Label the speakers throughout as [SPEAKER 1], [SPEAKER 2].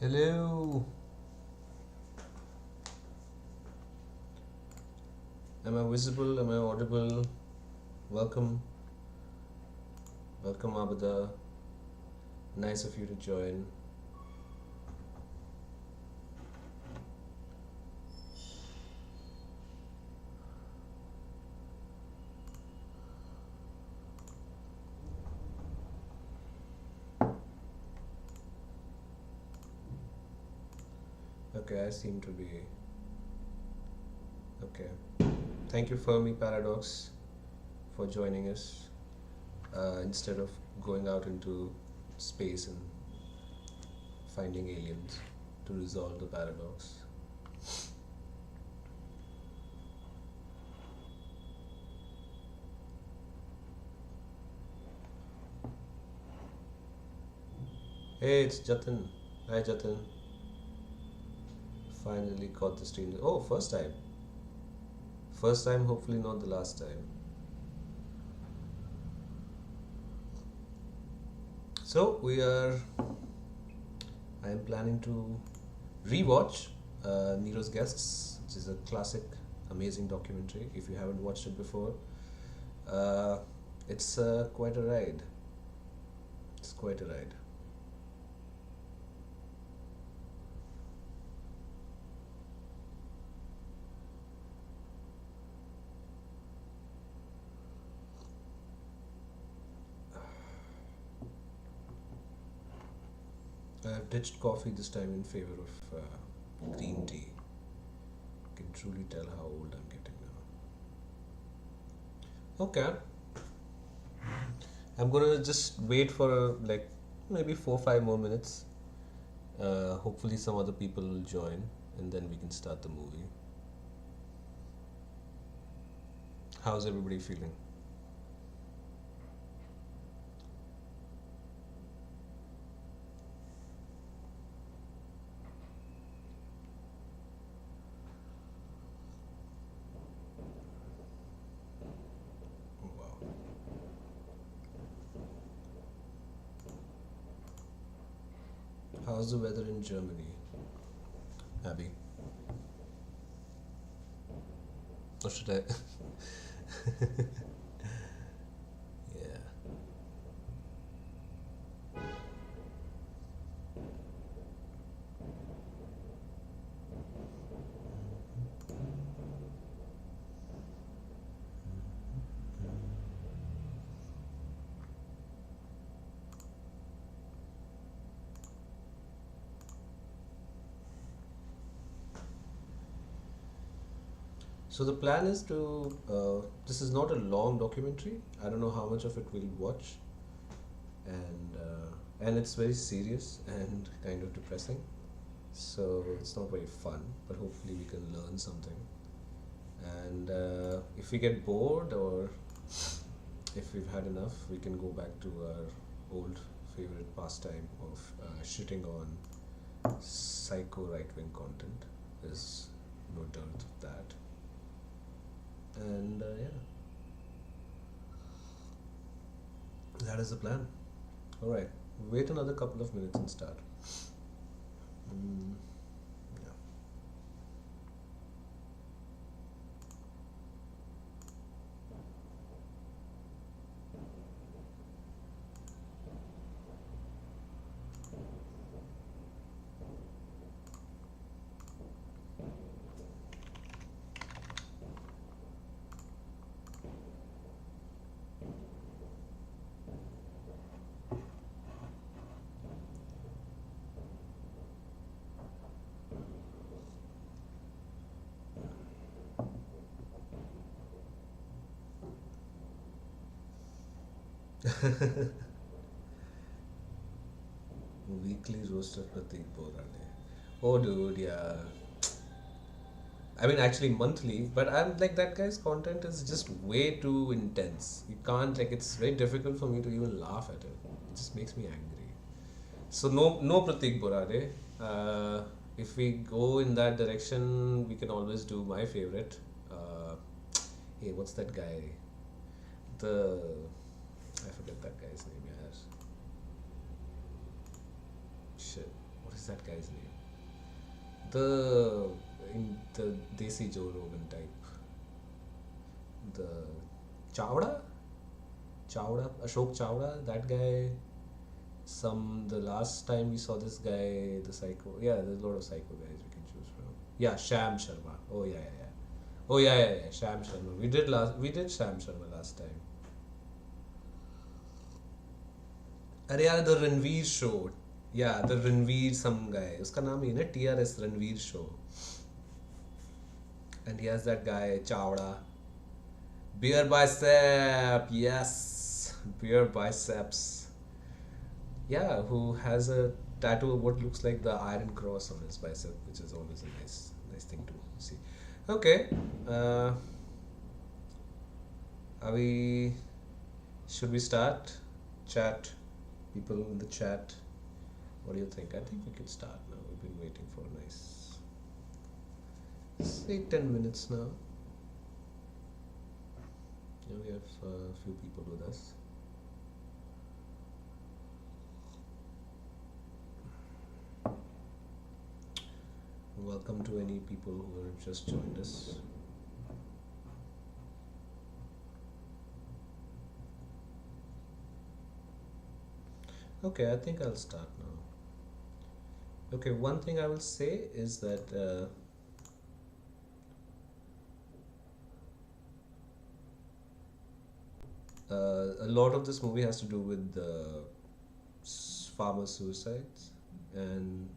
[SPEAKER 1] Hello. Am I visible? Am I audible? Welcome. Welcome, Abada. Nice of you to join. Okay, I seem to be. Okay. Thank you, Fermi Paradox, for joining us. Instead of going out into space and finding aliens to resolve the paradox. Hey, it's Jatin. Hi, Jatin. Finally caught the stream. Oh, first time. First time, hopefully not the last time. So I am planning to rewatch Nero's Guests, which is a classic, amazing documentary. If you haven't watched it before, uh, it's quite a ride. It's quite a ride. I have ditched coffee this time in favor of green tea. I can truly tell how old I'm getting now. Okay, I'm gonna just wait for like maybe 4 5 more minutes. Hopefully, some other people will join, and then we can start the movie. How's everybody feeling? Oh, wow. How's the weather in Germany, Abby? Or should I? Yeah. So the plan is to. This is not a long documentary. I don't know how much of it we'll watch, and it's very serious and kind of depressing. So it's not very fun, but hopefully we can learn something. And if we get bored or if we've had enough, we can go back to our old favorite pastime of shitting on psycho right wing content. There's no dearth of that. And yeah, that is the plan. Alright, wait another couple of minutes and start. Mm, yeah. Weekly roast of Pratik Borane. Oh, dude, yeah. I mean, actually monthly, but I'm like that guy's content is just way too intense. You can't like it's very difficult for me to even laugh at it. It just makes me angry. So no Pratik Borade. If we go in that direction, we can always do my favorite. Uh, hey, what's that guy? The I forget that guy's name. Yes. Shit. What is that guy's name? The in the Desi Joe Rogan type. The Chawda? Chawda? Ashok Chawda? That guy. The last time we saw this guy, the psycho. Yeah, there's a lot of psycho guys we can choose from. Yeah, Sham Sharma. Oh yeah, yeah, yeah. Oh yeah, yeah, yeah. Sham Sharma. We did Sham Sharma last time. अरे यार the Ranveer show. Yeah, the Ranveer some guy. उसका नाम ही है ना TRS Ranveer show. And he has that guy Chawda. Beer bicep. Yes, beer biceps. Yeah, who has a tattoo of what looks like the Iron Cross on his bicep, which is always a nice thing to see. Okay, are we? Should we start? Chat, people in the chat. What do you think? I think we can start now. We've been waiting for a nice, say 10 minutes now. Yeah, we have a few people with us. Welcome to any people who have just joined us. Okay, I think I'll start now. Okay, one thing I will say is that a lot of this movie has to do with farmer suicides and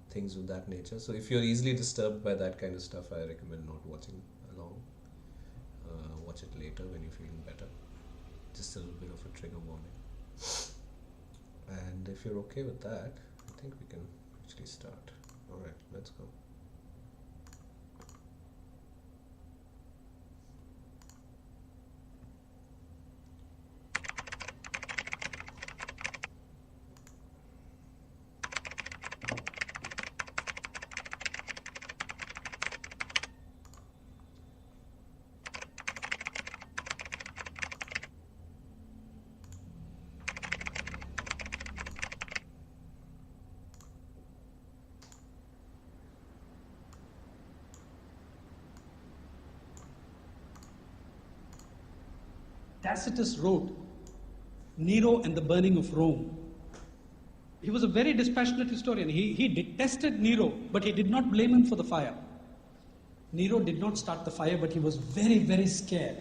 [SPEAKER 1] things of that nature. So if you're easily disturbed by that kind of stuff, I recommend not watching along. Watch it later when you're feeling better. Just a little bit of a trigger warning. And if you're okay with that, I think we can actually start. Alright, let's go.
[SPEAKER 2] Tacitus wrote Nero and the Burning of Rome. He was a very dispassionate historian. He detested Nero, but he did not blame him for the fire. Nero did not start the fire, but he was very, very scared.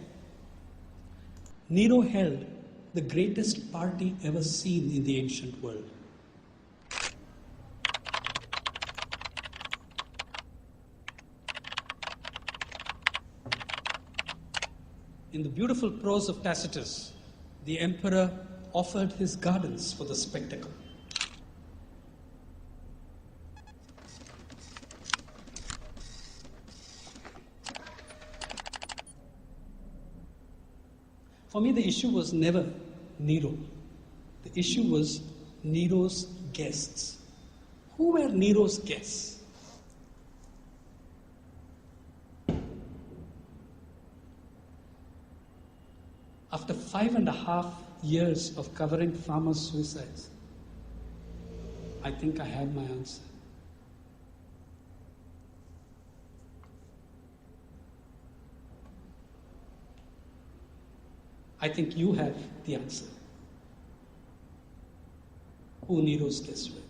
[SPEAKER 2] Nero held the greatest party ever seen in the ancient world. In the beautiful prose of Tacitus, the emperor offered his gardens for the spectacle. For me, the issue was never Nero. The issue was Nero's guests. Who were Nero's guests? After 5.5 years of covering farmer suicides, I think I have my answer. I think you have the answer. Who Nero's guests were.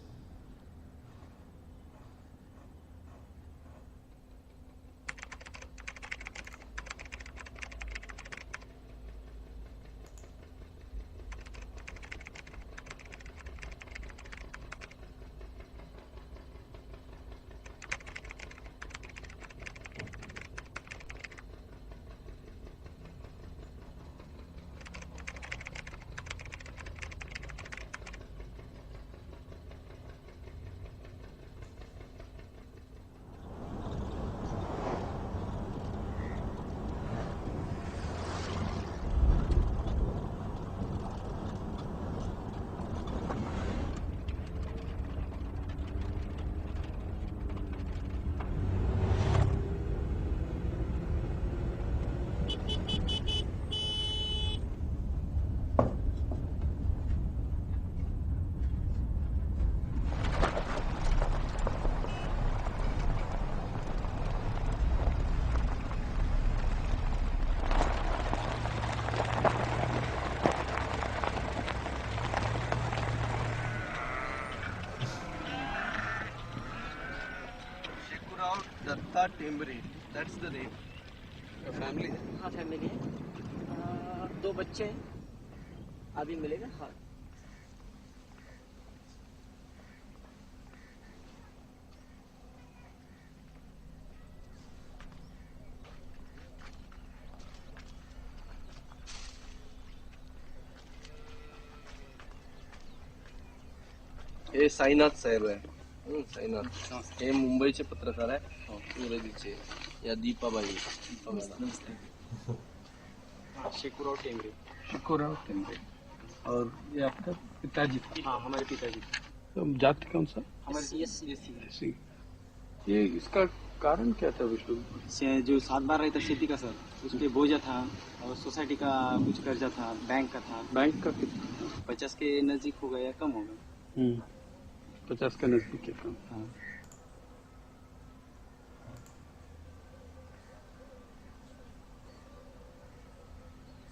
[SPEAKER 3] Deepa Tembare, that's the name. Your family?
[SPEAKER 4] हाँ family है, 2 बच्चे हैं, अभी मिलेगा। हाँ
[SPEAKER 3] हे साईनाथ साहेब आहे. साईनाथ हे मुंबईचे पत्रकार आहे, इंग्रजीचे. या दीपाबाई.
[SPEAKER 4] शेखुराव टेमरे।
[SPEAKER 5] शिकोराव टेम्बरे। और ये आपका पिताजी?
[SPEAKER 4] हाँ हमारे पिताजी।
[SPEAKER 5] तो जाति कौन सा?
[SPEAKER 4] हमारे
[SPEAKER 5] सी। ये इसका कारण क्या था विष्णु?
[SPEAKER 4] जो 7 बार रहता खेती का सर, उसपे बोझा था और सोसाइटी का कुछ कर्जा था, बैंक का था।
[SPEAKER 5] बैंक का कितना?
[SPEAKER 4] 50 के नजदीक हो गया, कम हो गया।
[SPEAKER 5] 50 के नजदीक है कम।
[SPEAKER 4] हाँ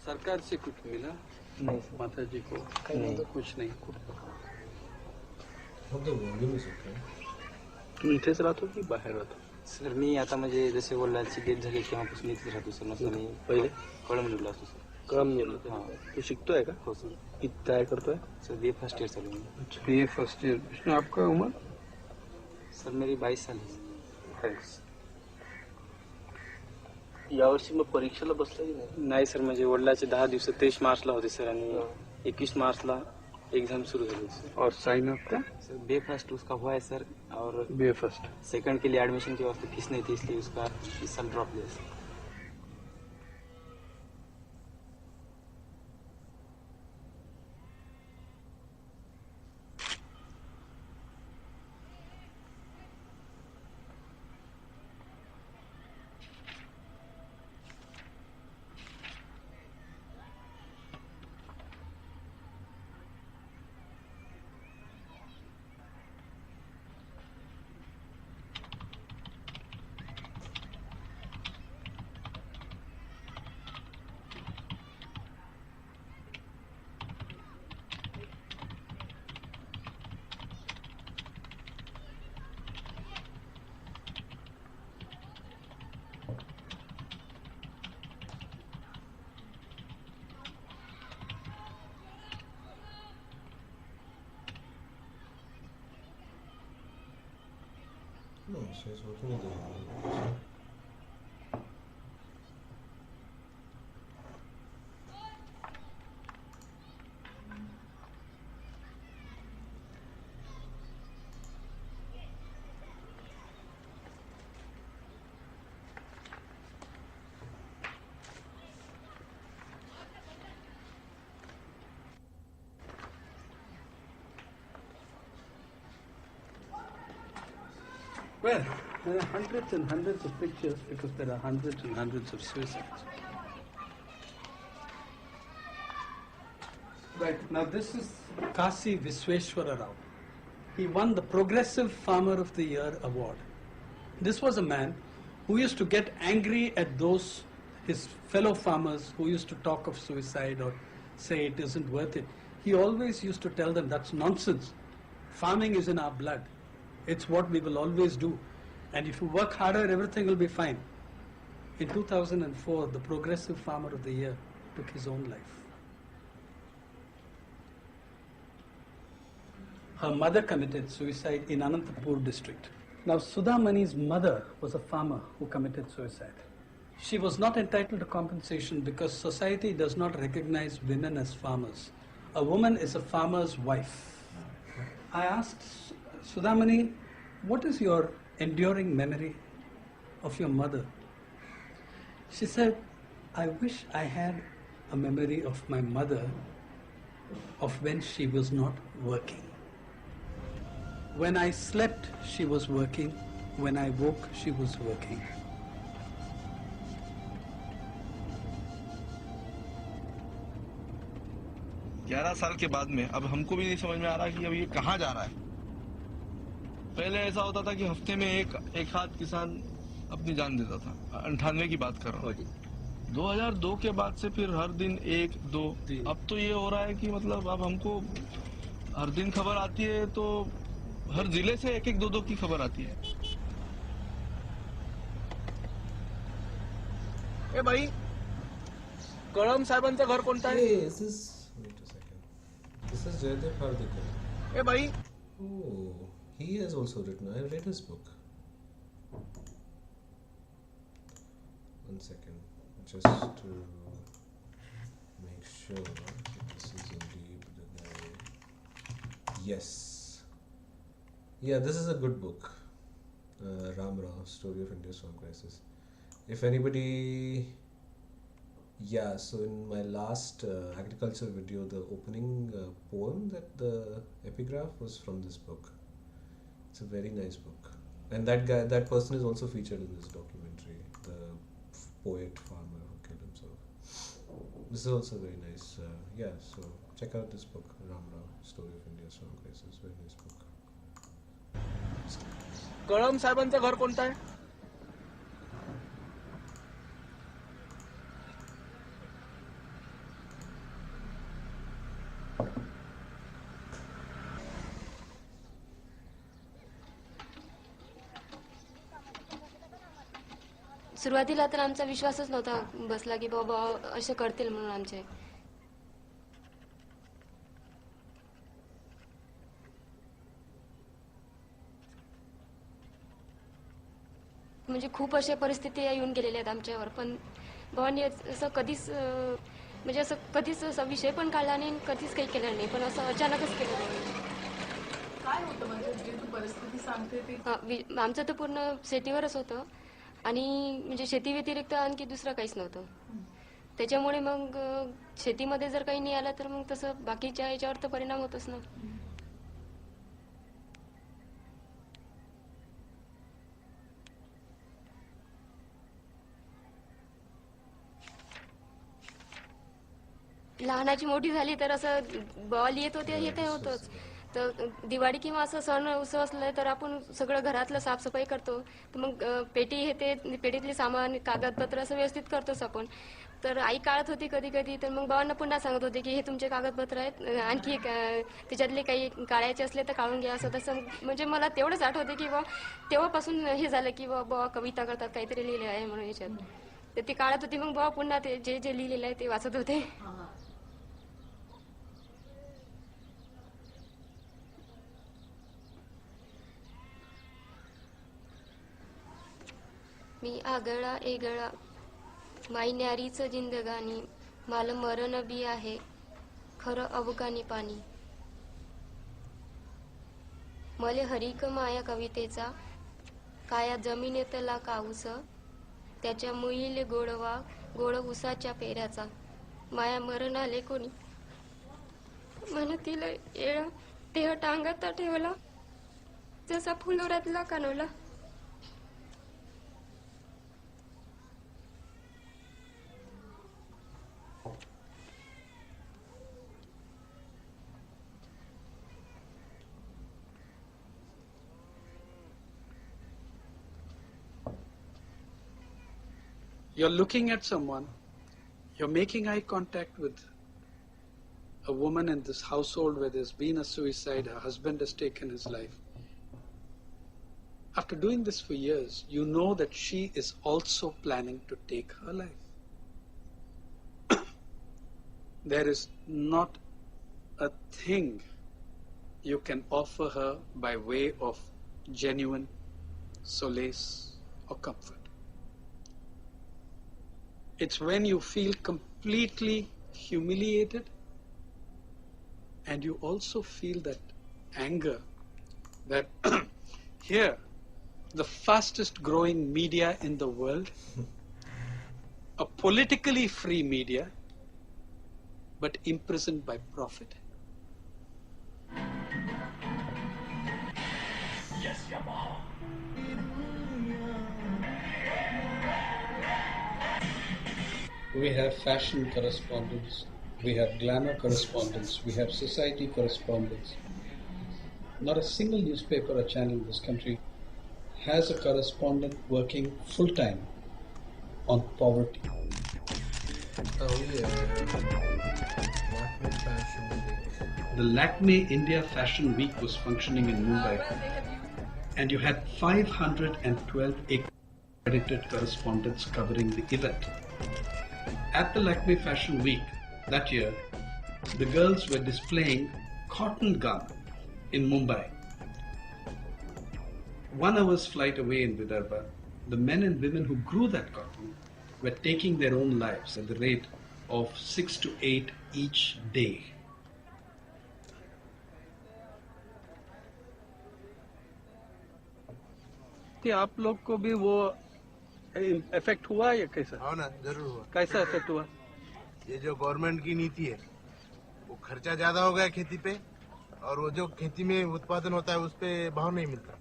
[SPEAKER 5] सरकार से कुछ मिला?
[SPEAKER 4] नहीं
[SPEAKER 5] माता जी को
[SPEAKER 4] नहीं।
[SPEAKER 5] कुछ नहीं।
[SPEAKER 1] हम तो वॉल्यूम ही सुनते हैं.
[SPEAKER 5] तुम्ही इथेच राहतो की बाहेर राहतो?
[SPEAKER 4] सर मी आता म्हणजे जसे वडिलांची डेथ झाली तेव्हापासून इथेच राहतो सर. नसतं मी
[SPEAKER 5] पहिले
[SPEAKER 4] कळमनुरला असतो सर.
[SPEAKER 5] काम गेलो.
[SPEAKER 4] हां
[SPEAKER 5] तू शिकतोय का?
[SPEAKER 4] हो सर.
[SPEAKER 5] किती काय करतोय?
[SPEAKER 4] सर BA फर्स्ट ईयर चालू है।
[SPEAKER 5] BA first year. विष्णु आपका उम्र?
[SPEAKER 4] सर मेरी 22 साल है।
[SPEAKER 5] थँक्स. यावर्षी मग परीक्षेला बसला की नाही?
[SPEAKER 4] नाही सर, म्हणजे वडिलांचे 10 दिवस 23 मार्चला होते सर आणि 21 मार्चला एग्जाम शुरू हुई सर।
[SPEAKER 5] और साइन अप का?
[SPEAKER 4] सर BA फर्स्ट उसका हुआ है सर, और
[SPEAKER 5] BA फर्स्ट.
[SPEAKER 4] सेकंड के लिए एडमिशन के वास्ते फीस नहीं थी, इसलिए उसका इस साल ड्रॉप लिया sir.
[SPEAKER 1] No, she's working in the.
[SPEAKER 5] Well, there are hundreds and hundreds of pictures because there are hundreds and hundreds of suicides. Right, now this is Kasi Visweswara Rao. He won the Progressive Farmer of the Year award. This was a man who used to get angry at those, his fellow farmers who used to talk of suicide or say it isn't worth it. He always used to tell them that's nonsense. Farming is in our blood. It's what we will always do. And if you work harder, everything will be fine. In 2004, the Progressive Farmer of the Year took his own life. Her mother committed suicide in Anantapur district. Now, Sudhamani's mother was a farmer who committed suicide. She was not entitled to compensation because society does not recognize women as farmers. A woman is a farmer's wife. I asked Sudhamani, what is your enduring memory of your mother? She said, I wish I had a memory of my mother of when she was not working. When I slept, she was working. When I woke, she was working.
[SPEAKER 3] ग्यारह साल के बाद में अब हमको भी नहीं समझ में आ रहा कि अब ये कहाँ जा रहा है। पहले ऐसा होता था कि हफ्ते में एक हाथ किसान अपनी जान देता था। 98 की बात कर रहा हूँ। 2002 के बाद से फिर हर दिन 1-2। अब तो ये हो रहा है कि मतलब अब हमको हर दिन खबर आती है तो हर जिले से 1-2 की खबर आती है। ए भाई, कळम साहेबांचं घर कोणतं आहे?
[SPEAKER 1] Hey, is this? Wait a second. This is Jaydev Hardikar.
[SPEAKER 3] ए भाई,
[SPEAKER 1] Oh, he has also written. I read his book. One second, just to make sure that this is indeed the guy. Yes. Yeah, this is a good book. Ram Rao, Story of India's Storm Crisis. If anybody, yeah. So in my last agriculture video, the opening poem, that the epigraph was from this book. It's a very nice book, and that guy, that person is also featured in this documentary. The poet farmer who killed himself. This is also very nice. Yeah, so check out this book, Ram Rao, Story of India's Storm Crisis. Very nice book.
[SPEAKER 3] कळम साहेबांचं घर कोणतं आहे?
[SPEAKER 6] सुरुवातीला तर आमचा विश्वासच नव्हता बसला की बाबा असे करतील म्हणून आमचे. म्हणजे खूप अशा परिस्थिती येऊन गेलेल्या आहेत आमच्यावर, पण बाबांनी असं कधीच म्हणजे असं कधीच असा विषय पण काढला नाही, कधीच काही केलं नाही, पण असं अचानकच केलं नाही.
[SPEAKER 7] काय होतं म्हणजे जे तू परिस्थिती सांगते ती?
[SPEAKER 6] आमचं तर पूर्ण शेतीवरच होतं आणि म्हणजे शेती व्यतिरिक्त आणखी दुसरं काहीच नव्हतं. त्याच्यामुळे मग शेतीमध्ये जर काही नाही आलं तर मग तसं बाकीच्या याच्यावर तर परिणाम होतच ना. लहानाची मोठी झाली तर असं बॉल येत होते हे तर होतच. तर दिवाळी किंवा असं सण उत्सव असलं तर आपण सगळं घरातलं साफसफाई करतो, तर मग पेटी हे ते पेटीतले सामान कागदपत्र असं व्यवस्थित करतोच आपण. तर आई काढत होती कधी कधी, तर मग बाबांना पुन्हा सांगत होते की हे तुमचे कागदपत्र आहेत, आणखी त्याच्यातले काही काढायचे असले तर काढून घ्या. असं तसं म्हणजे मला तेवढंच आठवते की बा तेव्हापासून हे झालं की बा कविता करतात काहीतरी लिहिले आहे म्हणून याच्यात. तर ती काढत होती, मग बाबा पुन्हा ते जे जे लिहिलेलं आहे ते वाचत होते. मी आगळा एगळा माई न्यारीचं जिंदगानी, माल मरण बी आहे खरं अवकानी पाणी. मले हरिक माया कवितेचा काया जमिनेतला काऊस, त्याच्या मुईले गोडवा गोड उसाच्या पेऱ्याचा. माया मरण आले कोणी म्हणतील येळ, देह टांगत ठेवला जसा फुलोऱ्यातला कानवला.
[SPEAKER 5] You're looking at someone, you're making eye contact with a woman in this household where there's been a suicide, her husband has taken his life. After doing this for years, you know that she is also planning to take her life. There is not a thing you can offer her by way of genuine solace or comfort. It's when you feel completely humiliated and you also feel that anger that here, the fastest growing media in the world, a politically free media, but imprisoned by profit.
[SPEAKER 8] Yes, Yamaha.
[SPEAKER 5] We have fashion correspondents, we have glamour correspondents, we have society correspondents. Not a single newspaper or channel in this country has a correspondent working full-time on poverty.
[SPEAKER 1] Oh yeah. Lakme Fashion Week.
[SPEAKER 5] The Lakme India Fashion Week was functioning in Mumbai, and you had 512 accredited correspondents covering the event. At the Lakme Fashion Week that year, the girls were displaying cotton gum in Mumbai. 1 hour's flight away in Vidarbha, the men and women who grew that cotton were taking their own lives at the rate of 6 to 8 each day.
[SPEAKER 2] कि आप लोग को भी वो effect हुआ या कैसा?
[SPEAKER 8] हाँ ना, जरूर हुआ।
[SPEAKER 2] कैसा इफेक्ट हुआ?
[SPEAKER 8] ये जो गवर्नमेंट की नीति है, वो खर्चा ज्यादा हो गया खेती पे, और वो जो खेती में उत्पादन होता है उस पे भाव नहीं मिलता।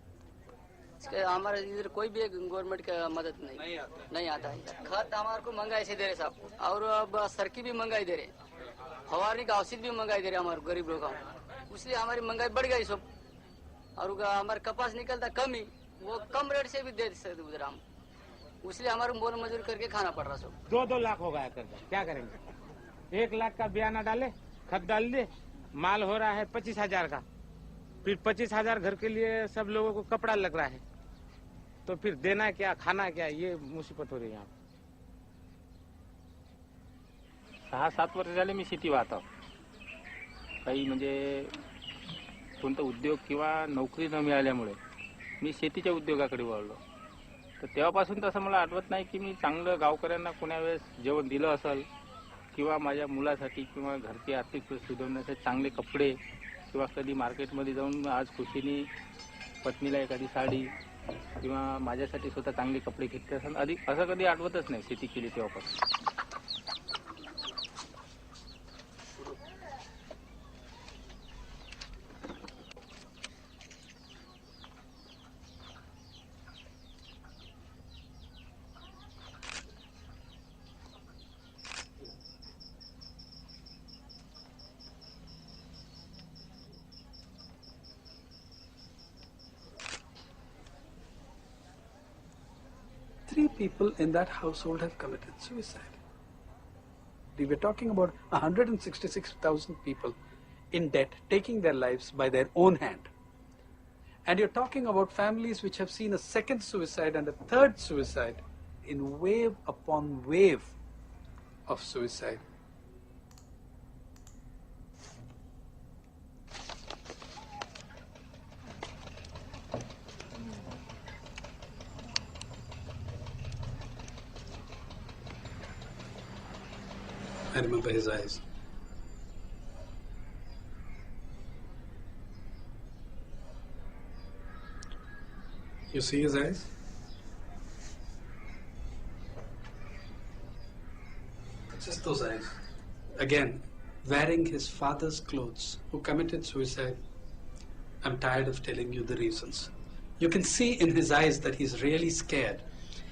[SPEAKER 9] हमारे इधर कोई भी गवर्नमेंट का मदद नहीं आता है। खत हमारे को महंगाई से दे रहे साहब, और अब सरकी भी महंगाई दे रहे, फवारनी का औषध भी महंगाई दे रहे हमारे गरीब लोग, इसलिए हमारी महंगाई बढ़ गई सब। और हमारे कपास निकलता कम ही, वो कम रेट से भी दे सकते उधर हम, इसलिए हमारे मोल मजूर करके खाना पड़ रहा सब।
[SPEAKER 10] 2-2 लाख हो गया कर्जा, क्या करेंगे? 1 लाख का बयाना डाले, खत डाल दे, माल हो रहा है 25,000 का, फिर 25,000 घर के लिए सब लोगों को कपड़ा लग रहा है, तो फिर देना क्या, खाना क्या, ये मुसीबत हो रही है यहाँ। 6-7 वर्ष झाले मी शेती वाहतो. काही म्हणजे कोणता उद्योग किंवा नोकरी न मिळाल्यामुळे मी शेतीच्या उद्योगाकडे वळलो. तर तेव्हापासून तसं मला आठवत नाही की मी चांगलं गावकऱ्यांना कोणा वेळेस जेवण दिलं असेल किंवा माझ्या मुलासाठी किंवा घरची आर्थिक परिस्थिती सुधारण्यासाठी चांगले कपडे किंवा कधी मार्केटमध्ये जाऊन आज खुशीने पत्नीला एखादी साडी किंवा माझ्यासाठी स्वतः चांगले कपडे घेतले असेल, अधिक असं कधी आठवतच नाही शेती केली तेव्हापासून.
[SPEAKER 5] Three people in that household have committed suicide. We were talking about 166,000 people in debt taking their lives by their own hand. And you're talking about families which have seen a second suicide and a third suicide in wave upon wave of suicide. I remember his eyes. You see his eyes? Just those eyes. Again, wearing his father's clothes, who committed suicide. I'm tired of telling you the reasons. You can see in his eyes that he's really scared.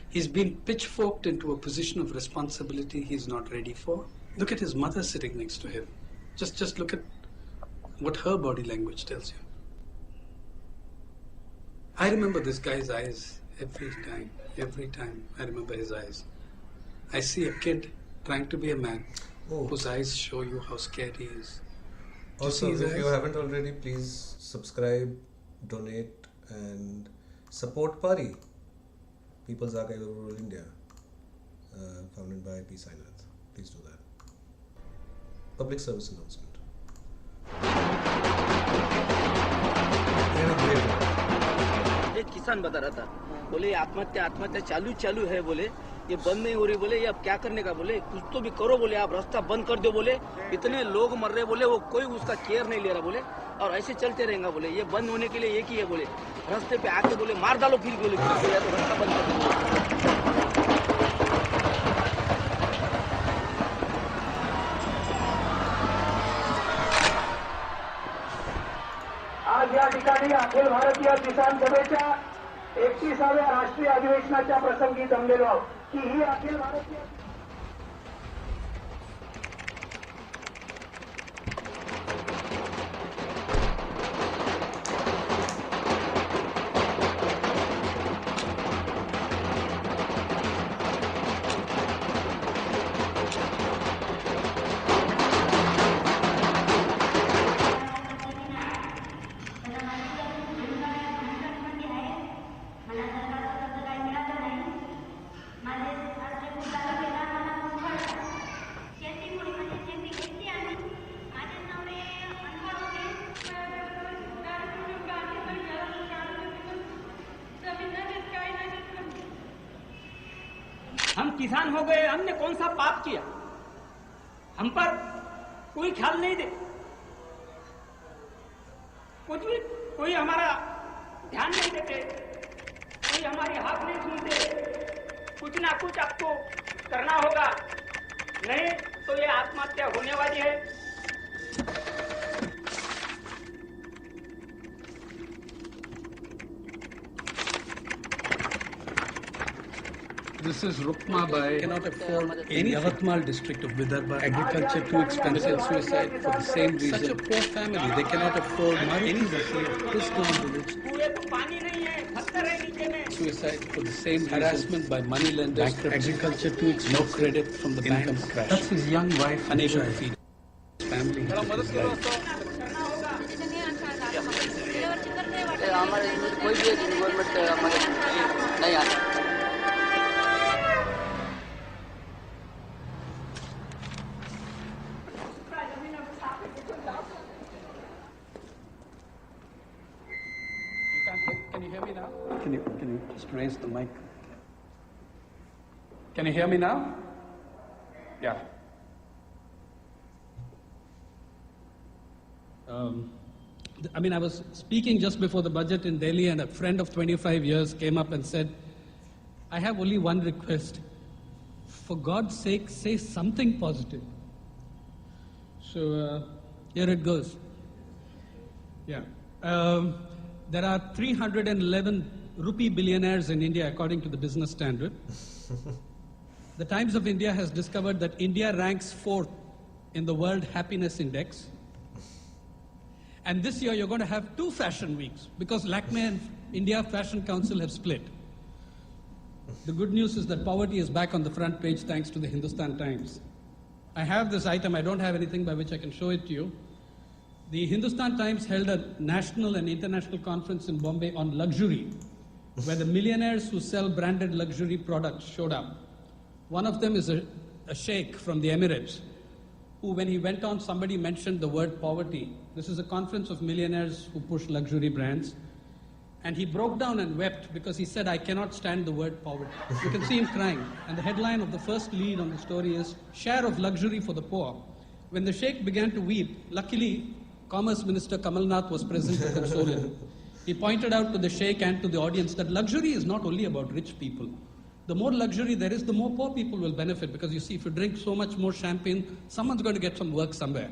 [SPEAKER 5] He's been pitchforked into a position of responsibility he's not ready for. Look at his mother sitting next to him. Just look at what her body language tells you. I remember this guy's eyes every time. I remember his eyes. I see a kid trying to be a man whose eyes show you how scared he is.
[SPEAKER 1] Also, if you haven't already, please subscribe, donate, and support PARI, People's Archive of Rural India, founded by P Sainath. Please do that. Public service announcement.
[SPEAKER 11] एक किसान बता रहा था, बोले आत्महत्या चालू है, बोले ये बंद नहीं हो रही, बोले ये अब क्या करने का, बोले कुछ तो भी करो, बोले आप रास्ता बंद कर दो, बोले इतने लोग मर रहे, बोले वो कोई उसका केयर नहीं ले रहा, बोले और ऐसे चलते रहेगा, बोले ये बंद होने के लिए एक ही है, बोले रास्ते पे आके बोले मार डालो, फिर बोले या तो रास्ता बंद कर दो.
[SPEAKER 12] आज या ठिकाणी अखिल भारतीय किसान सभेच्या 31व्या राष्ट्रीय अधिवेशनाच्या प्रसंगी जमलेलो आहोत की ही अखिल भारतीय
[SPEAKER 13] मला सरकारचा काही मिळालं नाही. माझे आज जे खूप झालं गेला किसान हो गए, हमने कौन सा पाप किया? हम पर कोई ख्याल नहीं दे, कुछ भी कोई हमारा ध्यान नहीं देते, कोई हमारी हाथ नहीं सुनते। कुछ ना कुछ आपको करना होगा, नहीं तो ये आत्महत्या होने वाली है।
[SPEAKER 5] This is Rukma by cannot afford in Yavatmal district of Vidarbha. Agriculture too expensive, suicide for the same reason. Such a poor family, they cannot afford any of this small village. Suicide for the same reason. Harassment by money lenders. Agriculture too expensive. No credit from the bank. Crash. That's his young wife unable to feed his family.
[SPEAKER 9] हमारे कोई भी government मदद नहीं आता।
[SPEAKER 5] Can you hear me now? Can you just raise the mic? Can you hear me now? Yeah.
[SPEAKER 2] I was speaking just before the budget in Delhi, and a friend of 25 years came up and said, I have only one request. For God's sake, say something positive. So here it goes. Yeah. There are 311 rupee billionaires in India, according to the Business Standard. The Times of India has discovered that India ranks 4th in the World Happiness Index. And this year you're going to have 2 fashion weeks because Lakme and India Fashion Council have split. The good news is that poverty is back on the front page thanks to the Hindustan Times. I have this item, I don't have anything by which I can show it to you. The Hindustan Times held a national and international conference in Bombay on luxury, where the millionaires who sell branded luxury products showed up. One of them is a sheikh from the Emirates, who, when he went on, somebody mentioned the word poverty. This is a conference of millionaires who push luxury brands. And he broke down and wept because he said, I cannot stand the word poverty. You can see him crying. And the headline of the first lead on the story is, Share of Luxury for the Poor. When the sheikh began to weep, luckily, Commerce Minister Kamal Nath was present to console him. He pointed out to the sheikh and to the audience that luxury is not only about rich people. The more luxury there is, the more poor people will benefit, because you see, if you drink so much more champagne, someone's going to get some work somewhere.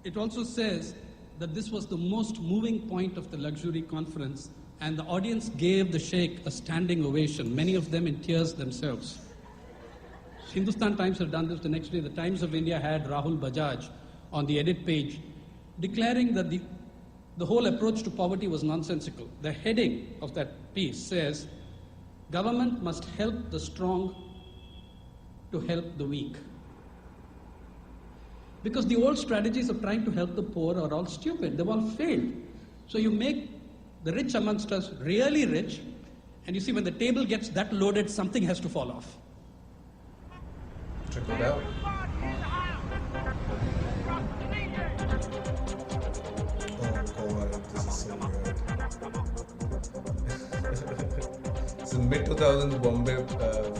[SPEAKER 2] It also says that this was the most moving point of the luxury conference, and the audience gave the sheikh a standing ovation, many of them in tears themselves. Hindustan Times have done this. The next day, the Times of India had Rahul Bajaj on the edit page, declaring that the whole approach to poverty was nonsensical. The heading of that piece says, government must help the strong to help the weak. Because the old strategies of trying to help the poor are all stupid. They've all failed. So you make the rich amongst us really rich, and you see, when the table gets that loaded, something has to fall off.
[SPEAKER 1] Trickle down. Oh God, this is so weird. It's in mid-2000s Bombay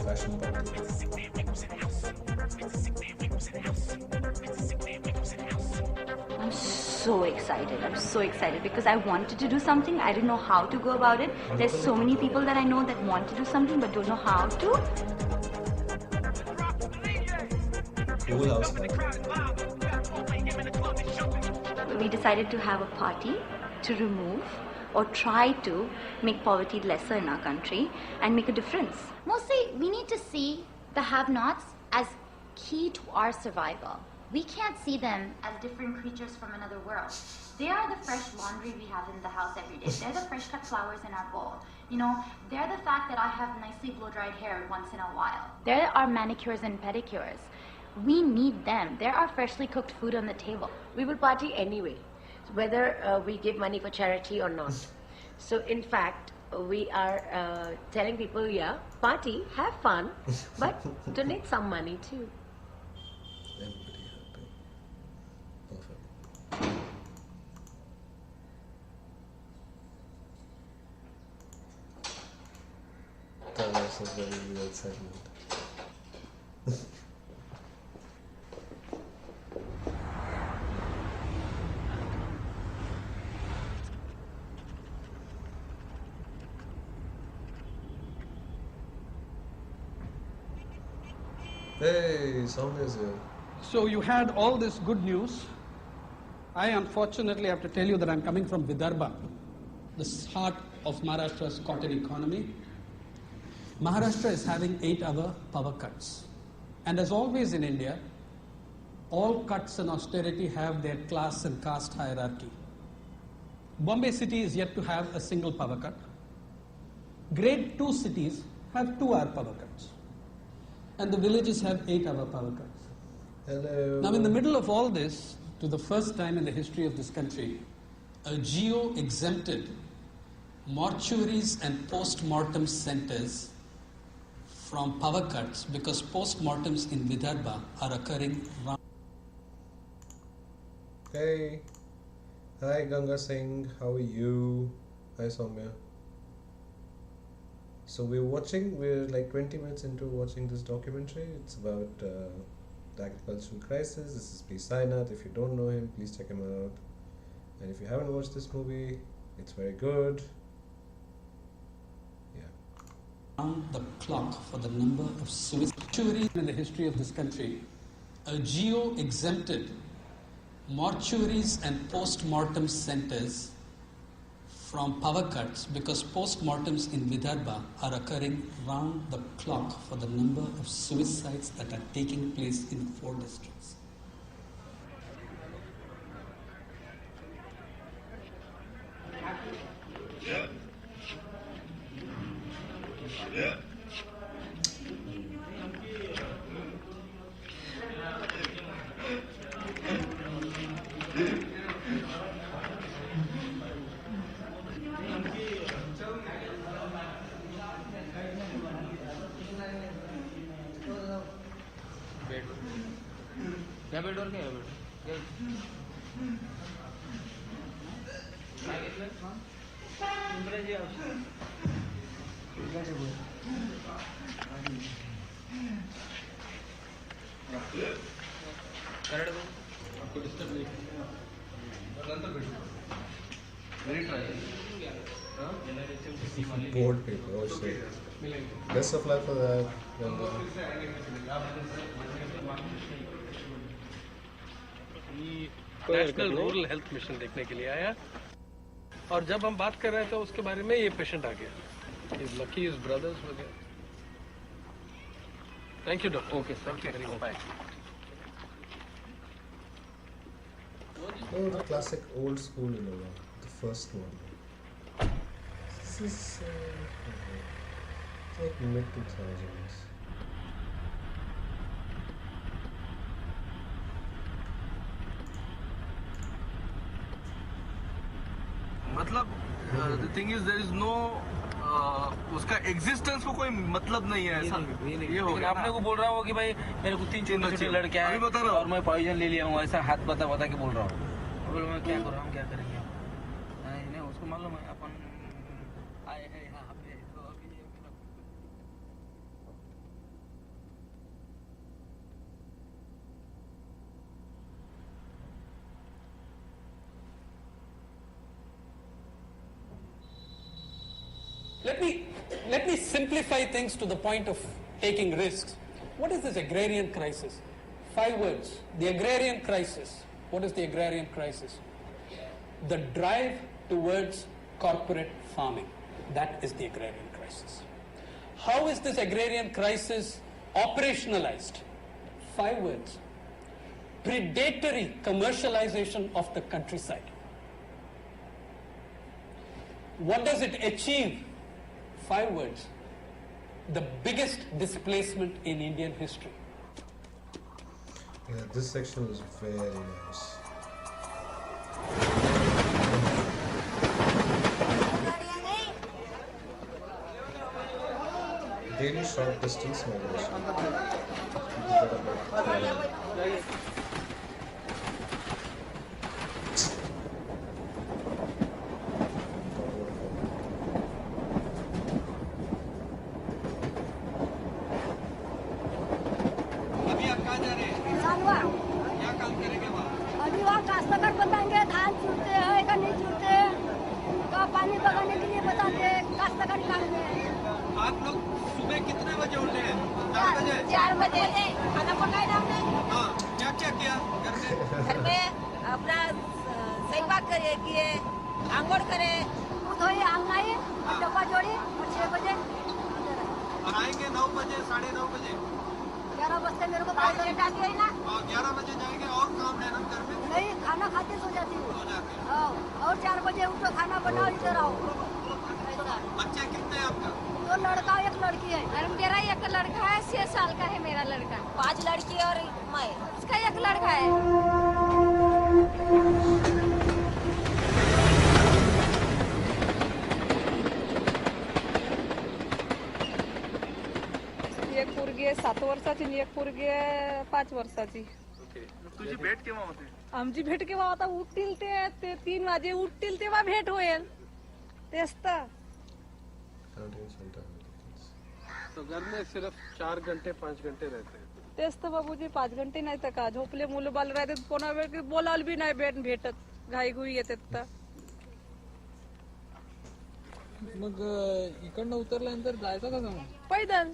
[SPEAKER 1] fashion party.
[SPEAKER 14] I'm so excited. I'm so excited because I wanted to do something. I didn't know how to go about it. There's so many people that I know that want to do something but don't know how to.
[SPEAKER 1] Cool house.
[SPEAKER 14] We decided to have a party to remove or try to make poverty lesser in our country and make a difference.
[SPEAKER 15] Mostly, we need to see the have-nots as key to our survival. We can't see them as different creatures from another world. They are the fresh laundry we have in the house every day. They're the fresh cut flowers in our bowl. You know, they're the fact that I have nicely blow-dried hair once in a while. They're our manicures and pedicures. We need them. They're our freshly cooked food on the table.
[SPEAKER 16] We will party anyway, whether we give money for charity or not. So in fact, we are telling people, yeah, party, have fun, but donate some money too.
[SPEAKER 1] Everybody happy. Perfect. That was a very weird segment. Hey, Soumya's here.
[SPEAKER 2] So you had all this good news. I unfortunately have to tell you that I'm coming from Vidarbha, the heart of Maharashtra's cotton economy. Maharashtra is having 8-hour power cuts. And as always in India, all cuts and austerity have their class and caste hierarchy. Bombay city is yet to have a single power cut. Grade 2 cities have 2-hour power cuts. And the villages have 8-hour power cuts.
[SPEAKER 1] Hello.
[SPEAKER 2] Now in the middle of all this, to the first time in the history of this country, a geo-exempted mortuaries and post-mortem centers from power cuts because post-mortems in Vidarbha are occurring round.
[SPEAKER 1] Hey. Hi Ganga Singh, how are you? Hi Soumya. So we're like 20 minutes into watching this documentary. It's about the agricultural crisis. This is P Sainath. If you don't know him, please check him out. And if you haven't watched this movie, it's very good.
[SPEAKER 2] Round the clock for the number of suicides in the history of this country. A geo-exempted mortuaries and post-mortem centers from power cuts because post-mortems in Vidarbha are occurring round the clock for the number of suicides that are taking place in 4 districts.
[SPEAKER 10] क्या bed और क्या है bed
[SPEAKER 3] आपको disturb नहीं अंदर बैठो मेरी try
[SPEAKER 1] Board paper, oh shit. Best of luck for that.
[SPEAKER 17] National rural health mission देखने के लिए आया और जब हम बात कर रहे थे उसके बारे में ये पेशेंट आ गया इज लकी इज ब्रदर्स वगैरह thank you doctor okay sir bye
[SPEAKER 1] Oh, the classic old school Innova, the first one. This is like mid-2000s.
[SPEAKER 3] मतलब the thing is there is no उसका एग्जिस्टेंस को कोई मतलब नहीं है ऐसा ये हो गया
[SPEAKER 11] आपने को बोल रहा हो कि भाई मेरे को 3 छोटे लड़के हैं और मैं पॉइजन ले लिया हूँ ऐसा हाथ बता के बोल रहा हूँ मैं क्या कर रहा हूँ क्या करेंगे नहीं उसको मालूम है अपन आए हैं यहाँ पे तो अभी
[SPEAKER 2] Let me simplify things to the point of taking risks. What is this agrarian crisis? 5 words. The agrarian crisis. What is the agrarian crisis? The drive towards corporate farming. That is the agrarian crisis. How is this agrarian crisis operationalized? 5 words. Predatory commercialization of the countryside. What does it achieve? 5 words. The biggest displacement in Indian history.
[SPEAKER 1] Yeah, this section was very nice. Daily short distance migration.
[SPEAKER 2] आप लोग
[SPEAKER 17] सुबह कितने बजे उठे हैं? 4 बजे?
[SPEAKER 18] 4 बजे खाना पकाया ना हमने।
[SPEAKER 17] हाँ, क्या क्या किया घर में?
[SPEAKER 18] घर में अपना सेकबाग किए, आंगोड़ करे, धोए, आंगनाए, डब्बा जोड़ी और 6 बजे
[SPEAKER 17] और आएंगे 9 बजे, 9:30 बजे।
[SPEAKER 18] 11 बजते मेरे को बाहर लेटा दिया ही ना।
[SPEAKER 17] 11 बजे जाएंगे और काम है ना घर में?
[SPEAKER 18] नहीं, खाना खाते सो जाती हूँ। और 4 बजे उठो, खाना बनाओ, इधर आओ।
[SPEAKER 17] बच्चे कितने हैं आपका?
[SPEAKER 18] 2 लड़का 1 लड़की है।
[SPEAKER 6] और मेरा एक लड़का है, 6 साल का है मेरा लड़का।
[SPEAKER 18] 5 लड़की और मैं।
[SPEAKER 6] उसका एक लड़का है।
[SPEAKER 19] एक पोरगी आहे 7 वर्षाची आणि एक पोरगी आहे 5 वर्षाची.
[SPEAKER 3] तुझी भेट केव्हा होते?
[SPEAKER 19] आमची भेट केव्हा आता उठतील ते 3 वाजे उठतील तेव्हा भेट होईल. तेच तर.
[SPEAKER 17] तो घर में सिर्फ 4 घंटे 5 घंटे रहते हैं.
[SPEAKER 19] तेच तर बाबूजी 5 घंटे नाही तर का झोपले मुलं बाल राहते कोणा वेळ बोलायला बी नाही भेटत घाई घुई येतात तर.
[SPEAKER 20] मग इकडनं उतरल्यानंतर जायचं का मग?
[SPEAKER 19] पैदल.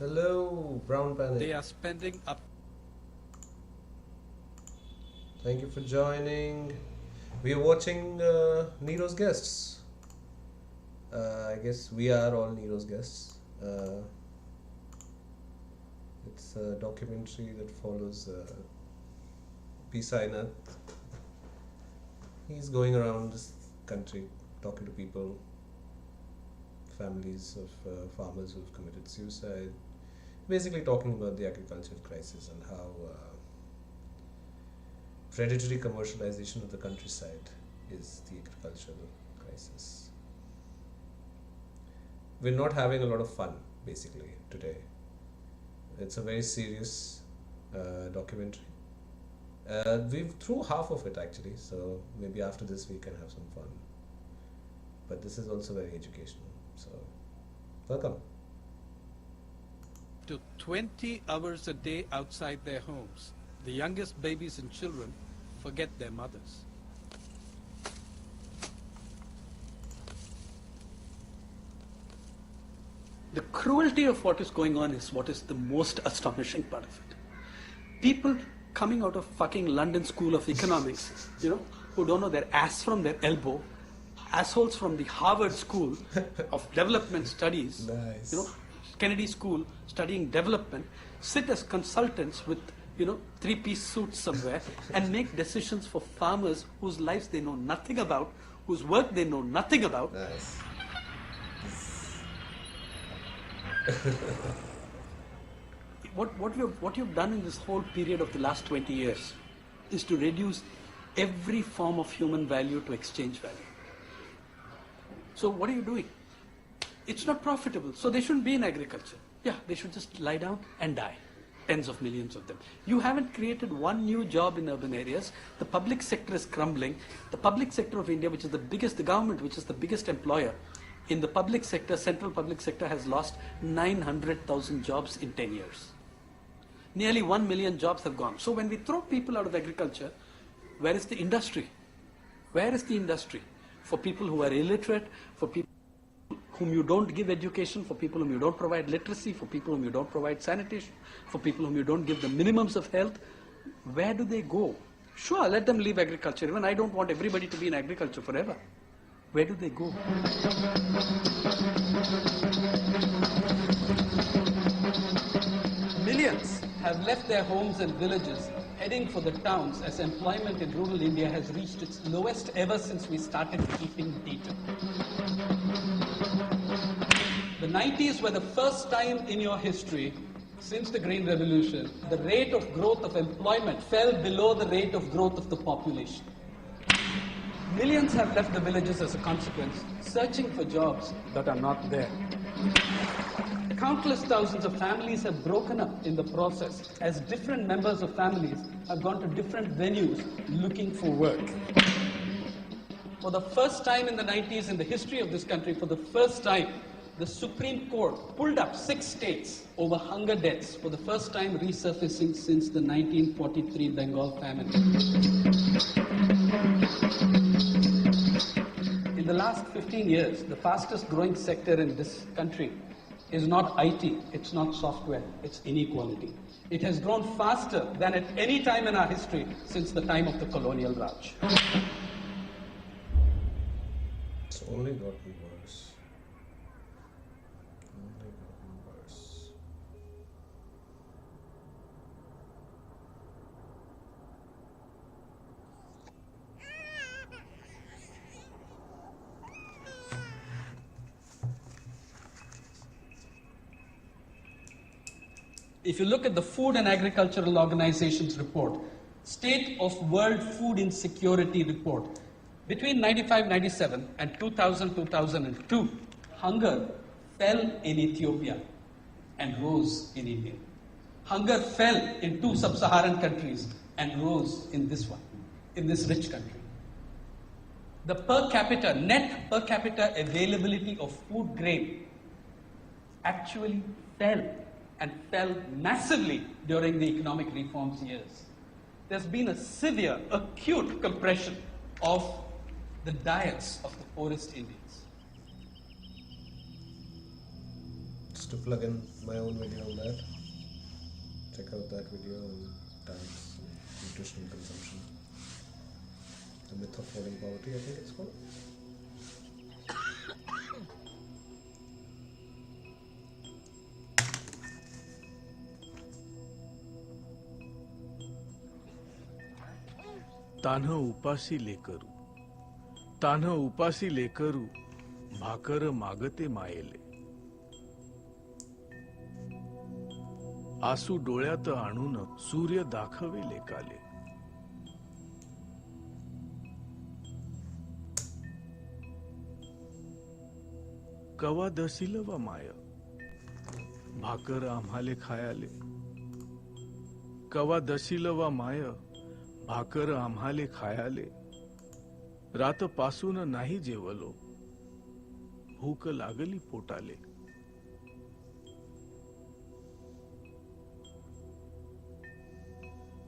[SPEAKER 1] Hello, Brown Panic.
[SPEAKER 2] They are spending up.
[SPEAKER 1] Thank you for joining. We are watching Nero's guests. I guess we are all Nero's guests. It's a documentary that follows P Sainath. He's going around this country talking to people, families of farmers who have committed suicide, basically talking about the agricultural crisis and how predatory commercialization of the countryside is the agricultural crisis. We're not having a lot of fun basically today. It's a very serious documentary. We've through half of it actually, so maybe after this we can have some fun. But this is also very educational, so welcome.
[SPEAKER 2] To 20 hours a day outside their homes, the youngest babies and children forget their mothers.
[SPEAKER 5] The cruelty of what is going on is what is the most astonishing part of it. People coming out of fucking London School of Economics, who don't know their ass from their elbow, assholes from the Harvard School of Development Studies,
[SPEAKER 1] nice.
[SPEAKER 5] Kennedy School studying development, sit as consultants with, 3-piece suits somewhere and make decisions for farmers whose lives they know nothing about, whose work they know nothing about.
[SPEAKER 1] Nice.
[SPEAKER 5] What you've done in this whole period of the last 20 years is to reduce every form of human value to exchange value. So what are you doing? It's not profitable, so they shouldn't be in agriculture. Yeah, they should just lie down and die. Tens of millions of them. You haven't created one new job in urban areas. The public sector is crumbling. The public sector of India, which is the government, which is the biggest employer, in the public sector, central public sector has lost 900,000 jobs in 10 years. Nearly 1 million jobs have gone. So when we throw people out of agriculture, where is the industry? Where is the industry? For people who are illiterate, for people whom you don't give education, for people whom you don't provide literacy, for people whom you don't provide sanitation, for people whom you don't give the minimums of health, where do they go? Sure, let them leave agriculture. Even I don't want everybody to be in agriculture forever. Where do they go? Millions have left their homes and villages, heading for the towns as employment in rural India has reached its lowest ever since we started keeping data. The 90s were the first time in your history, since the Green Revolution, the rate of growth of employment fell below the rate of growth of the population. Millions have left the villages as a consequence, searching for jobs that are not there.
[SPEAKER 2] Countless thousands of families have broken up in the process as different members of families have gone to different venues looking for work. For the first time in the 90s, in the history of this country, for the first time, the Supreme Court pulled up 6 states over hunger deaths, for the first time resurfacing since the 1943 Bengal famine. In the last 15 years, the fastest growing sector in this country is not IT, it's not software, it's inequality. It has grown faster than at any time in our history since the time of the colonial Raj.
[SPEAKER 1] It's only gotten worse. Only gotten worse.
[SPEAKER 2] If you look at the Food and Agricultural Organization's report, State of World Food Insecurity report, between 95-97 and 2000-2002, hunger fell in Ethiopia and rose in India. Hunger fell in 2 sub-Saharan countries and rose in this one, in this rich country. The net per capita availability of food grain actually fell, and fell massively during the economic reforms years. There's been a severe, acute compression of the diets of the poorest Indians.
[SPEAKER 1] Just to plug in my own video on that, check out that video on diets and nutritional consumption. The Myth of Falling Poverty, I think it's called.
[SPEAKER 21] तान्ह उपासी लेकरू भाकर मागते मायेले आसू डोळ्यात आणून सूर्य दाखवे लेकाले कवा दसील व my Bhaker आम्हाले खायाले कवा दसील व my Bhaker आम्हाले खायाले रात पासून नाही जेवलो भूक लागली पोटाले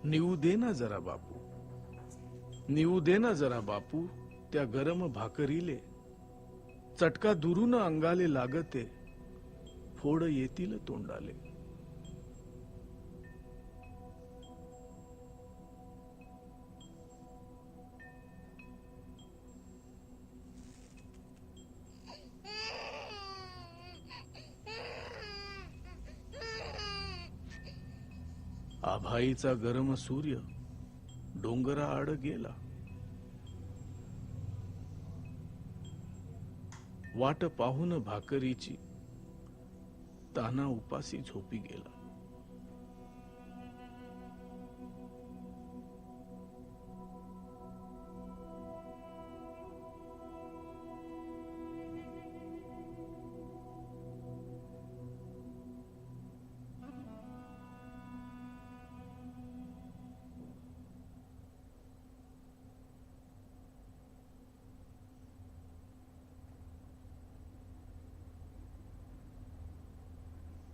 [SPEAKER 21] निवू दे ना जरा बापू त्या गरम भाकरीले चटका दुरून अंगाले लागते फोड येतील तोंडाले आभाईचा गरम सूर्य डोंगरा आड गेला वाट पाहून भाकरीची ताना उपासी झोपी गेला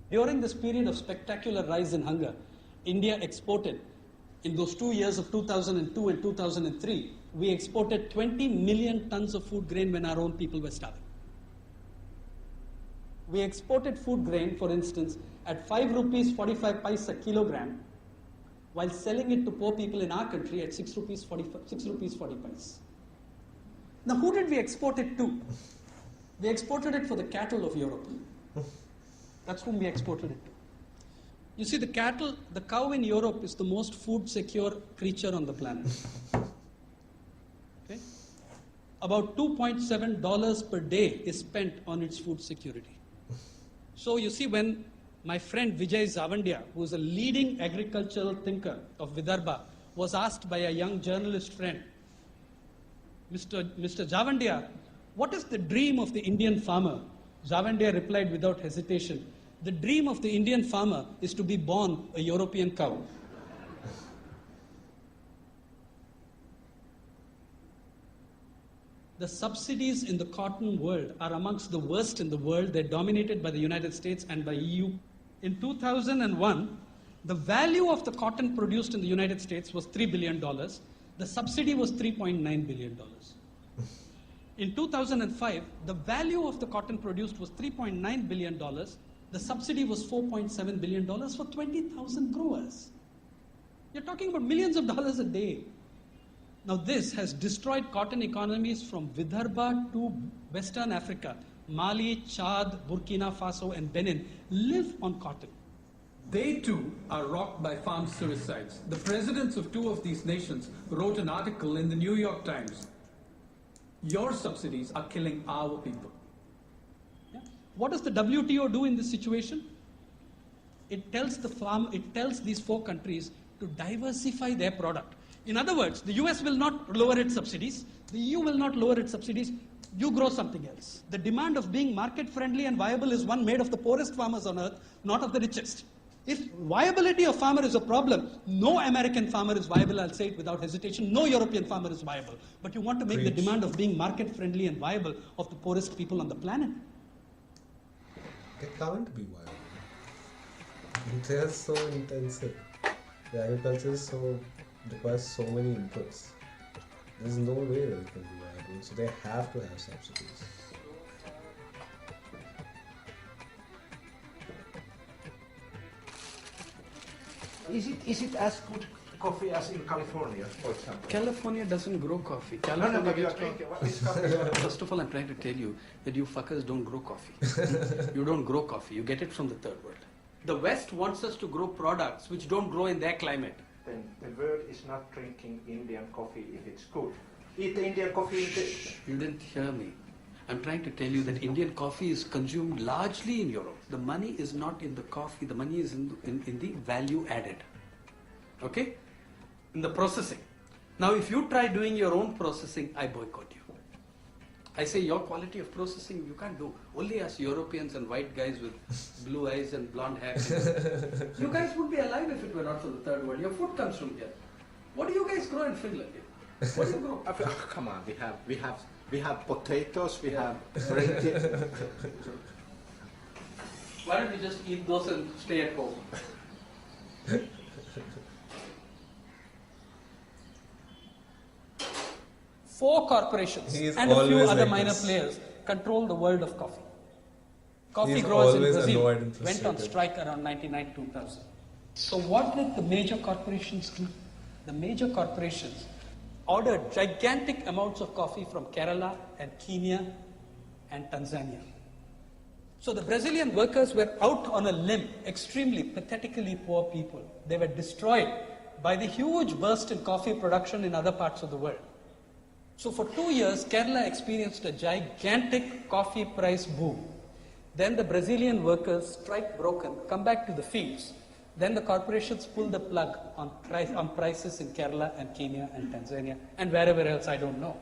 [SPEAKER 2] During this period of spectacular rise in hunger, India exported, in those 2 years of 2002 and 2003, we exported 20 million tons of food grain when our own people were starving. We exported food grain, for instance, at 5 rupees 45 paise a kilogram, while selling it to poor people in our country at 6 rupees 40 paise. Now, who did we export it to? We exported it for the cattle of Europe. That's whom we exported it to. You see, the cow in Europe is the most food secure creature on the planet. Okay? About $2.7 per day is spent on its food security. So you see, when my friend Vijay Zavandia, who is a leading agricultural thinker of Vidarbha, was asked by a young journalist friend, Mr. Zavandia, what is the dream of the Indian farmer? Zavandia replied without hesitation, The dream of the Indian farmer is to be born a European cow. The subsidies in the cotton world are amongst the worst in the world. They're dominated by the United States and by EU. In 2001, the value of the cotton produced in the United States was $3 billion. The subsidy was $3.9 billion. In 2005, the value of the cotton produced was $3.9 billion. The subsidy was $4.7 billion for 20,000 growers. You're talking about millions of dollars a day. Now this has destroyed cotton economies from Vidarbha to Western Africa. Mali, Chad, Burkina Faso and Benin live on cotton. They too are rocked by farm suicides. The presidents of two of these nations wrote an article in the New York Times. Your subsidies are killing our people. Yeah. What does the WTO do in this situation? It tells these four countries to diversify their product. In other words, the US will not lower its subsidies, the EU will not lower its subsidies, you grow something else. The demand of being market friendly and viable is one made of the poorest farmers on earth, not of the richest. If viability of farmer is a problem, no American farmer is viable, I'll say it without hesitation, no European farmer is viable. But you want to make the demand of being market friendly and viable of the poorest people on the planet.
[SPEAKER 1] They can't be viable. They are so intensive. The agriculture is requires so many inputs. There's no way that it can be viable. So they have to have subsidies.
[SPEAKER 4] Is it as good coffee as in California, for example?
[SPEAKER 5] California doesn't grow coffee.
[SPEAKER 4] No, but you are drinking. What is coffee?
[SPEAKER 5] First of all, I'm trying to tell you that you fuckers don't grow coffee. You don't grow coffee. You get it from the third world. The West wants us to grow products which don't grow in their climate.
[SPEAKER 4] Then the world is not drinking Indian coffee if it's good. Eat the Indian coffee.
[SPEAKER 5] You didn't hear me. I'm trying to tell you that Indian coffee is consumed largely in Europe. The money is not in the coffee. The money is in the value added. Okay? In the processing. Now, if you try doing your own processing, I boycott you. I say your quality of processing you can't do. Only us Europeans and white guys with blue eyes and blonde hair. You guys would be alive if it were not for the third world. Your food comes from here. What do you guys grow in Finland? What do you grow?
[SPEAKER 4] Oh, come on, we have potatoes, we have bread.
[SPEAKER 5] Why don't we just eat those and stay at home? Four corporations and a few other minor players control the world of coffee. Coffee growers in Brazil went on strike around 1999-2000. So what did the major corporations do? The major corporations ordered gigantic amounts of coffee from Kerala and Kenya and Tanzania. So the Brazilian workers were out on a limb, extremely pathetically poor people. They were destroyed by the huge burst in coffee production in other parts of the world. So for 2 years, Kerala experienced a gigantic coffee price boom. Then the Brazilian workers, strike broken, come back to the fields. Then the corporations pull the plug on prices in Kerala and Kenya and Tanzania and wherever else, I don't know.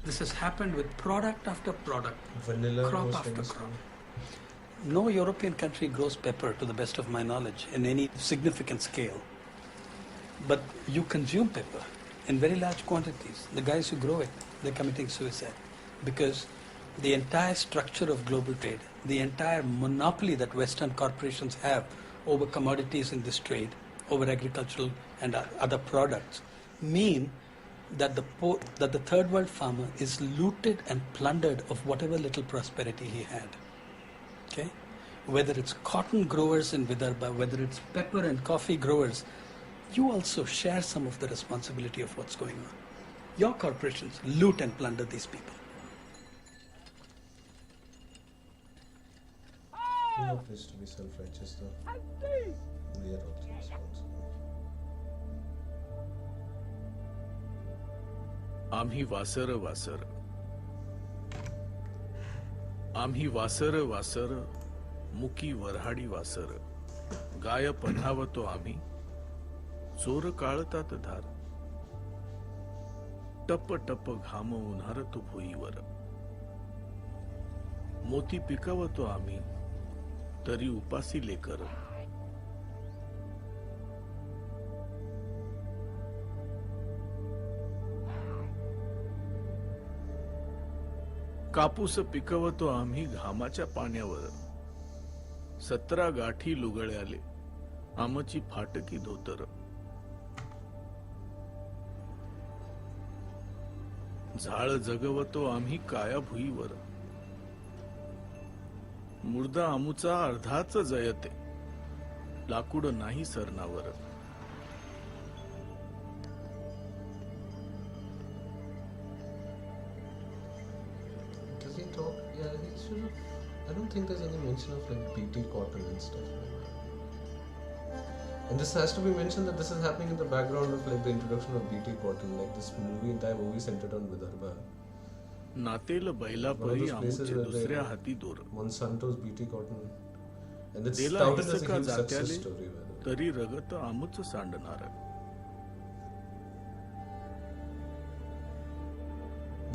[SPEAKER 5] This has happened with product after product,
[SPEAKER 1] Vanilla
[SPEAKER 5] crop after crop. No European country grows pepper, to the best of my knowledge, in any significant scale. But you consume pepper in very large quantities. The guys who grow it, they're committing suicide. Because the entire structure of global trade, the entire monopoly that Western corporations have over commodities in this trade, over agricultural and other products, mean that the third world farmer is looted and plundered of whatever little prosperity he had. Okay? Whether it's cotton growers in Vidarbha, whether it's pepper and coffee growers, you also share some of the responsibility of what's going on. Your corporations loot and plunder these people.
[SPEAKER 1] We don't wish to be self-righteous though. We are also responsible.
[SPEAKER 21] आम्ही washer washer आम्ही washer washer मुकी Varhadi washer गाय पन्हावतो आम्ही चोर काळतात धार टप टप घाम उन्हारतो भुईवर मोती पिकवतो आम्ही तरी उपासी लेकर. कापूस पिकवतो आम्ही घामाच्या पाण्यावर. 17 गाठी लुगळ्याले आमची फाटकी धोतर. झाळ जगवतो आम्ही काया भुईवर. मुर्दा आमुचा अर्धाच जयते लाकूड नाही सरणावर.
[SPEAKER 1] Does he talk? Yeah, he should have. I don't think there's any mention of like BT cotton and stuff. And this has to be mentioned that this is happening in the background of like the introduction of BT cotton, like this entire movie centered on Vidarbha.
[SPEAKER 21] नातेल बैला परी आमुचे दुसऱ्या हाती दोर.
[SPEAKER 1] Monsanto's BT cotton, and it's
[SPEAKER 21] देला
[SPEAKER 1] touted as a
[SPEAKER 21] हिसका
[SPEAKER 1] huge success
[SPEAKER 21] जात्याले
[SPEAKER 1] story. by the way.
[SPEAKER 21] तरी रगत आमुच सांडणार.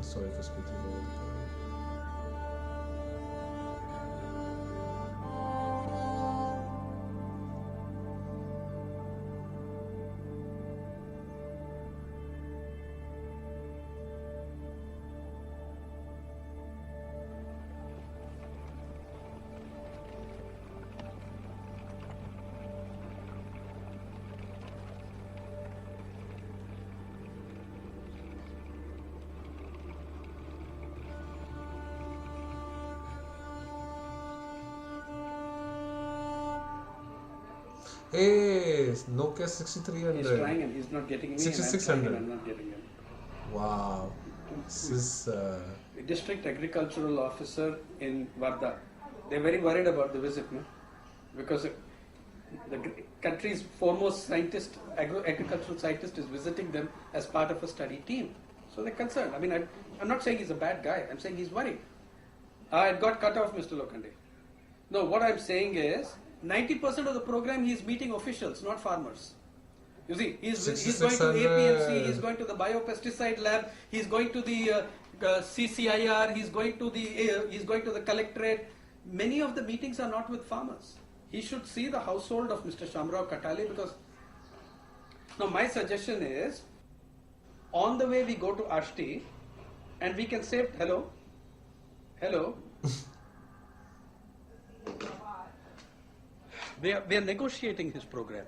[SPEAKER 1] Sorry for speaking over the time. Hey, Nokia 6300.
[SPEAKER 2] He's trying and he's not getting me.
[SPEAKER 1] 6600.
[SPEAKER 2] I'm not getting him.
[SPEAKER 1] Wow. This is.
[SPEAKER 2] District Agricultural Officer in Varda. They're very worried about the visit, no? Because the country's foremost scientist, agricultural scientist, is visiting them as part of a study team. So they're concerned. I mean, I'm not saying he's a bad guy. I'm saying he's worried. It got cut off, Mr. Lokande. No, what I'm saying is 90% of the program he's meeting officials, not farmers. You see, he's going to APMC, he's going to the biopesticide lab, he's going to the CCIR, he's going to the collectorate. Many of the meetings are not with farmers. He should see the household of Mr. Shamrao Katale, because now my suggestion is, on the way we go to Ashti, and we can say hello. We are negotiating his program.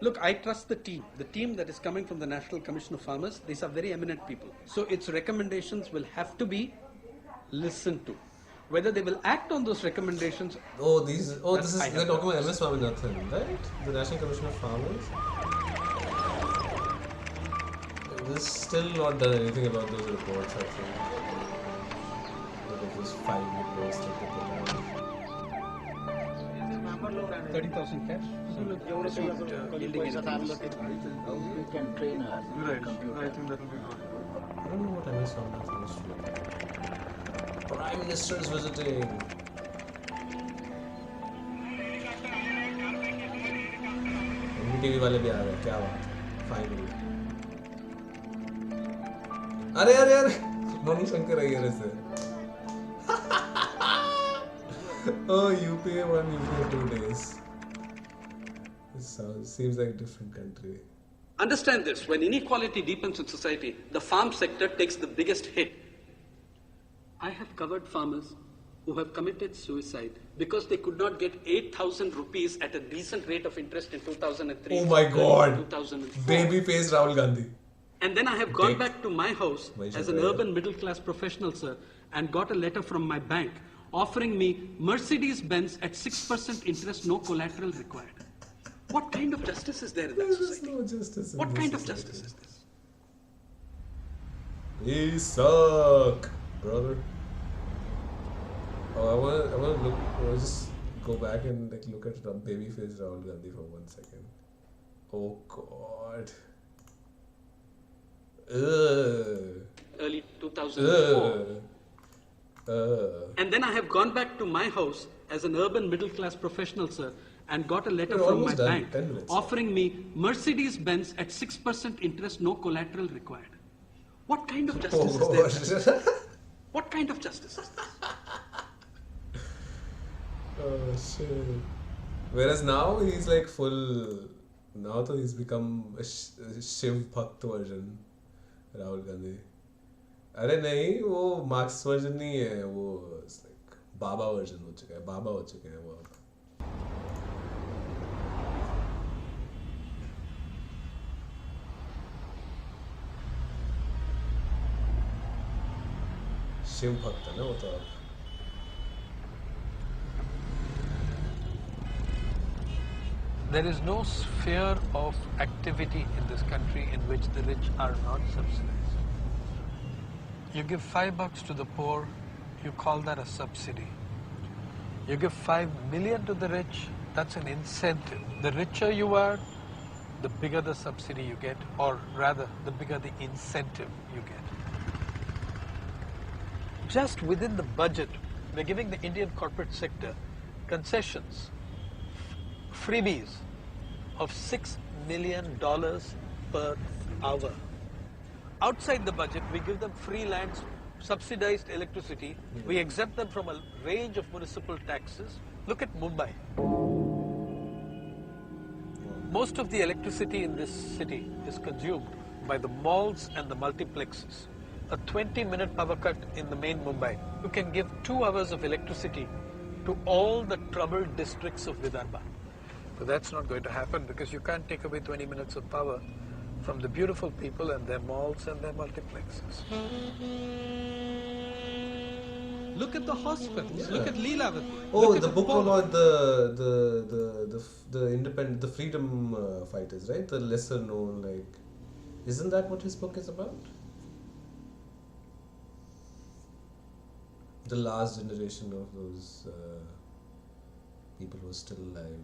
[SPEAKER 2] Look, I trust the team that is coming from the National Commission of Farmers. These are very eminent people. So its recommendations will have to be listened to. Whether they will act on those recommendations.
[SPEAKER 1] They're talking about MS Swaminathan, right? The National Commission of Farmers. This still not done anything about those reports, I think. But it was 5 reports that they put out.
[SPEAKER 2] 30,000 cash.
[SPEAKER 21] You can train her.
[SPEAKER 3] Right. I think that will be good.
[SPEAKER 1] I don't know what MS Swaminathan is doing. Prime Minister is visiting. MTV वाले भी आ रहे हैं, क्या बात? Finally. अरे मणि शंकर अय्यर से. Oh, UPA 1, UPA 2 days. This seems like a different country.
[SPEAKER 2] Understand this, when inequality deepens in society, the farm sector takes the biggest hit. I have covered farmers who have committed suicide because they could not get 8,000 rupees at a decent rate of interest in 2003.
[SPEAKER 1] Oh my God.
[SPEAKER 2] 2004.
[SPEAKER 1] Baby-faced Rahul Gandhi.
[SPEAKER 2] And then I have gone back to my house as an urban middle-class professional, sir, and got a letter from my bank offering me Mercedes-Benz at 6% interest, no collateral required. What kind of justice is there in that society?
[SPEAKER 1] No justice.
[SPEAKER 2] What kind of justice is this?
[SPEAKER 1] We suck, brother. Oh, I want to look. I want to just go back and like look at baby-faced Rahul Gandhi for 1 second. Oh God.
[SPEAKER 2] Early 2004. And then I have gone back to my house as an urban middle-class professional, sir, and got a letter from my bank offering me Mercedes-Benz at 6% interest, no collateral required. What kind of justice is there? What kind of justice is this?
[SPEAKER 1] Oh shit. Whereas now he's like full. Now though he's become a Shiv Bhakt version. Rahul Gandhi. अरे नहीं वो marks version नहीं है वो like बाबा version हो चुका है बाबा हो चुके हैं वो अब. शिव भक्त है ना वो तो अब.
[SPEAKER 17] There is no sphere of activity in this country in which the rich are not subsidized. You give $5 to the poor, you call that a subsidy. You give 5 million to the rich, that's an incentive. The richer you are, the bigger the subsidy you get, or rather, the bigger the incentive you get. Just within the budget, we're giving the Indian corporate sector concessions, freebies of $6 million per hour. Outside the budget, we give them free lands, subsidized electricity. We exempt them from a range of municipal taxes. Look at Mumbai. Most of the electricity in this city is consumed by the malls and the multiplexes. A 20-minute power cut in the main Mumbai, you can give 2 hours of electricity to all the troubled districts of Vidarbha. But that's not going to happen because you can't take away 20 minutes of power from the beautiful people and their malls and their multiplexes.
[SPEAKER 2] Look at the hospitals. Look at Leelavati.
[SPEAKER 1] Oh, the book about the independent, the freedom fighters, right? The lesser known, like, isn't that what his book is about? The last generation of those people who are still alive.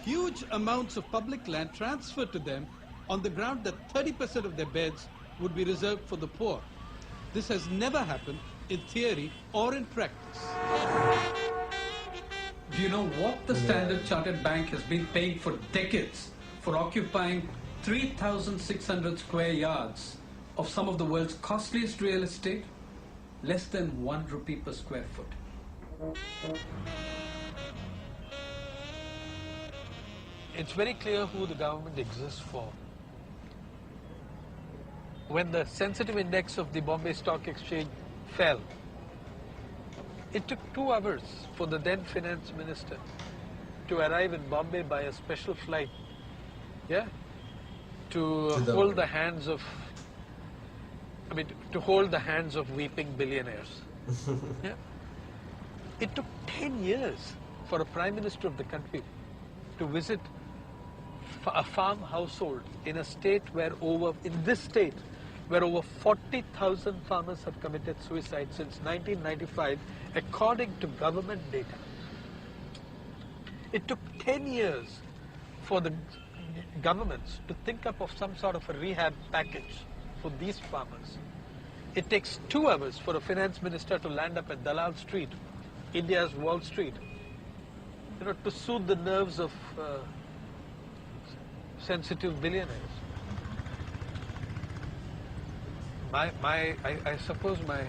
[SPEAKER 2] Huge amounts of public land transferred to them on the ground that 30% of their beds would be reserved for the poor. This has never happened in theory or in practice.
[SPEAKER 5] Do you know what the Standard Chartered Bank has been paying for decades for occupying 3,600 square yards of some of the world's costliest real estate? Less than ₹1 per square foot.
[SPEAKER 17] It's very clear who the government exists for. When the sensitive index of the Bombay Stock Exchange fell, it took 2 hours for the then finance minister to arrive in Bombay by a special flight, to hold the hands of, to hold the hands of weeping billionaires. It took 10 years for a prime minister of the country to visit a farm household in a state where over 40,000 farmers have committed suicide since 1995, according to government data. It took 10 years for the governments to think up of some sort of a rehab package for these farmers. It takes 2 hours for a finance minister to land up at Dalal Street, India's Wall Street, to soothe the nerves of sensitive billionaires. I suppose my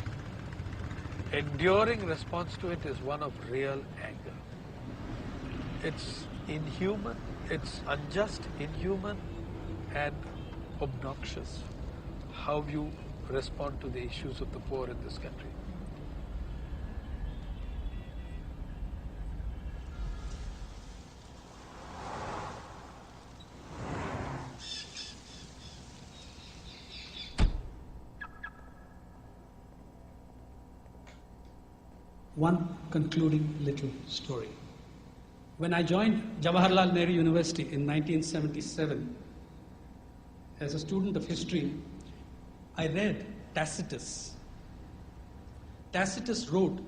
[SPEAKER 17] enduring response to it is one of real anger. It's inhuman, it's unjust, inhuman, and obnoxious how you respond to the issues of the poor in this country.
[SPEAKER 2] One concluding little story. When I joined Jawaharlal Nehru University in 1977, as a student of history, I read Tacitus. Tacitus wrote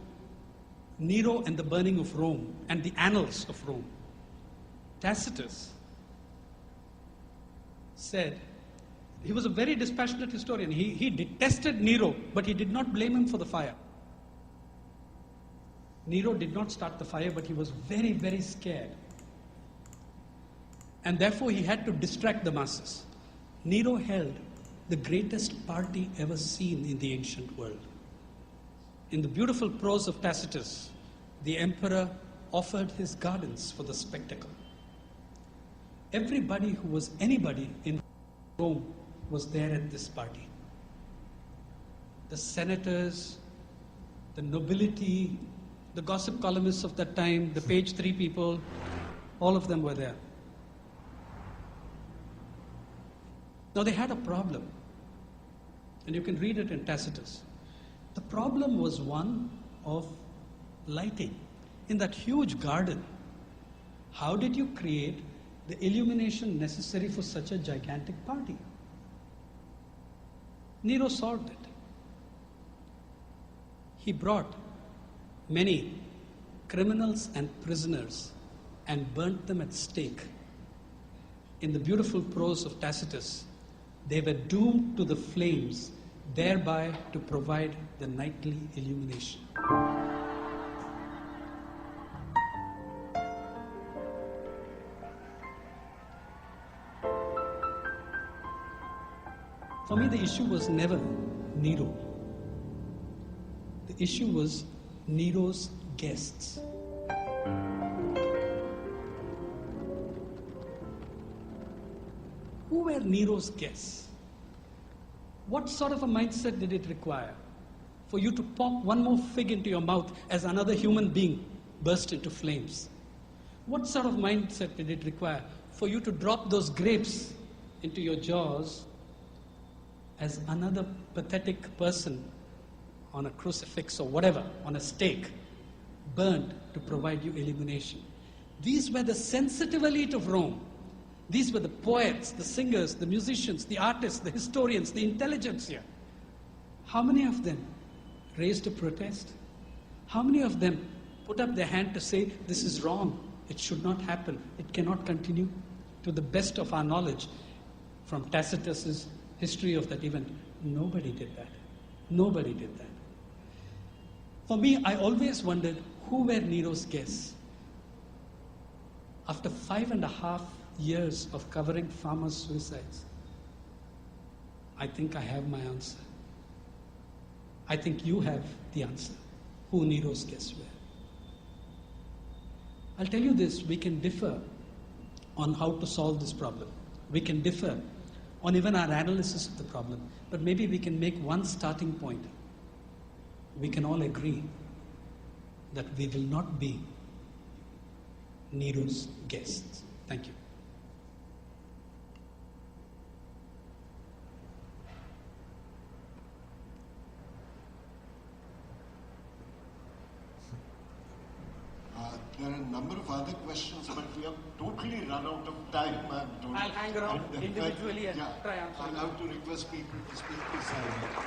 [SPEAKER 2] Nero and the burning of Rome and the annals of Rome. Tacitus said, he was a very dispassionate historian. He detested Nero, but he did not blame him for the fire. Nero did not start the fire, but he was very, very scared. And therefore he had to distract the masses. Nero held the greatest party ever seen in the ancient world. In the beautiful prose of Tacitus, the emperor offered his gardens for the spectacle. Everybody who was anybody in Rome was there at this party. The senators, the nobility, the gossip columnists of that time, the page 3 people, all of them were there. Now they had a problem, and you can read it in Tacitus. The problem was one of lighting. In that huge garden, how did you create the illumination necessary for such a gigantic party? Nero solved it. He brought many criminals and prisoners and burnt them at stake. In the beautiful prose of Tacitus, they were doomed to the flames, thereby to provide the nightly illumination. For me, the issue was never Nero. The issue was Nero's guests. Who were Nero's guests? What sort of a mindset did it require for you to pop one more fig into your mouth as another human being burst into flames? What sort of mindset did it require for you to drop those grapes into your jaws as another pathetic person on a crucifix or whatever, on a stake, burned to provide you illumination? These were the sensitive elite of Rome. These were the poets, the singers, the musicians, the artists, the historians, the intelligentsia. How many of them raised a protest? How many of them put up their hand to say, this is wrong, it should not happen, it cannot continue? To the best of our knowledge, from Tacitus's history of that event, nobody did that. Nobody did that. For me, I always wondered, who were Nero's guests? After 5.5 years of covering farmers' suicides, I think I have my answer. I think you have the answer, who Nero's guests were. I'll tell you this, we can differ on how to solve this problem. We can differ on even our analysis of the problem, but maybe we can make one starting point. We can all agree that we will not be Nero's guests. Thank you.
[SPEAKER 7] There are a number of other questions, but we have totally run out of time.
[SPEAKER 2] I'll hang around individually and try answering.
[SPEAKER 7] I'll have to request people to speak to Sainath.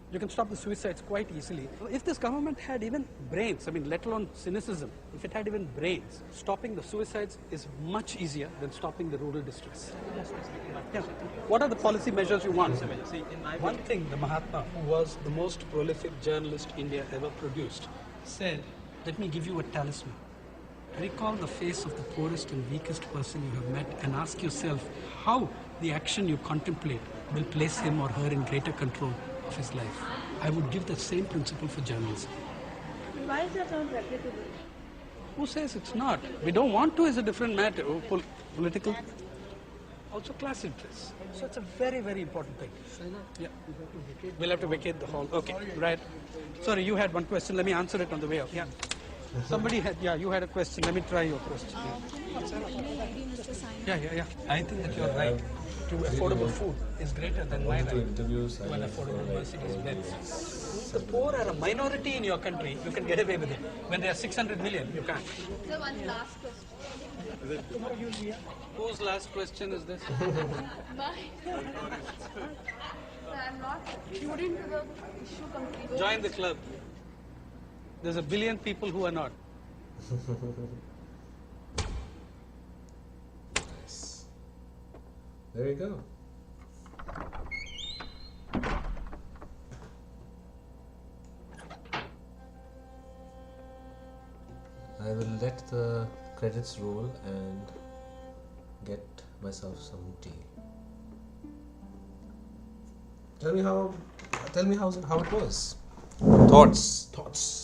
[SPEAKER 2] You can stop the suicides quite easily. If this government had even brains, I mean, let alone cynicism, if it had even brains, stopping the suicides is much easier than stopping the rural districts. Yeah. What are the policy measures you want? One thing, the Mahatma, who was the most prolific journalist India ever produced, said, let me give you a talisman. Recall the face of the poorest and weakest person you have met and ask yourself how the action you contemplate will place him or her in greater control of his life. I would give the same principle for journalism.
[SPEAKER 19] Why is that not replicable?
[SPEAKER 2] Who says it's not? We don't want to is a different matter. Political, also class interests. So it's a very, very important thing. Yeah. We'll have to vacate the hall. Okay, right. Sorry, you had one question. Let me answer it on the way out. Yeah. Somebody had, yeah, you had a question. Let me try your question. Yeah. I think that you're right. To affordable food is greater than my right to an affordable Mercedes Benz. The poor are a minority in your country. You can get away with it. When there are 600 million, you can't.
[SPEAKER 19] So one last question.
[SPEAKER 2] Whose last question is this?
[SPEAKER 19] Mine. I'm not student to the issue completely.
[SPEAKER 2] Join the club. There's 1 billion people who are not.
[SPEAKER 1] There you go. I will let the credits roll and get myself some tea. Tell me how it was. Thoughts.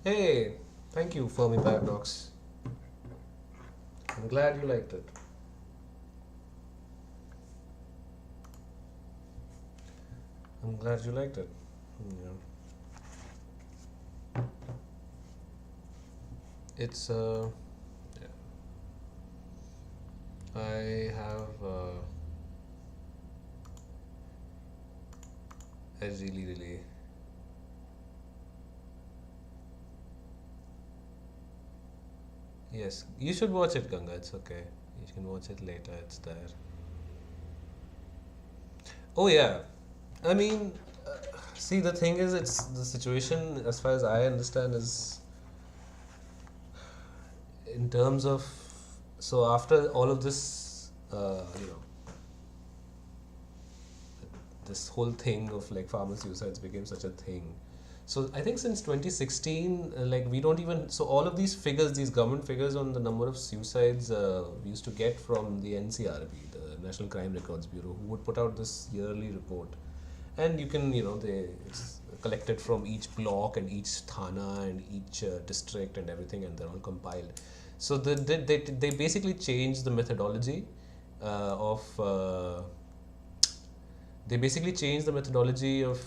[SPEAKER 1] Hey, thank you, Fermi Paradox. I'm glad you liked it. I'm glad you liked it. Yeah. It's yeah. I have I really yes, you should watch it, Ganga. It's okay. You can watch it later. It's there. Oh yeah, I mean, see, the thing is, it's the situation as far as I understand is in terms of so after all of this, this whole thing of like farmer suicides became such a thing. So I think since 2016, like we don't even so all of these figures, these government figures on the number of suicides we used to get from the NCRB, the National Crime Records Bureau, who would put out this yearly report, and you can it's collected from each block and each thana and each district and everything, and they're all compiled. So they basically changed the methodology of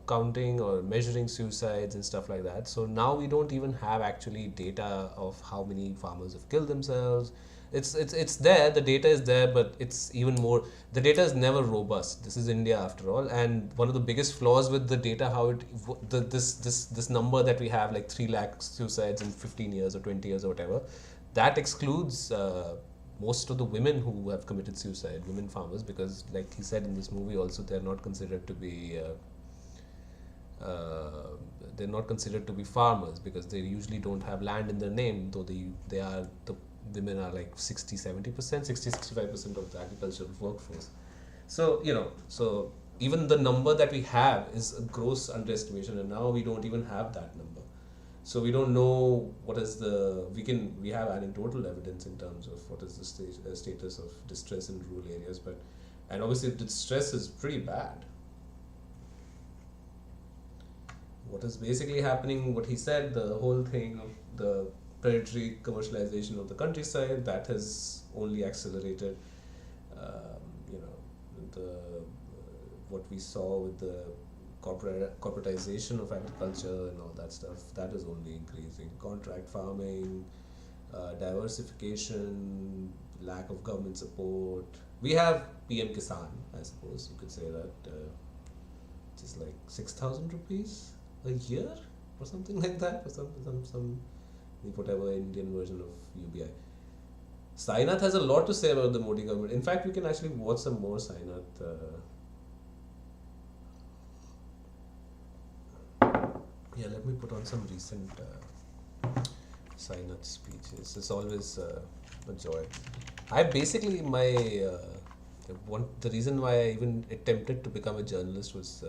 [SPEAKER 1] counting or measuring suicides and stuff like that. So now we don't even have actually data of how many farmers have killed themselves. It's there, the data is there, but it's even more, the data is never robust. This is India after all, and one of the biggest flaws with the data, how this number that we have, like 3 lakh suicides in 15 years or 20 years or whatever, that excludes most of the women who have committed suicide, women farmers, because like he said in this movie also, they're not considered to be farmers because they usually don't have land in their name, though the women are like 60-70%, 60-65% of the agricultural workforce. So so even the number that we have is a gross underestimation, and now we don't even have that number. So we don't know what is we have anecdotal evidence in terms of what is the status of distress in rural areas, and obviously the distress is pretty bad. What is basically happening, what he said, the whole thing of the predatory commercialization of the countryside, that has only accelerated, the what we saw with the corporatization of agriculture and all that stuff, that is only increasing. Contract farming, diversification, lack of government support. We have PM Kisan, I suppose you could say that, which is like 6,000 rupees a year or something like that, or some whatever Indian version of UBI. Sainath has a lot to say about the Modi government. In fact, we can actually watch some more Sainath. Yeah, let me put on some recent Sainath speeches. It's always a joy. I basically, the reason why I even attempted to become a journalist was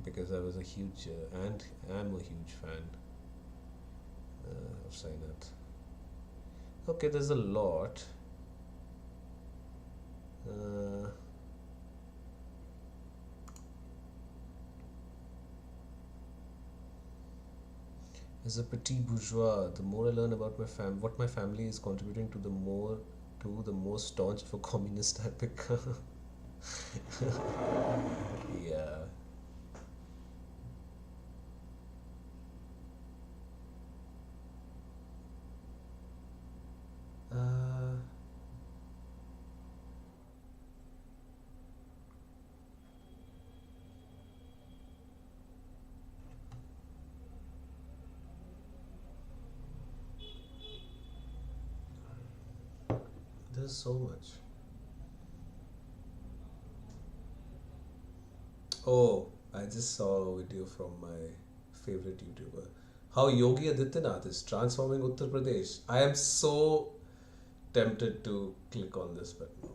[SPEAKER 1] because I was a huge, and am a huge fan of Sainath. Okay, there's a lot. As a petit bourgeois, the more I learn about what my family is contributing to, the more staunch of a communist I become. Yeah. There's so much. Oh, I just saw a video from my favorite YouTuber. How Yogi Adityanath is transforming Uttar Pradesh. I am so tempted to click on this, but no.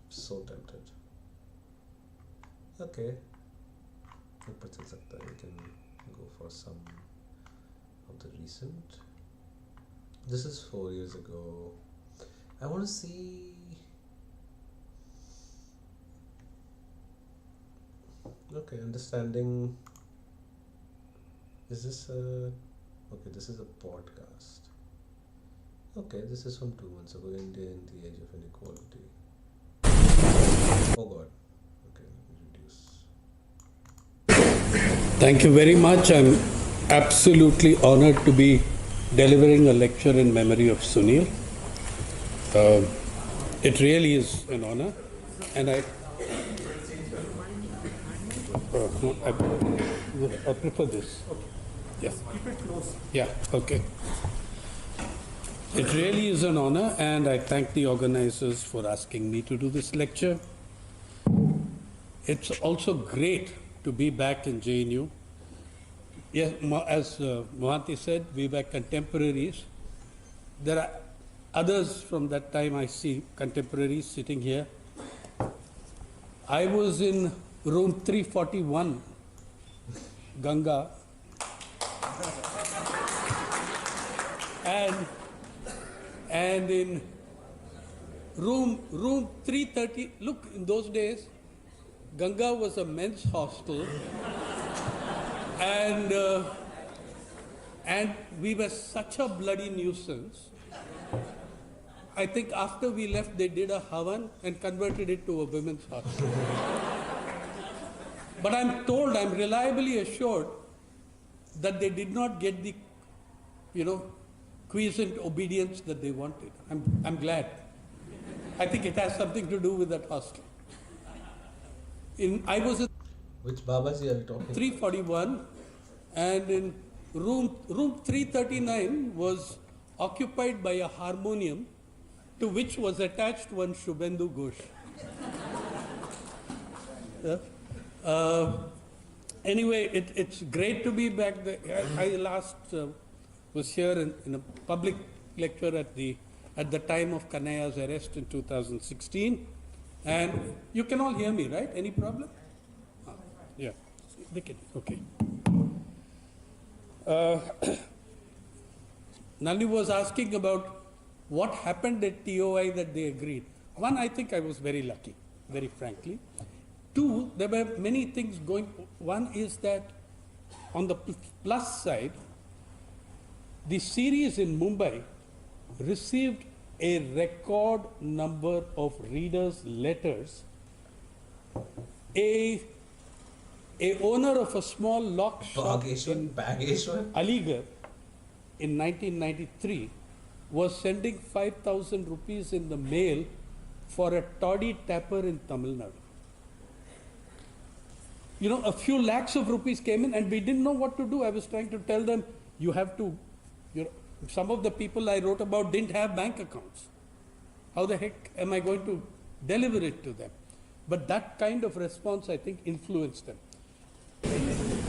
[SPEAKER 1] So tempted. Okay. We can go for some of the recent. This is 4 years ago. I want to see. Okay, understanding. Is this a. Okay, this is a podcast. Okay, this is from 2 months ago. India in the age of inequality. Oh God. Okay, let me reduce.
[SPEAKER 5] Thank you very much. I'm absolutely honored to be delivering a lecture in memory of Sunil. It really is an honor, and I prefer this. Yeah.
[SPEAKER 2] Keep it close.
[SPEAKER 5] Yeah, okay. It really is an honor, and I thank the organizers for asking me to do this lecture. It's also great to be back in JNU. Yes, as Mohanty said, we were contemporaries. There are others from that time I see, contemporaries sitting here. I was in room 341, Ganga. And in room 330, look, in those days, Ganga was a men's hostel. And we were such a bloody nuisance. I think after we left, they did a Havan and converted it to a women's hostel. But I'm told, I'm reliably assured that they did not get the, quiescent obedience that they wanted. I'm glad. I think it has something to do with that hostel. I was in
[SPEAKER 1] which Babaji are you talking
[SPEAKER 5] 341, and in room 339 was occupied by a harmonium to which was attached one Shubhendu Ghosh. Anyway, it's great to be back there. I last was here in a public lecture at the time of Kanhaiya's arrest in 2016. And you can all hear me, right? Any problem? Yeah, they can. Okay. Nalini was asking about what happened at TOI that they agreed. One, I think I was very lucky, very frankly. Two, there were many things going. One is that on the plus side, the series in Mumbai received
[SPEAKER 21] a record number of readers' letters. A owner of a small lock shop in Aligarh in 1993 was sending 5,000 rupees in the mail for a toddy tapper in Tamil Nadu. You know, a few lakhs of rupees came in and we didn't know what to do. I was trying to tell them, you have to, you know, some of the people I wrote about didn't have bank accounts. How the heck am I going to deliver it to them? But that kind of response, I think, influenced them.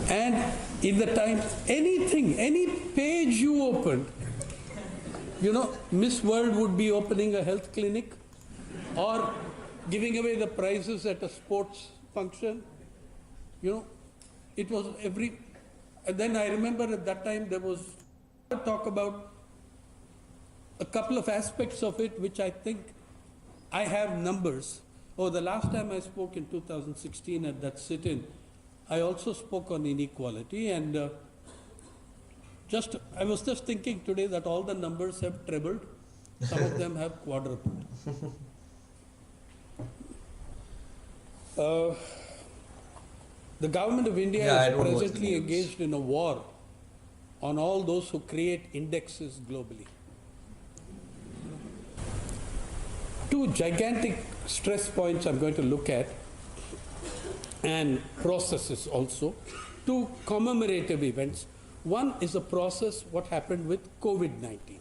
[SPEAKER 21] And in the time, anything, any page you opened, you know, Miss World would be opening a health clinic or giving away the prizes at a sports function. You know, it was every, and then I remember at that time there was a talk about a couple of aspects of it which I think I have numbers. Oh, the last time I spoke in 2016 at that sit-in, I also spoke on inequality, and I was just thinking today that all the numbers have trebled, some of them have quadrupled. The government of India is presently engaged in a war on all those who create indexes globally. Two gigantic stress points I'm going to look at, and processes also, two commemorative events. One is a process, what happened with COVID-19.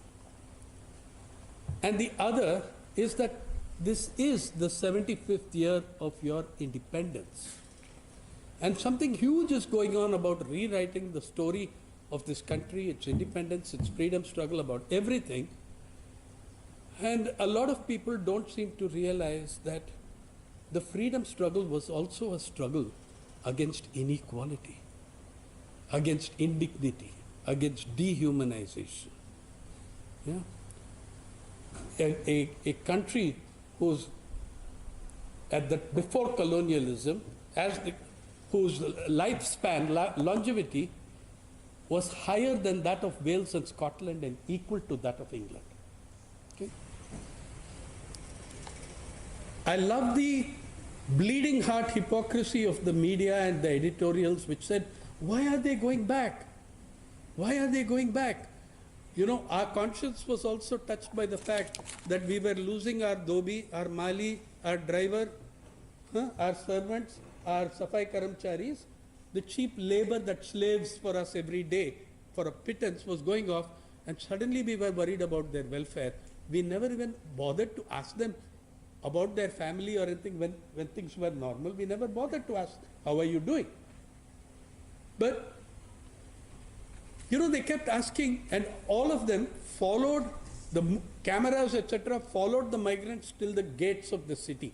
[SPEAKER 21] And the other is that this is the 75th year of your independence. And something huge is going on about rewriting the story of this country, its independence, its freedom struggle, about everything. And a lot of people don't seem to realize that the freedom struggle was also a struggle against inequality, against indignity, against dehumanization. Yeah? A country whose, before colonialism, whose lifespan, longevity, was higher than that of Wales and Scotland and equal to that of England. Okay? I love the bleeding heart hypocrisy of the media and the editorials which said, why are they going back? Why are they going back? You know, our conscience was also touched by the fact that we were losing our dhobi, our mali, our driver, our servants, our safai karamcharis. The cheap labor that slaves for us every day for a pittance was going off, and suddenly we were worried about their welfare. We never even bothered to ask them about their family or anything when things were normal. We never bothered to ask, how are you doing? But, you know, they kept asking, and all of them followed the cameras, etc., followed the migrants till the gates of the city,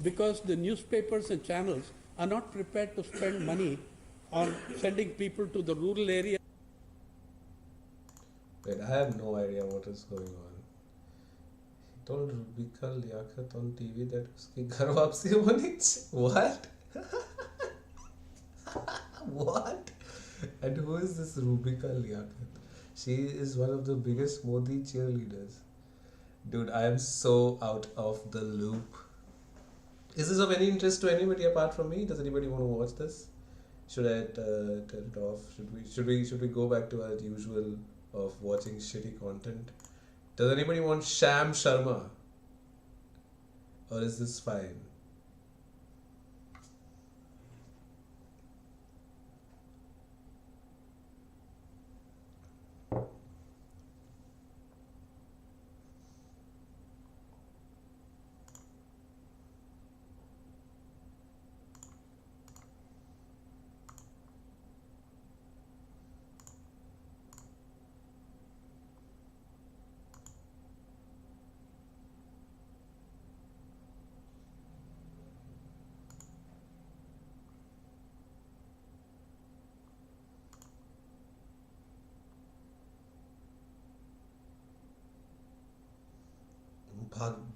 [SPEAKER 21] because the newspapers and channels are not prepared to spend money on sending people to the rural area.
[SPEAKER 1] Wait, I have no idea what is going on. He told Rubika Liaquat on TV that uski ghar wapsi honi What? What? And who is this Rubika Liaquat? She is one of the biggest Modi cheerleaders. Dude, I am so out of the loop. Is this of any interest to anybody apart from me? Does anybody want to watch this? Should I turn it off? Should we go back to our usual of watching shitty content? Does anybody want Sham Sharma? Or is this fine?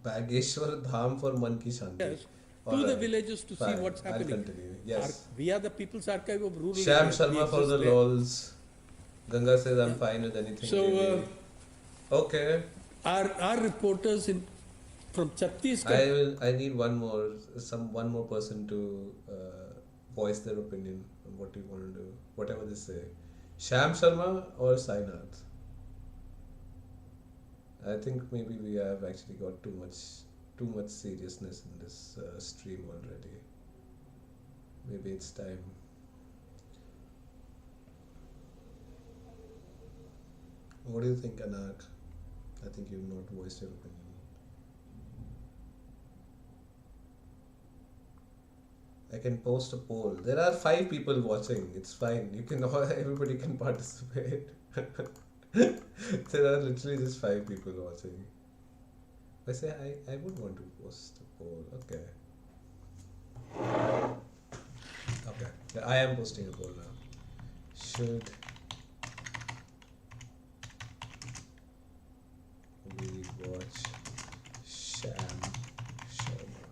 [SPEAKER 1] Bageshwar Dham for Man Ki Shanti.
[SPEAKER 21] Yes, to the villages to see what's happening.
[SPEAKER 1] I'll continue. Yes.
[SPEAKER 21] We are the People's Archive of Rural
[SPEAKER 1] Sham
[SPEAKER 21] Areas.
[SPEAKER 1] Sharma for the lols. Ganga says I'm fine with anything.
[SPEAKER 21] So,
[SPEAKER 1] okay.
[SPEAKER 21] our reporters from Chhattisgarh.
[SPEAKER 1] I need one more person to voice their opinion on what you want to do, whatever they say. Sham Sharma or Sainath? I think maybe we have actually got too much seriousness in this stream already. Maybe it's time. What do you think, Anak? I think you've not voiced your opinion. I can post a poll. There are 5 people watching. It's fine. You can everybody can participate. There are literally just 5 people watching. I say I would want to post a poll. Okay. Okay. Yeah, I am posting a poll now. Should we watch Sham Sharma?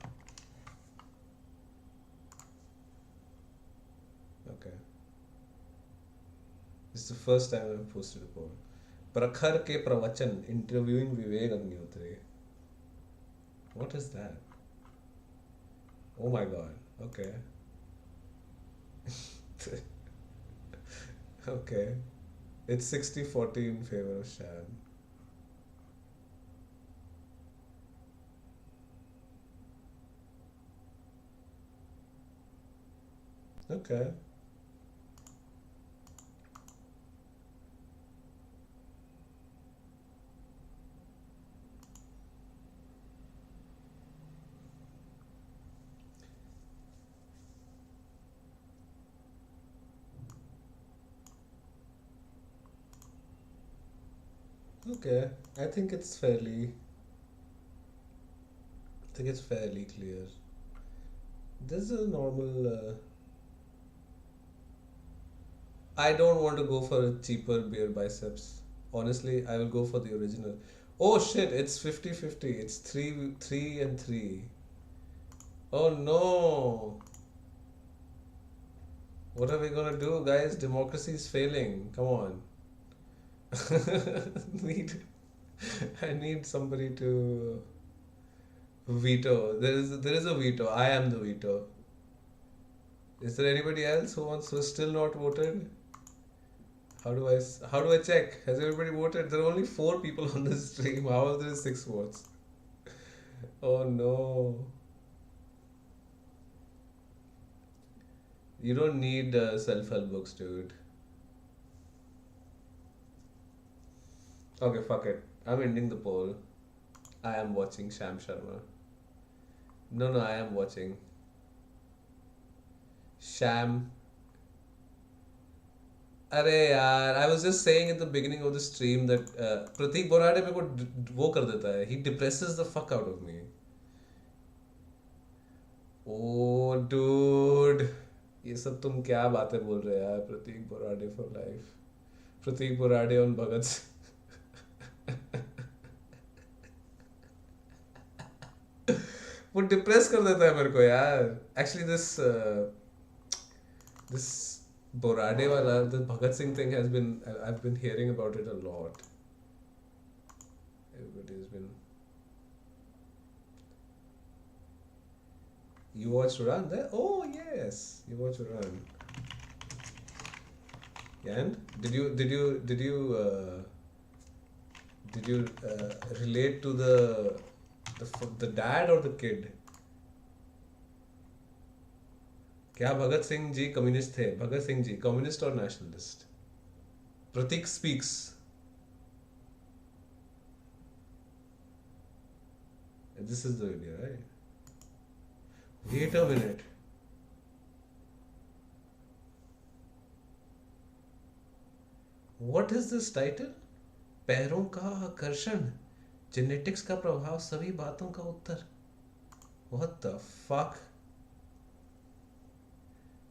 [SPEAKER 1] Okay. This is the first time I've posted a poll. प्रखर के प्रवचन interviewing Vivek Agnihotri. What is that? Oh my god. Okay. Okay. It's 60-40 in favor of Sham. Okay. Okay, I think it's fairly clear. This is a normal. I don't want to go for a cheaper beer biceps. Honestly, I will go for the original. Oh shit, it's 50-50. It's 3 and 3. Oh no. What are we gonna do, guys? Democracy is failing. Come on. I need somebody to veto. There is a veto. I am the veto. Is there anybody else who's still not voted? How do I check? Has everybody voted? There are only 4 people on this stream. How are there 6 votes? Oh no. You don't need self-help books, dude. Okay, fuck it. I'm ending the poll. I am watching Sham Sharma. No, I am watching Sham. अरे यार, I was just saying at the beginning of the stream that प्रतीक बोराडे मेरे को वो कर देता है. He depresses the fuck out of me. Oh dude, ये सब तुम क्या बातें बोल रहे हो यार? प्रतीक Borade for life. Prateek Borade on भगत. वो डिप्रेस कर देता है मेरे को यार. Actually this Borade wala, the Bhagat Singh thing I've been hearing about it a lot. Everybody's been. You watched Run there? Oh yes, you watched Run. And did you relate to the dad or the kid? क्या भगत Singh ji communist थे? Bhagat Singh ji communist और nationalist? Prateek speaks. This is the video, right? Wait a minute. What is this title? पैरों का आकर्षण, genetics का प्रभाव, सभी बातों का उत्तर. What the fuck?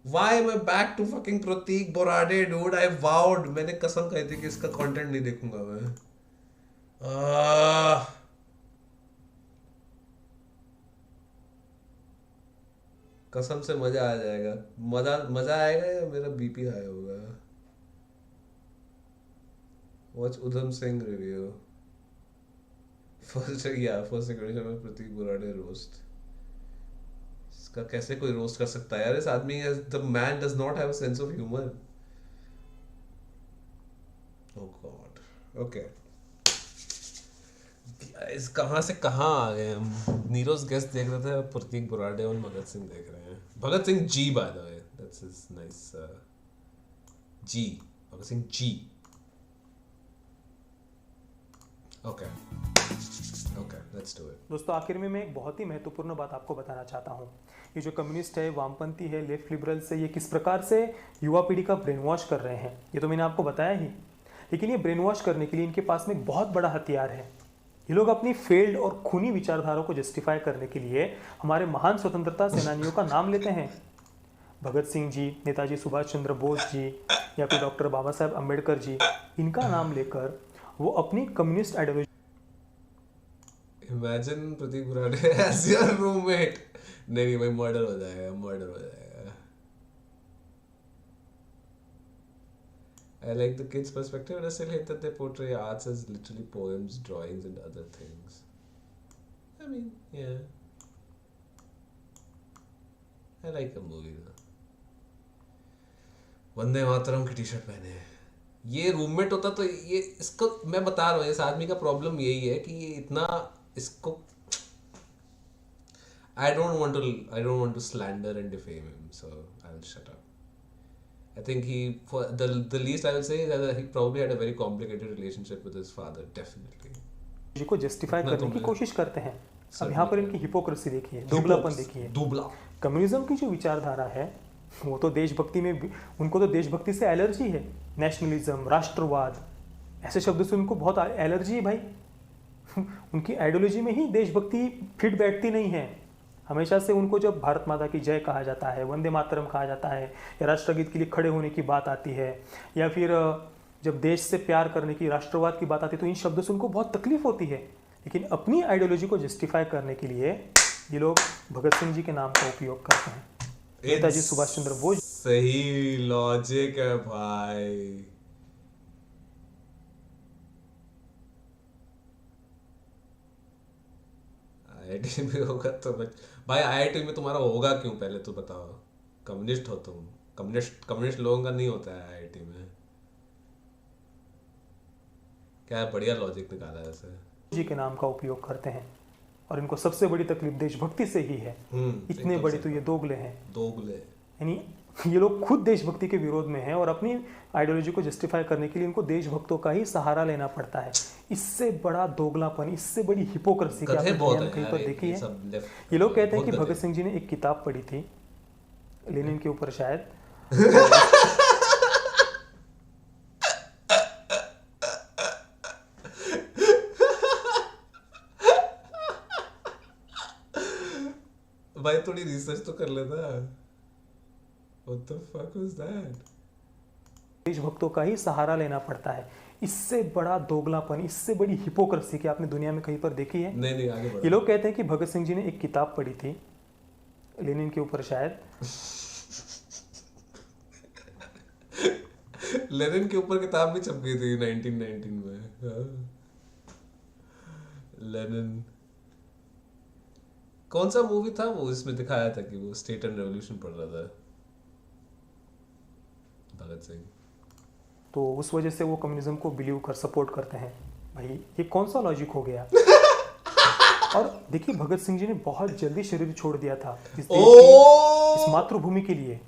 [SPEAKER 1] Why am I back to fucking Pratik Borade, dude? I vowed. मैंने कसम खाई थी कि इसका कंटेंट नहीं देखूंगा मैं. कसम से मजा आ जाएगा. मजा आएगा या मेरा बीपी हाई होगा? Watch Udham Singh review. First security में प्रतीक बुराड़े रोस्ट। इसका कैसे कोई रोस्ट कर सकता है यार? इस आदमी, the man does not have a sense of humour. Oh God, okay इस कहाँ से कहाँ आ गए हम? नीरोज गेस्ट देख रहे थे, प्रतीक बुराड़े और भगत सिंह देख रहे हैं। Bhagat Singh ji, by the way, that's his niece ji, Bhagat Singh ji. Okay okay, let's do it.
[SPEAKER 8] दोस्तों आखिर में मैं एक बहुत ही महत्वपूर्ण बात आपको बताना चाहता हूँ। ये जो कम्युनिस्ट है, वामपंथी है, लेफ्ट लिबरल से, ये किस प्रकार से युवा पीढ़ी का ब्रेन वॉश कर रहे हैं, ये तो मैंने आपको बताया ही। लेकिन ये ब्रेन वॉश करने के लिए इनके पास में एक बहुत बड़ा हथियार है। ये लोग अपनी फेल्ड और खूनी विचारधाराओं को जस्टिफाई करने के लिए हमारे महान स्वतंत्रता सेनानियों का नाम लेते हैं। भगत सिंह जी, नेताजी सुभाष चंद्र बोस जी, या फिर डॉक्टर बाबा साहेब अम्बेडकर जी, इनका नाम लेकर वो अपनी communist ideology.
[SPEAKER 1] Imagine Prateek Burade as your roommate. नहीं भाई, मर्डर हो जाएगा, मर्डर हो जाएगा। I like the kids' perspective, and I still hate that they portray arts as literally poems, drawings, and other things. I mean, yeah. I like the movie though. Vande Mataram की T-shirt पहने। ये roommate होता तो ये, इसको मैं बता रहा हूँ, इस आदमी का प्रॉब्लम यही है कि ये इतना इसको I don't want to slander and defame him, so I'll shut up. I think for the least I will say is that he probably had a very complicated relationship with his father, definitely.
[SPEAKER 8] को justify करने की कोशिश करते हैं। अब यहाँ पर इनकी हिपोक्रेसी देखिए, दोगलापन देखिए।
[SPEAKER 1] दोगला।
[SPEAKER 8] कम्युनिज्म की जो विचारधारा है वो तो देशभक्ति में, उनको तो देशभक्ति से एलर्जी है। नेशनलिज्म, राष्ट्रवाद, ऐसे शब्दों से उनको बहुत एलर्जी है भाई। उनकी आइडियोलॉजी में ही देशभक्ति फिट बैठती नहीं है। हमेशा से उनको जब भारत माता की जय कहा जाता है, वंदे मातरम कहा जाता है, या राष्ट्रगीत के लिए खड़े होने की बात आती है, या फिर जब देश से प्यार करने की, राष्ट्रवाद की बात आती है, तो इन शब्दों से उनको बहुत तकलीफ होती है। लेकिन अपनी आइडियोलॉजी को जस्टिफाई करने के लिए ये लोग भगत सिंह जी के नाम का उपयोग करते हैं, नेताजी सुभाष चंद्र बोस।
[SPEAKER 1] सही लॉजिक है भाई। आईआईटी में होगा तो भाई, आईआईटी में तुम्हारा होगा क्यों, पहले तो बताओ। कम्युनिस्ट हो तुम, कम्युनिस्ट लोगों का नहीं होता है आईआईटी में। क्या बढ़िया लॉजिक निकाला है ऐसे।
[SPEAKER 8] जी के नाम का उपयोग करते हैं और इनको सबसे बड़ी तकलीफ देशभक्ति से ही है। इतने बड़े तो ये दोगले हैं।
[SPEAKER 1] दोगले
[SPEAKER 8] यानी ये लोग खुद देशभक्ति के विरोध में हैं और अपनी आइडियोलॉजी को जस्टिफाई करने के लिए इनको देशभक्तों का ही सहारा लेना पड़ता है। इससे बड़ा दोगलापन, इससे बड़ी हिपोक्रेसी क्या आपने कहीं पर देखी है? ये लोग कहते हैं कि भगत सिंह जी ने एक किताब पढ़ी थी लेनिन के ऊपर शायद।
[SPEAKER 1] भाई थोड़ी रिसर्च तो कर लेता। What the fuck was that?
[SPEAKER 8] देशभक्तों का ही सहारा लेना पड़ता है। इससे बड़ा दोगलापन, इससे बड़ी हिपोक्रेसी की आपने दुनिया में कहीं पर देखी है?
[SPEAKER 1] नहीं, आगे बढ़ो।
[SPEAKER 8] ये लोग कहते हैं कि भगत सिंह जी ने एक किताब पढ़ी थी लेनिन के ऊपर शायद।
[SPEAKER 1] लेनिन के ऊपर किताब भी छप गई थी 1919 में। लेनिन कौन सा मूवी था वो, इसमें दिखाया था कि वो स्टेट एंड रेवोल्यूशन पढ़ रहा था भगत सिंह।
[SPEAKER 8] तो उस वजह से वो कम्युनिज्म को बिलीव कर, सपोर्ट करते हैं। भाई ये कौन सा लॉजिक हो गया? और देखिए भगत सिंह जी ने बहुत जल्दी शरीर छोड़ दिया था इस देश की, इस मातृभूमि के लिए।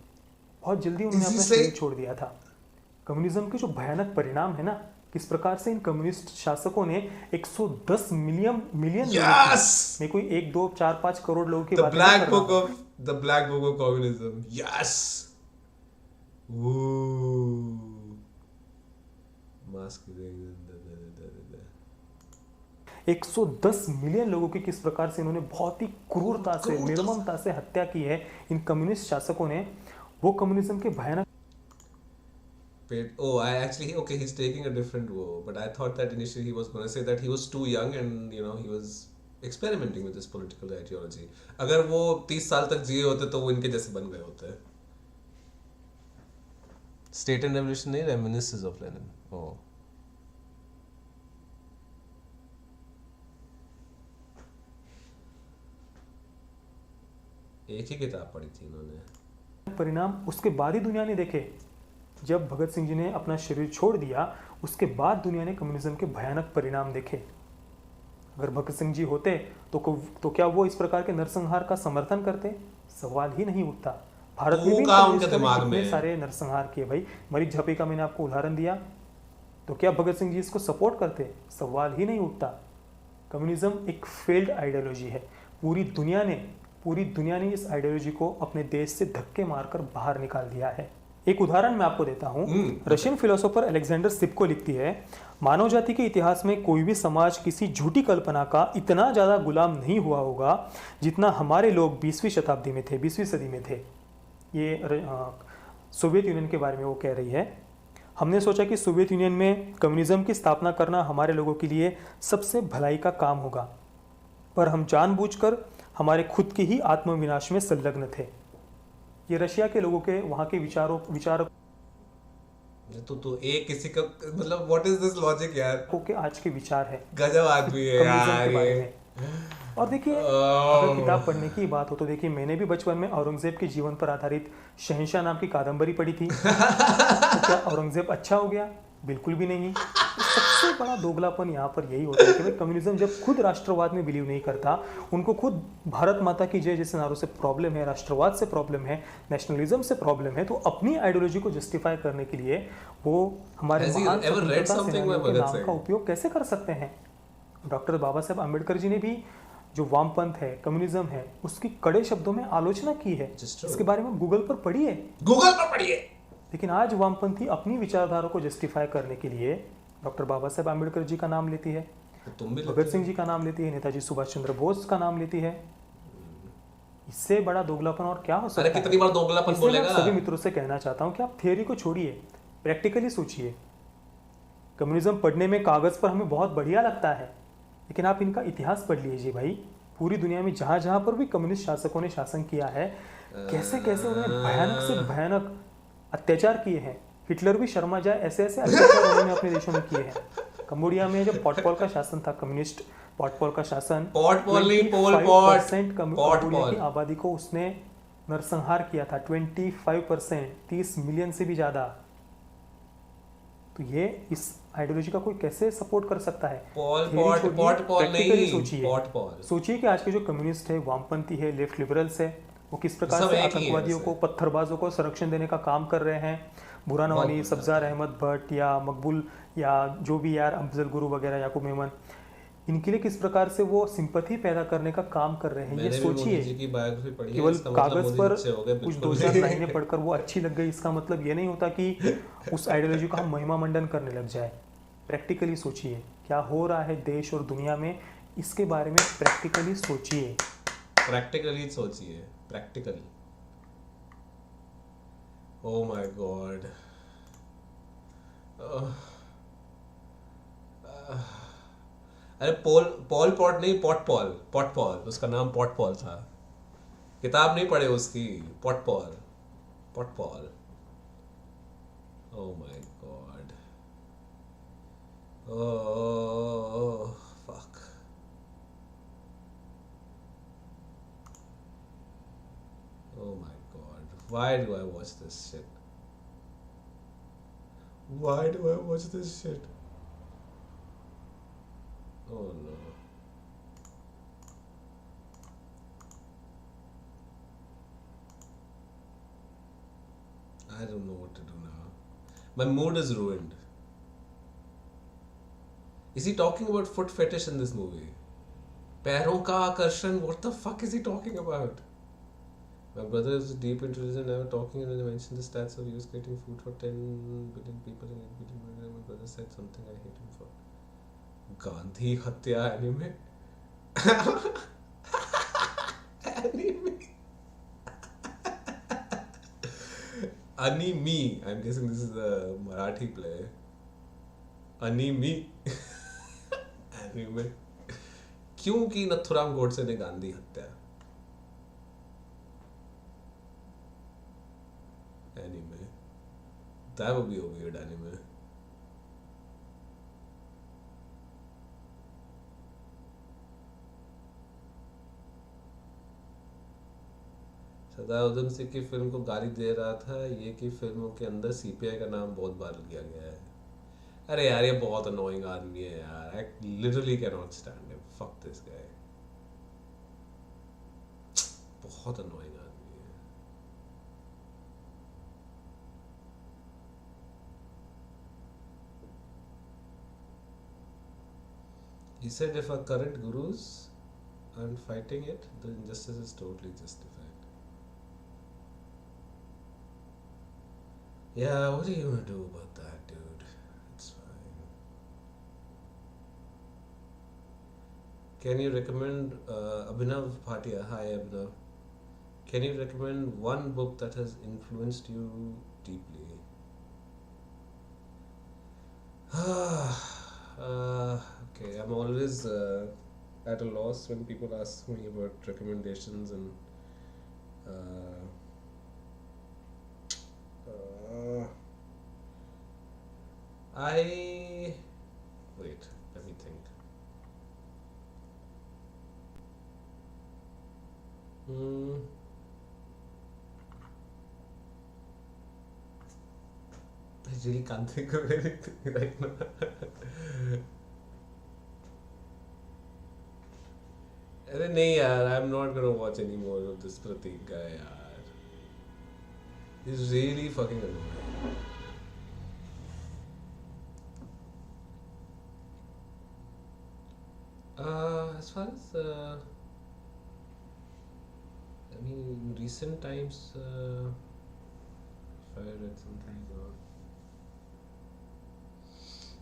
[SPEAKER 8] बहुत जल्दी उन्होंने अपना शरीर छोड़ दिया था। कम्युनिज्म के जो भयानक परिणाम है ना, किस प्रकार से इन कम्युनिस्ट शासकों ने 110 मिलियन में कोई 1, 2, 4, 5 करोड़ लोगों की बात
[SPEAKER 1] black book of communism. Yes, mask
[SPEAKER 8] 110 million लोगों की किस प्रकार से इन्होंने बहुत ही क्रूरता से, निर्ममता से हत्या की है इन कम्युनिस्ट शासकों ने। वो कम्युनिज्म के भयानक।
[SPEAKER 1] Oh, okay, he's taking a different road, but I thought that initially he was going to say that he was too young and he was experimenting with this political ideology. अगर वो 30 साल तक जिए होते तो वो इनके जैसे बन गए होते। State and Revolution नहीं, Reminiscences of Lenin. Oh. एक ही किताब पढ़ी थी इन्होंने।
[SPEAKER 8] परिणाम उसके बाद ही दुनिया ने देखे। जब भगत सिंह जी ने अपना शरीर छोड़ दिया, उसके बाद दुनिया ने कम्युनिज्म के भयानक परिणाम देखे। अगर भगत सिंह जी होते तो क्या वो इस प्रकार के नरसंहार का समर्थन करते? सवाल ही नहीं उठता। भारत में भी कितने सारे नरसंहार किए भाई। मरीज झपे का मैंने आपको उदाहरण दिया, तो क्या भगत सिंह जी इसको सपोर्ट करते? सवाल ही नहीं उठता। कम्युनिज्म एक फेल्ड आइडियोलॉजी है। पूरी दुनिया ने इस आइडियोलॉजी को अपने देश से धक्के मारकर बाहर निकाल दिया है। एक उदाहरण मैं आपको देता हूं। रशियन फिलोसोफर अलेक्जेंडर सिप्को लिखती है, मानव जाति के इतिहास में कोई भी समाज किसी झूठी कल्पना का इतना ज्यादा गुलाम नहीं हुआ होगा जितना हमारे लोग 20वीं शताब्दी में थे, 20वीं सदी में थे। ये सोवियत यूनियन के बारे में वो कह रही है। हमने सोचा कि सोवियत यूनियन में कम्युनिज्म की स्थापना करना हमारे लोगों के लिए सबसे भलाई का काम होगा, पर हम जानबूझकर हमारे खुद के ही आत्मविनाश में संलग्न थे। ये रशिया के लोगों के वहां के विचारों
[SPEAKER 1] तो एक किसी का मतलब व्हाट इज दिस लॉजिक यार?
[SPEAKER 8] के आज के विचार है।
[SPEAKER 1] गजब आदमी है यार ये।
[SPEAKER 8] और देखिए, अगर किताब पढ़ने की बात हो तो देखिए, मैंने भी बचपन में औरंगजेब के जीवन पर आधारित शहंशाह नाम की कादंबरी पढ़ी थी। तो क्या औरंगजेब अच्छा हो गया? बिल्कुल भी नहीं। तो सबसे बड़ा दोगलापन यहाँ पर यही होता है कि भाई कम्युनिज्म जब खुद राष्ट्रवाद में बिलीव नहीं करता, उनको खुद भारत माता की जय जैसे नारों से प्रॉब्लम है, राष्ट्रवाद से प्रॉब्लम है, नेशनलिज्म से प्रॉब्लम है, तो अपनी आइडियोलॉजी को जस्टिफाई करने के लिए वो हमारे महान स्वतंत्रता सेनानियों के नाम का उपयोग कैसे कर सकते हैं? डॉक्टर बाबा साहेब आम्बेडकर जी ने भी जो वामपंथ है, कम्युनिज्म है, उसकी कड़े शब्दों में आलोचना की है। इसके बारे में गूगल पर पढ़िए। लेकिन आज वामपंथी अपनी विचारधारा को जस्टिफाई करने के लिए डॉक्टर बाबा साहेब आम्बेडकर जी का नाम लेती है, भगत सिंह जी का नाम लेती है, नेताजी सुभाष चंद्र बोस का नाम लेती है। इससे बड़ा दोगलापन और क्या हो सकता है?
[SPEAKER 1] कितनी बार दोगलापन बोलेगा?
[SPEAKER 8] सभी मित्रों से कहना चाहता हूं कि आप थियोरी को छोड़िए, प्रैक्टिकली सोचिए। कम्युनिज्म पढ़ने में कागज पर हमें बहुत बढ़िया लगता है, लेकिन आप इनका इतिहास पढ़ लीजिए भाई। पूरी दुनिया में जहां जहां पर भी कम्युनिस्ट शासकों ने शासन किया है, कैसे कैसे उन्होंने भयानक से भयानक अत्याचार किए हैं। हिटलर भी शर्मा जाए, ऐसे ऐसे अत्याचार उन्होंने अपने देशों में किए हैं। कंबोडिया में जब पॉटपॉल का शासन था, कम्युनिस्ट पॉटपॉल का शासन, 25% कंबोडिया की आबादी को उसने नरसंहार किया था। 25%, 30 मिलियन से भी ज्यादा। तो ये इस आइडियोलॉजी का कोई कैसे सपोर्ट कर सकता है? सोचिए कि आज के जो कम्युनिस्ट है, वामपंथी है, लेफ्ट लिबरल्स है, वो किस प्रकार से आतंकवादियों को, पत्थरबाजों को संरक्षण देने का काम कर रहे हैं। बुरा नवानी, सब्जार अहमद भट्ट या मकबूल या जो भी यार, अफजल गुरु वगैरह, याकूब मेमन, इनके लिए किस प्रकार से वो सिंपैथी पैदा करने का काम कर रहे हैं। ये सोचिए, केवल कागज पर कुछ 2-4 लाइनें पढ़कर वो अच्छी लग गई, इसका मतलब ये नहीं होता कि उस आइडियोलॉजी का हम महिमा मंडन करने लग जाए। प्रैक्टिकली सोचिए क्या हो रहा है देश और दुनिया में, इसके बारे में प्रैक्टिकली सोचिए।
[SPEAKER 1] प्रैक्टिकली। Oh my God. अरे पॉल पॉट नहीं, पॉटपॉल, उसका नाम पॉटपॉल था। किताब नहीं पढ़े उसकी? पॉटपॉल। Oh my god. Oh fuck. Oh my god. Why do I watch this shit? Why do I watch this shit? Oh no. I don't know what to do now. My mood is ruined. Is he talking about foot fetish in this movie? पैरों का आकर्षण? What the fuck is he talking about? My brother is deep into this and I was talking and I mentioned the stats of US creating food for 10 billion people and 8 billion women. My brother said something I hate him for. Gandhi Hatya anime? Anime? Anime. I'm guessing this is a Marathi play. Anime. Anime. क्यों की नथुराम गोडसे ने गांधी हत्या? Anime. That would be a weird anime. सदा उधम सिंह की film को गाली दे रहा था ये कि फिल्मों के अंदर सीपीआई का नाम बहुत बार लिया गया है। अरे यार ये बहुत अनोइंग आदमी है यार, I literally can not stand him, fuck this guy, बहुत अनोइंग आदमी है। He said if our current gurus aren't fighting it, the injustice is totally justified. Yeah, what are you gonna do about that, dude? It's fine. Can you recommend Abhinav Bhatia? Hi Abhinav. Can you recommend one book that has influenced you deeply? Okay, I'm always at a loss when people ask me about recommendations and wait, let me think. I really can't think of anything right now. अरे नहीं यार, I'm not gonna watch any more of this Pratik guy यार. He's really fucking annoying. As far as I mean, in recent times, if I read something about,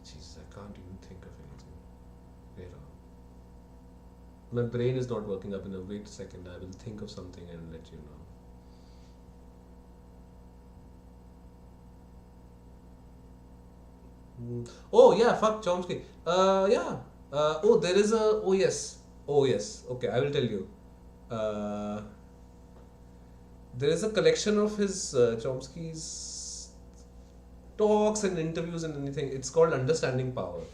[SPEAKER 1] jeez, I can't even think of anything. Wait on. My brain is not working up enough. Wait a second, I will think of something and let you know. Oh yeah, fuck Chomsky. Yeah. Oh, there is a. Oh yes. Oh yes. Okay, I will tell you. There is a collection of his Chomsky's talks and interviews and anything. It's called Understanding Power.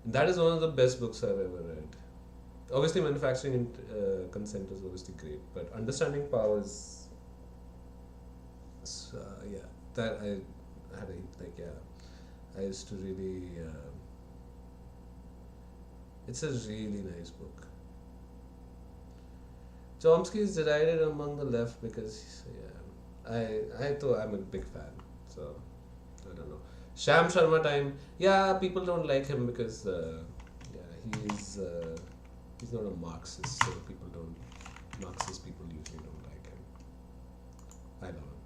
[SPEAKER 1] That is one of the best books I've ever read. Obviously, Manufacturing and Consent is obviously great, but Understanding Power is. Yeah, that I had I used to really. It's a really nice book. Chomsky is derided among the left because I'm a big fan, so I don't know. Sham Sharma time, yeah, people don't like him because he's not a Marxist, so Marxist people usually don't like him. I don't know.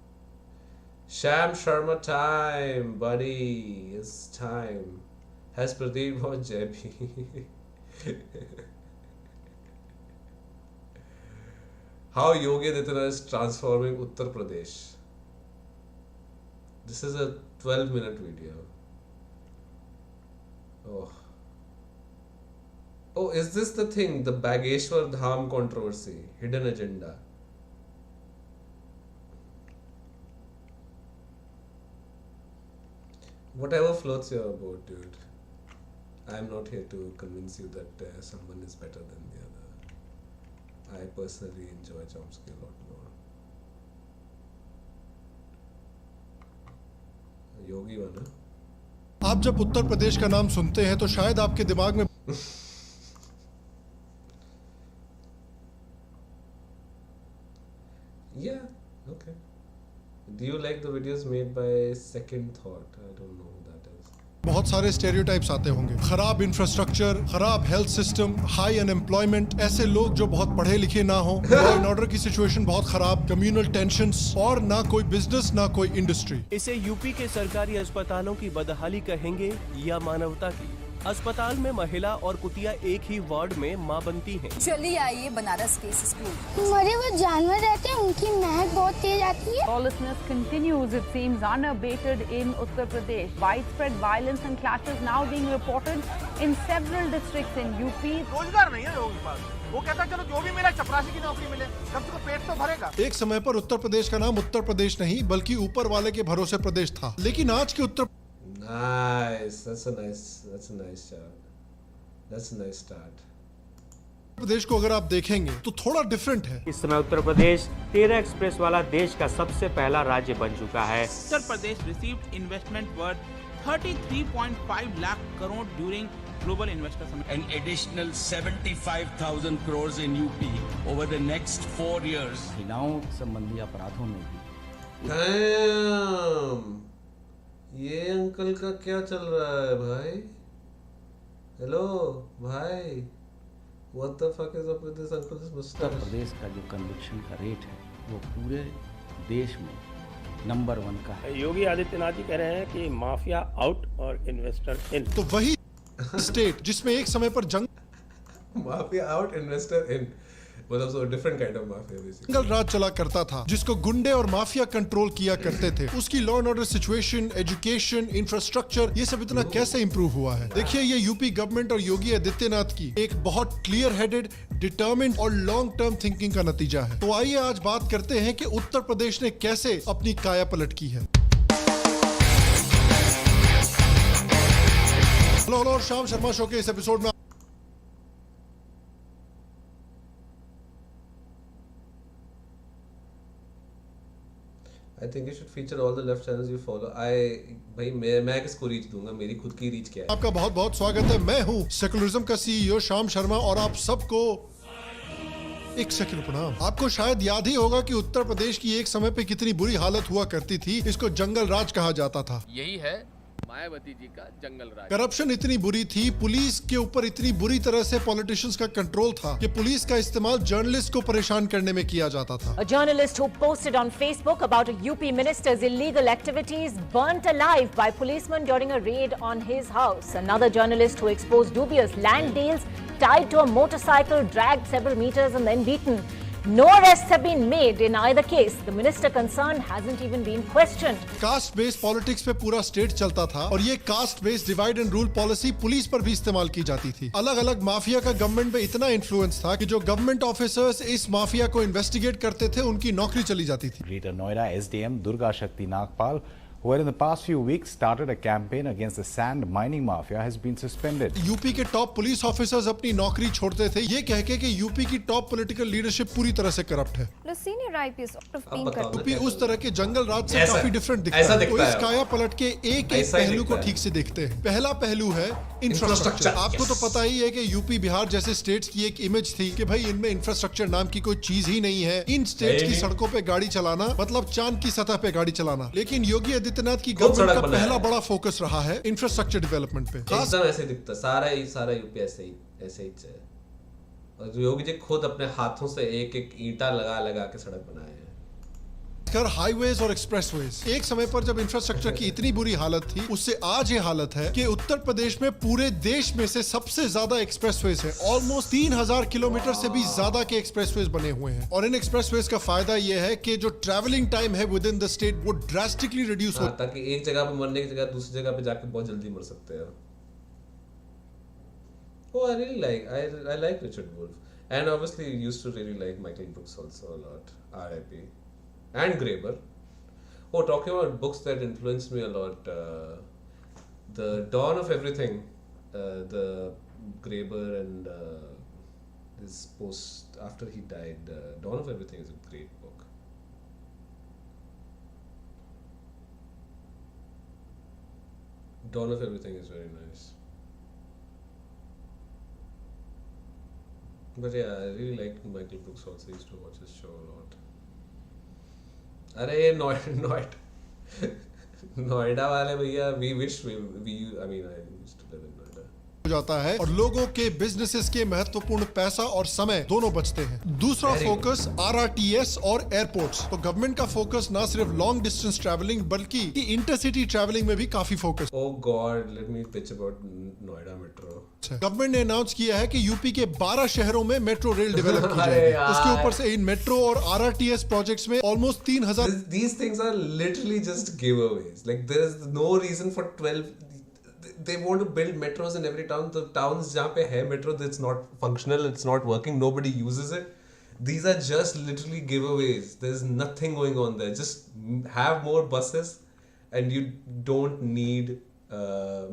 [SPEAKER 1] Sham Sharma time, buddy, it's time. Has Pradeep watched JB? How Yogi Adityanath is transforming Uttar Pradesh. This is a 12-minute video. Oh, is this the thing? The Bageshwar Dham controversy, hidden agenda. Whatever floats your boat, dude. I am not here to convince you that someone is better than the other. I personally enjoy Chomsky a lot more. योगी वाला.
[SPEAKER 7] आप जब उत्तर प्रदेश का नाम सुनते हैं तो शायद आपके दिमाग में
[SPEAKER 1] Yeah, okay. Do you like the videos made by Second Thought? I don't know who that is.
[SPEAKER 7] बहुत सारे स्टेरियोटाइप्स आते होंगे. खराब इंफ्रास्ट्रक्चर, खराब हेल्थ सिस्टम, हाई अनएम्प्लॉयमेंट, ऐसे लोग जो बहुत पढ़े लिखे ना हो, लॉ एंड ऑर्डर की सिचुएशन बहुत खराब, कम्युनल टेंशंस और ना कोई बिजनेस ना कोई इंडस्ट्री.
[SPEAKER 12] इसे यूपी के सरकारी अस्पतालों की बदहाली कहेंगे या मानवता की? अस्पताल में महिला और कुतिया एक ही वार्ड में मां बनती हैं।
[SPEAKER 22] चलिए आइए बनारस केस स्कूल।
[SPEAKER 23] मरे वो जानवर रहते हैं, उनकी महक बहुत तेज आती है।
[SPEAKER 24] Lawlessness continues, it seems, unabated in Uttar Pradesh. Widespread violence and clashes now being reported in several districts in UP.
[SPEAKER 25] रोजगार नहीं है लोगों के पास। वो कहता चलो जो भी मेरा चपरासी की नौकरी मिले, कम से कम पेट तो भरेगा।
[SPEAKER 7] एक समय पर उत्तर प्रदेश का नाम उत्तर प्रदेश नहीं बल्कि ऊपर वाले के भरोसे प्रदेश था, लेकिन आज के उत्तर
[SPEAKER 1] Nice. That's a nice start. That's a nice start.
[SPEAKER 7] प्रदेश को अगर आप देखेंगे तो थोड़ा डिफरेंट है।
[SPEAKER 9] इस समय उत्तर प्रदेश 13 एक्सप्रेस वाला देश का सबसे पहला राज्य बन चुका है।
[SPEAKER 13] Uttar Pradesh received investment worth 33.5 lakh crore during global investor summit.
[SPEAKER 14] An additional 75,000 crores in UP over the next 4 years.
[SPEAKER 15] महिलाओं संबंधी अपराधों में भी।
[SPEAKER 1] Damn! ये अंकल का क्या चल रहा है भाई? हेलो भाई, what the fuck is up with this uncle's mustache?
[SPEAKER 15] Uttar Pradesh का जो कन्विक्शन का रेट है वो पूरे देश में नंबर 1 का है।
[SPEAKER 9] योगी आदित्यनाथ जी कह रहे हैं कि माफिया आउट और इन्वेस्टर इन।
[SPEAKER 7] तो वही स्टेट जिसमें एक समय पर
[SPEAKER 1] माफिया आउट, इन्वेस्टर इन, मतलब so different kind of mafia basically.
[SPEAKER 7] जंगल राज चला करता था जिसको गुंडे और माफिया कंट्रोल किया करते थे। उसकी law and order situation, education, infrastructure, ये सब इतना कैसे इंप्रूव हुआ है। देखिए, ये यूपी गवर्नमेंट और योगी आदित्यनाथ की एक बहुत क्लियर हेडेड, डिटर्मिन्ड और लॉन्ग टर्म थिंकिंग का नतीजा है। तो आइए आज बात करते हैं कि उत्तर प्रदेश ने कैसे अपनी काया पलट की है। हेलो और श्याम शर्मा शो के इस एपिसोड में
[SPEAKER 1] I think you should feature all the left channels you follow. भाई मैं किसको रीच दूंगा? मेरी खुद की रीच क्या है?
[SPEAKER 7] आपका बहुत बहुत स्वागत है। मैं हूँ सेकुलरिज्म का सीईओ श्याम शर्मा और आप सबको एक सेकंड प्रणाम। आपको शायद याद ही होगा कि उत्तर प्रदेश की एक समय पे कितनी बुरी हालत हुआ करती थी। इसको जंगल राज कहा जाता था।
[SPEAKER 16] यही है मायावती जी का जंगल राज।
[SPEAKER 7] करप्शन इतनी बुरी थी, पुलिस के ऊपर इतनी बुरी तरह से पॉलिटिशियंस का कंट्रोल था कि पुलिस का इस्तेमाल जर्नलिस्ट को परेशान करने में किया जाता था।
[SPEAKER 26] A journalist who posted on Facebook about a UP minister's illegal activities burnt alive by policemen during a raid on his house. Another journalist who exposed dubious land deals tied to a motorcycle dragged several meters and then beaten. No arrests have been made in either case. The minister concerned hasn't even been questioned.
[SPEAKER 7] Caste based politics पे पूरा state चलता था और ये caste based divide and rule policy police पर भी इस्तेमाल की जाती थी। अलग अलग माफिया का गवर्नमेंट पे इतना इन्फ्लुएंस था कि जो गवर्नमेंट ऑफिसर्स इस माफिया को इन्वेस्टिगेट करते थे उनकी नौकरी चली जाती थी।
[SPEAKER 27] Greater Noida SDM Durga Shakti Nagpal, who had in the past few weeks started a campaign against the sand mining mafia, has been suspended.
[SPEAKER 7] UP के टॉप पुलिस ऑफिसर्स अपनी नौकरी छोड़ते थे ये कह के कि यूपी की टॉप पॉलिटिकल लीडरशिप पूरी तरह से करप्ट है। यूपी उस तरह के जंगल राज से काफी डिफरेंट दिखता है। तो इस काया पलट के एक पहलू को ठीक से देखते हैं। पहला पहलू है इंफ्रास्ट्रक्चर। आपको तो पता ही है कि यूपी बिहार जैसे स्टेट्स की एक इमेज थी कि भाई इनमें इंफ्रास्ट्रक्चर नाम की कोई चीज ही नहीं है। इन स्टेट्स की सड़कों पे गाड़ी चलाना मतलब चांद की सतह पे गाड़ी चलाना। लेकिन योगी आदित्यनाथ की गवर्नमेंट का पहला बड़ा फोकस रहा है इंफ्रास्ट्रक्चर डेवलपमेंट पे।
[SPEAKER 1] एकदम ऐसे दिखता सारा यूपी ऐसे ही है। और योगी जी खुद अपने हाथों से एक एक ईंटा लगा के सड़क बनाए हैं।
[SPEAKER 7] कर हाईवेज और एक्सप्रेसवेज। एक समय पर जब इंफ्रास्ट्रक्चर की इतनी बुरी हालत थी उससे आज ये हालत है कि उत्तर प्रदेश में पूरे देश में से सबसे ज्यादा एक्सप्रेसवेज है। ऑलमोस्ट 3000 किलोमीटर से भी ज्यादा के एक्सप्रेसवेज बने हुए हैं। और इन एक्सप्रेसवेज का फायदा ये है कि जो ट्रैवलिंग टाइम है विद इन द स्टेट वो ड्रास्टिकली रिड्यूस हो,
[SPEAKER 1] ताकि एक जगह पे मरने की जगह दूसरी जगह पे जाके बहुत जल्दी मर सकते हैं। Oh, I like Richard Wolff, and obviously used to really like Michael Brooks also a lot. R.I.P. And Graeber. Oh, talking about books that influenced me a lot, The Dawn of Everything, the Graeber and this post after he died, Dawn of Everything is a great book. Dawn of Everything is very nice. But yeah, I really liked Michael Brooks also. I used to watch his show a lot. अरे नोएडा वाले भैया, we wish I used to live in Noida.
[SPEAKER 7] हो जाता है और लोगों के businesses के महत्वपूर्ण पैसा और समय दोनों बचते हैं। दूसरा फोकस RRTS और एयरपोर्ट्स। तो गवर्नमेंट का फोकस ना सिर्फ लॉन्ग डिस्टेंस ट्रैवलिंग बल्कि इंटरसिटी ट्रैवलिंग में भी काफी focus.
[SPEAKER 1] Oh God, let me pitch about Noida Metro.
[SPEAKER 7] Government ने अनाउंस किया है कि यूपी के 12 शहरों में मेट्रो रेल डेवलप की जाएगी। उसके ऊपर से इन मेट्रो और RRTS प्रोजेक्ट्स में almost 3000।
[SPEAKER 1] These things are literally just giveaways. Like there is no reason for 12. They want to build metros in every town. The towns जहाँ पे है metro, it's not functional, it's not working, nobody uses it. These are just literally giveaways. There's nothing going on there. Just have more buses, and you don't need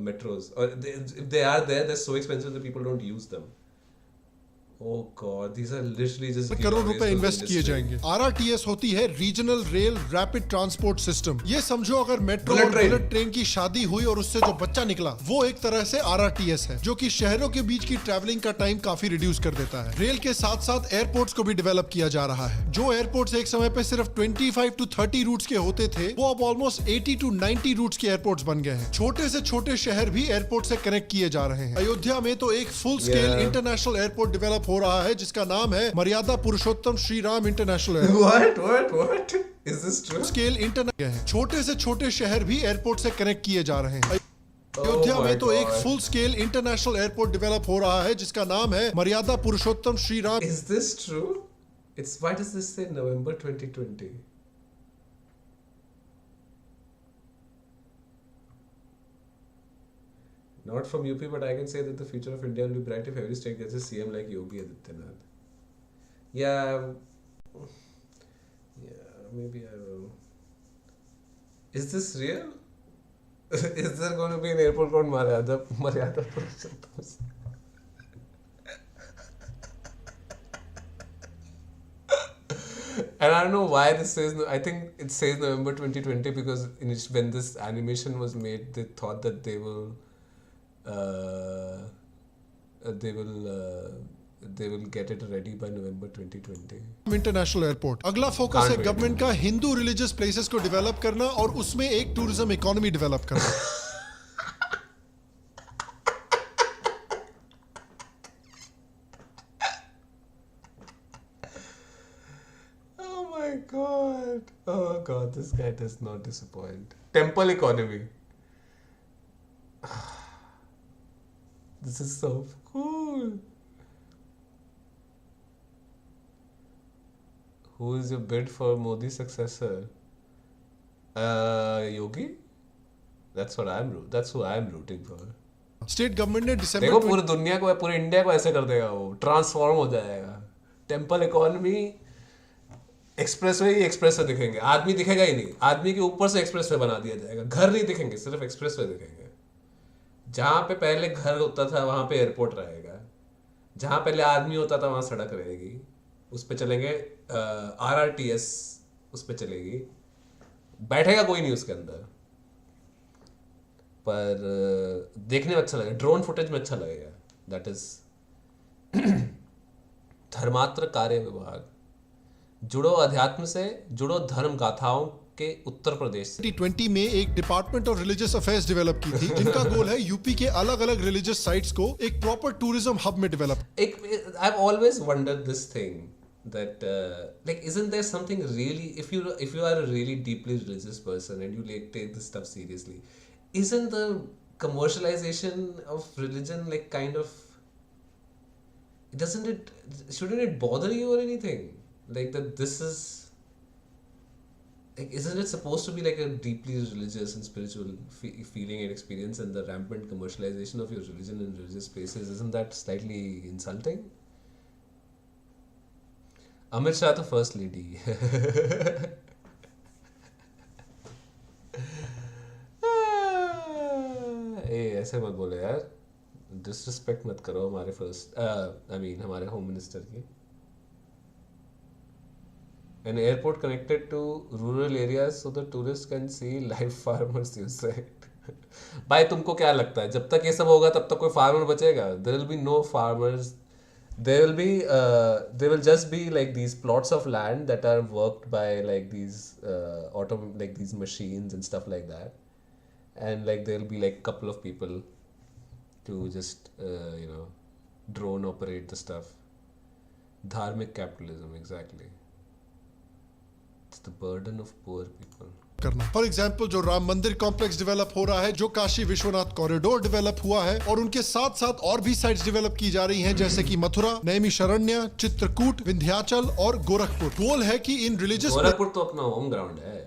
[SPEAKER 1] metros. Or if they are there, they're so expensive that people don't use them. Oh God, these are literally just
[SPEAKER 7] crore
[SPEAKER 1] giveaways
[SPEAKER 7] रुपए
[SPEAKER 1] to the
[SPEAKER 7] invest किए
[SPEAKER 1] industry.
[SPEAKER 7] जाएंगे। RRTS होती है regional rail rapid transport system. ये समझो अगर metro
[SPEAKER 1] Bullet
[SPEAKER 7] और
[SPEAKER 1] train।
[SPEAKER 7] Bullet train की शादी हुई और उससे जो बच्चा निकला वो एक तरह से RRTS है, जो कि शहरों के बीच की ट्रैवलिंग का टाइम काफी रिड्यूस कर देता है। रेल के साथ साथ एयरपोर्ट्स को भी डेवलप किया जा रहा है। जो एयरपोर्ट्स एक समय पे सिर्फ 25 to 30 रूट्स के होते थे, वो अब ऑलमोस्ट 80 to 90 रूट्स के एयरपोर्ट्स बन गए हैं। छोटे से छोटे शहर भी एयरपोर्ट से कनेक्ट किए जा रहे हैं। अयोध्या में तो एक full scale international airport develop हो रहा है जिसका नाम है Maryada Purushottam Shri Ram international airport.
[SPEAKER 1] What? Is this true?
[SPEAKER 7] Scale internet है। छोटे से छोटे शहर भी एयरपोर्ट से कनेक्ट किए जा रहे हैं। अयोध्या
[SPEAKER 1] my
[SPEAKER 7] में तो एक
[SPEAKER 1] God.
[SPEAKER 7] Full scale international airport develop हो रहा है जिसका नाम है Maryada Purushottam Shri Ram.
[SPEAKER 1] Is this true? Why does this say November 2020? Not from UP, but I can say that the future of India will be bright if every state gets a CM like Yogi Adityanath. Yeah, maybe I will. Is this real? Is there going to be an airport called Maryada Purushottam? And I don't know why this says. I think it says November 2020 because when this animation was made, they thought that they will get it ready by November 2020.
[SPEAKER 7] International airport. अगला focus है government का Hindu religious places को develop करना और उसमें एक tourism economy develop करना।
[SPEAKER 1] Oh God, this guy does not disappoint. Temple economy. This is so cool. Who is your bid for Modi's successor? Yogi? That's who I'm rooting for.
[SPEAKER 7] State government ने दिसंबर
[SPEAKER 1] देखो पूरी दुनिया को, पूरे India को ऐसे कर देगा, वो ट्रांसफॉर्म हो जाएगा। टेम्पल इकोनॉमी, एक्सप्रेसवे ही एक्सप्रेसवे दिखेंगे, आदमी दिखेगा ही नहीं, आदमी के ऊपर से एक्सप्रेसवे बना दिया जाएगा, घर नहीं दिखेंगे, सिर्फ एक्सप्रेसवे दिखेंगे। जहाँ पे पहले घर होता था वहाँ पे एयरपोर्ट रहेगा, जहाँ पहले आदमी होता था वहाँ सड़क रहेगी, उस पे चलेंगे RRTS, उस पे चलेगी, बैठेगा कोई नहीं उसके अंदर, पर देखने में अच्छा लगेगा, ड्रोन फुटेज में अच्छा लगेगा। दैट इज धर्मात्र कार्य विभाग। जुड़ो अध्यात्म से, जुड़ो धर्म गाथाओं के उत्तर प्रदेश से।
[SPEAKER 7] 2020 में एक department of religious affairs develop की थी जिनका गोल है यूपी के अलग अलग रिलीजियस साइट्स को एक प्रॉपर टूरिज्म हब में develop.
[SPEAKER 1] I've always wondered this thing that like isn't there something really, if you are a really deeply religious person and you like take this stuff seriously, isn't the commercialization of religion like kind of, shouldn't it bother you or anything? Like that this is like, isn't it supposed to be like a deeply religious and spiritual feeling and experience, and the rampant commercialization of your religion in religious places, isn't that slightly insulting? Amit Shah to first lady. ऐसे मत बोले यार, disrespect मत करो हमारे हमारे home minister की। An airport connected to rural areas so the tourists can see live farmers use it. भाई तुमको क्या लगता है जब तक ये सब होगा तब तक कोई फार्मर बचेगा? There will be no farmers. There will just be like these plots of land that are worked by like these these machines and stuff like that, and like there will be like couple of people to just drone operate the stuff. Dharmic capitalism, exactly. It's the burden of poor people.
[SPEAKER 7] करना। For example जो राम मंदिर complex develop हो रहा है, जो Kashi Vishwanath corridor develop हुआ है, और उनके साथ साथ और भी साइट्स डेवलप की जा रही हैं जैसे कि मथुरा, नैमिषारण्य, चित्रकूट, विंध्याचल और गोरखपुर। गोल है कि इन रिलीजियस,
[SPEAKER 1] गोरखपुर तो अपना होम ग्राउंड है।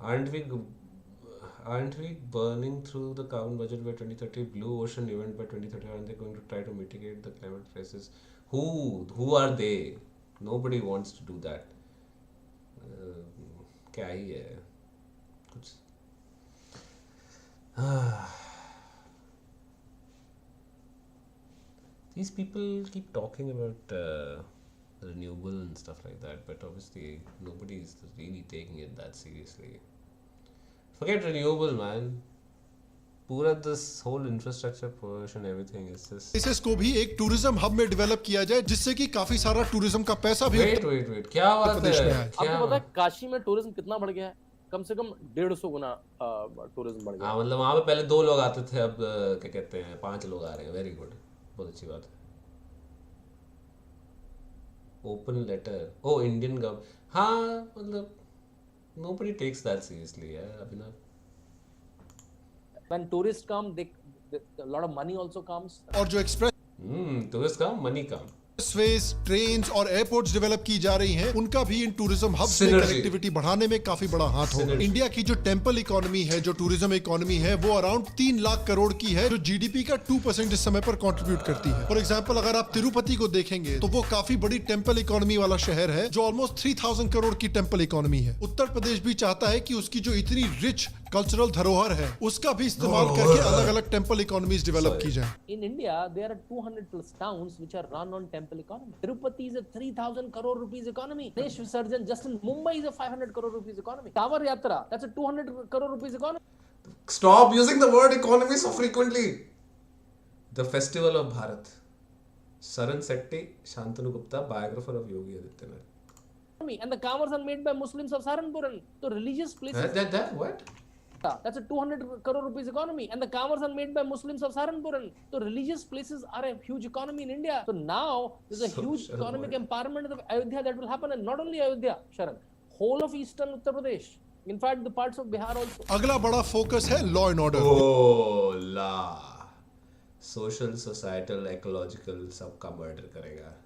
[SPEAKER 1] Aren't we burning through the carbon budget by 2030? Blue ocean event by 2030? Aren't they going to try to mitigate the climate crisis? Who are they? Nobody wants to do that. क्या ही है कुछ। These people keep talking about renewable and stuff like that, but obviously nobody is really taking it that seriously. Forget renewable, man. पूरा this whole infrastructure push and everything is just.
[SPEAKER 7] इसे को भी एक tourism hub में develop किया जाए, जिससे कि काफी सारा टूरिज्म का पैसा भी
[SPEAKER 1] Wait, क्या बात है?
[SPEAKER 3] आपको पता है काशी में टूरिज्म कितना बढ़ गया है? कम से कम 150 गुना टूरिज्म बढ़ गया।
[SPEAKER 1] हाँ, मतलब वहाँ पे पहले 2 लोग आते थे, अब क्या कहते हैं 5 लोग आ रहे हैं। वेरी गुड, बहुत अच्छी बात है। ओपन लेटर, ओ इंडियन गवर्नमेंट, हाँ मतलब nobody takes that seriously, yeah, Abhinav.
[SPEAKER 3] When tourists come, a lot of money also comes.
[SPEAKER 7] और जो express
[SPEAKER 1] tourists come, money come.
[SPEAKER 7] Express, trains और एयरपोर्ट्स डेवलप की जा रही हैं, उनका भी इन टूरिज्म हब्स में कनेक्टिविटी बढ़ाने में काफी बड़ा हाथ होगा। इंडिया की जो टेम्पल इकोनॉमी है, जो टूरिज्म इकोनॉमी है, वो अराउंड 3 लाख करोड़ की है, जो जीडीपी का 2% इस समय पर कंट्रीब्यूट करती है। फॉर एग्जांपल, अगर आप तिरुपति को देखेंगे तो वो काफी बड़ी टेम्पल इकोनॉमी वाला शहर है, जो ऑलमोस्ट 3000 करोड़ की टेम्पल इकोनॉमी है। उत्तर प्रदेश भी चाहता है कि उसकी जो इतनी रिच कल्चरल धरोहर है, उसका भी इस्तेमाल करके अलग अलग टेम्पल इकोनॉमीज डेवलप की जाए।
[SPEAKER 3] In India, there are 200+ towns which are run on temple economy. Tirupati is a 3,000 crore rupees economy. Ganesh Visarjan just in Mumbai is a 500 crore rupees economy. Tower Yatra, that's a 200 crore rupees economy.
[SPEAKER 1] Stop using the word economy so frequently. The Festival of Bharat. Saran Sethi, Shantanu Gupta, biographer of Yogi Adityanath.
[SPEAKER 3] And the covers are made by Muslims of Saharanpur. So religious places.
[SPEAKER 1] What?
[SPEAKER 3] That's a 200 crore rupees economy, and the covers are made by Muslims of Saharanpur. So religious places are a huge economy in India. So now there's a huge economic empowerment of Ayodhya that will happen, and not only Ayodhya, Sharan, whole of eastern Uttar Pradesh. In fact, the parts of Bihar also.
[SPEAKER 7] अगला बड़ा focus है law and order.
[SPEAKER 1] Oh la, social, societal, ecological सबका murder करेगा।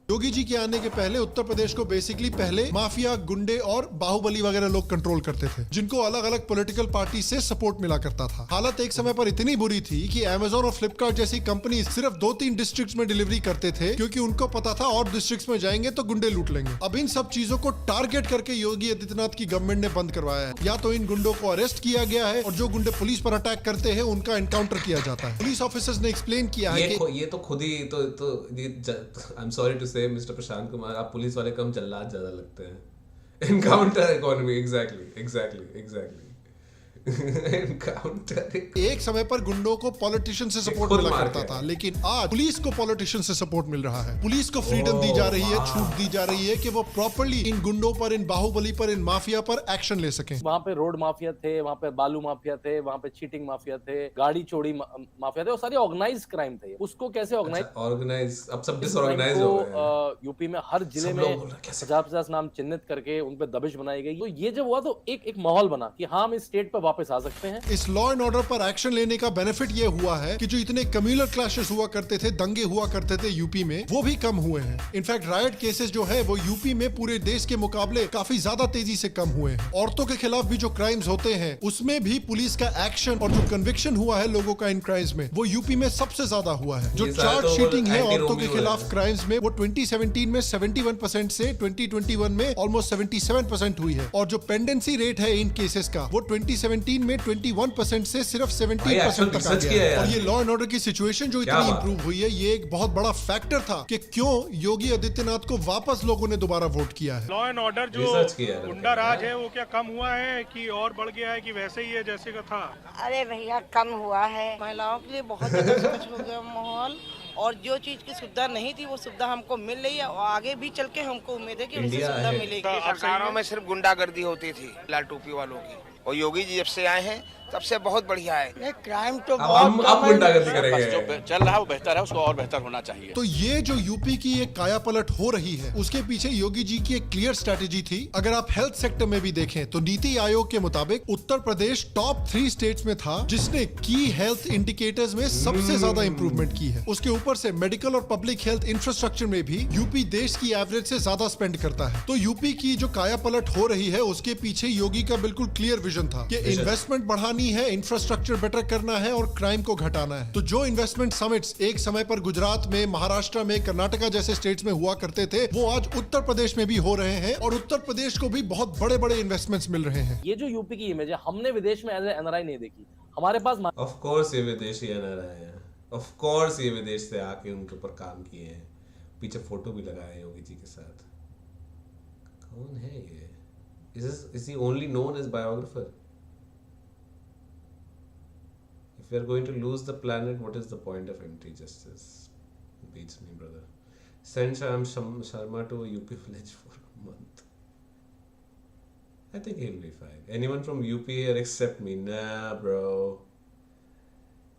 [SPEAKER 7] योगी जी के आने के पहले उत्तर प्रदेश को बेसिकली पहले माफिया, गुंडे और बाहुबली वगैरह लोग कंट्रोल करते थे, जिनको अलग अलग पॉलिटिकल पार्टी से सपोर्ट मिला करता था। हालत एक समय पर इतनी बुरी थी कि अमेज़न और फ्लिपकार्ट जैसी कंपनी सिर्फ 2-3 डिस्ट्रिक्ट्स में डिलीवरी करते थे, क्योंकि उनको पता था और डिस्ट्रिक्ट्स में जाएंगे तो गुंडे लूट लेंगे। अब इन सब चीजों को टारगेट करके योगी आदित्यनाथ की गवर्नमेंट ने बंद करवाया है। या तो इन गुंडों को अरेस्ट किया गया है, और जो गुंडे पुलिस पर अटैक करते हैं उनका एनकाउंटर किया जाता है। पुलिस ऑफिसर्स ने एक्सप्लेन किया है कि
[SPEAKER 1] ये तो खुद ही आई एम सॉरी टू से मिस्टर प्रशांत कुमार, आप पुलिस वाले कम जल्लाद ज्यादा लगते हैं। एनकाउंटर इकोनॉमी, एग्जैक्टली
[SPEAKER 7] एक समय पर गुंडों को पॉलिटिशियन से सपोर्ट मिला करता था, लेकिन आज पुलिस को पॉलिटिशियन से सपोर्ट मिल रहा है। पुलिस को फ्रीडम दी जा रही है, छूट दी जा रही है कि वो प्रॉपर्ली इन गुंडों पर, इन बाहुबली पर, इन माफिया पर एक्शन ले सकें।
[SPEAKER 3] वहाँ पे रोड माफिया थे, वहाँ पे बालू माफिया थे, वहाँ पे चीटिंग माफिया थे, गाड़ी चोरी माफिया थे, वो सारी ऑर्गेनाइज क्राइम थे। उसको कैसे
[SPEAKER 1] ऑर्गेनाइज अब सब डिसऑर्गेनाइज हो गए।
[SPEAKER 3] यूपी में हर जिले में 50-50 नाम चिन्हित करके उन पे दबिश बनाई गई। तो ये जब हुआ तो एक माहौल बना कि हाँ, हम इस स्टेट पे वापस आ सकते हैं।
[SPEAKER 7] इस लॉ एंड ऑर्डर पर एक्शन लेने का बेनिफिट ये हुआ है कि जो इतने कम्युनल क्लैशेस हुआ करते थे, दंगे हुआ करते थे यूपी में, वो भी कम हुए हैं। इनफैक्ट रायट केसेस जो है वो यूपी में पूरे देश के मुकाबले काफी ज्यादा तेजी से कम हुए हैं। औरतों के खिलाफ भी जो क्राइम्स होते हैं उसमें भी पुलिस का एक्शन और जो कन्विक्शन हुआ है लोगों का इन क्राइम्स में, वो यूपी में सबसे ज्यादा हुआ है। जो चार्ज शीटिंग है औरतों के खिलाफ क्राइम्स में, वो 2017 में 71% से 2021 में ऑलमोस्ट 77% हुई है। और जो पेंडेंसी रेट है इन केसेस का, वो 2017 में 21% से सिर्फ 70% तक आ गया है। और ये लॉ एंड ऑर्डर की सिचुएशन जो इतनी इंप्रूव हुई है, ये एक बहुत बड़ा फैक्टर था कि क्यों योगी आदित्यनाथ को वापस लोगों ने दोबारा वोट किया है।
[SPEAKER 4] लॉ एंड ऑर्डर जो गुंडा राज है वो क्या कम हुआ है कि और बढ़ गया है कि वैसे ही है जैसे का था?
[SPEAKER 6] अरे भैया कम हुआ है। महिलाओं के लिए बहुत ज्यादा कुछ हो गया माहौल, और जो चीज की सुविधा नहीं थी वो सुविधा हमको मिल रही है, और आगे भी चल के हमको उम्मीद है कि उनसे सुविधा मिलेगी।
[SPEAKER 10] सरकारों में सिर्फ गुंडागर्दी होती थी लाल टोपी वालों की, और योगी जी जब से आए हैं तब से बहुत बढ़िया है।
[SPEAKER 6] क्राइम तो
[SPEAKER 1] अब गुंडागर्दी करेंगे।
[SPEAKER 10] जो चल रहा है वो बेहतर है, उसको और बेहतर होना चाहिए।
[SPEAKER 7] तो ये जो यूपी की एक काया पलट हो रही है, उसके पीछे योगी जी की एक क्लियर स्ट्रेटेजी थी। अगर आप हेल्थ सेक्टर में भी देखें तो नीति आयोग के मुताबिक उत्तर प्रदेश टॉप 3 स्टेट्स में था जिसने की हेल्थ इंडिकेटर्स में सबसे ज्यादा इंप्रूवमेंट की है। उसके ऊपर से मेडिकल और पब्लिक हेल्थ इंफ्रास्ट्रक्चर में भी यूपी देश की एवरेज से ज्यादा स्पेंड करता है। तो यूपी की जो काया पलट हो रही है उसके पीछे योगी का बिल्कुल क्लियर विजन था कि इन्वेस्टमेंट बढ़ाने लानी है, इंफ्रास्ट्रक्चर बेटर करना है और क्राइम को घटाना है। तो जो इन्वेस्टमेंट समिट्स एक समय पर गुजरात में, महाराष्ट्र में, कर्नाटका जैसे स्टेट्स में हुआ करते थे, वो आज उत्तर प्रदेश में भी हो रहे हैं और उत्तर प्रदेश को भी बहुत बड़े बड़े इन्वेस्टमेंट्स मिल रहे हैं।
[SPEAKER 3] ये जो यूपी की इमेज है, हमने विदेश में एज एनआरआई नहीं देखी। हमारे पास
[SPEAKER 1] ऑफ कोर्स ये विदेशी एनआरआई हैं, ऑफ कोर्स ये विदेश से आके उनके ऊपर काम किए हैं, पीछे फोटो भी लगाए हैं योगी जी के साथ। कौन है ये? Is he only known as biographer? If we are going to lose the planet, what is the point of anti-justice? Beats me, brother. Send Sharma to a UP village for a month. I think he'll be fine. Anyone from UP here except me? Nah, bro.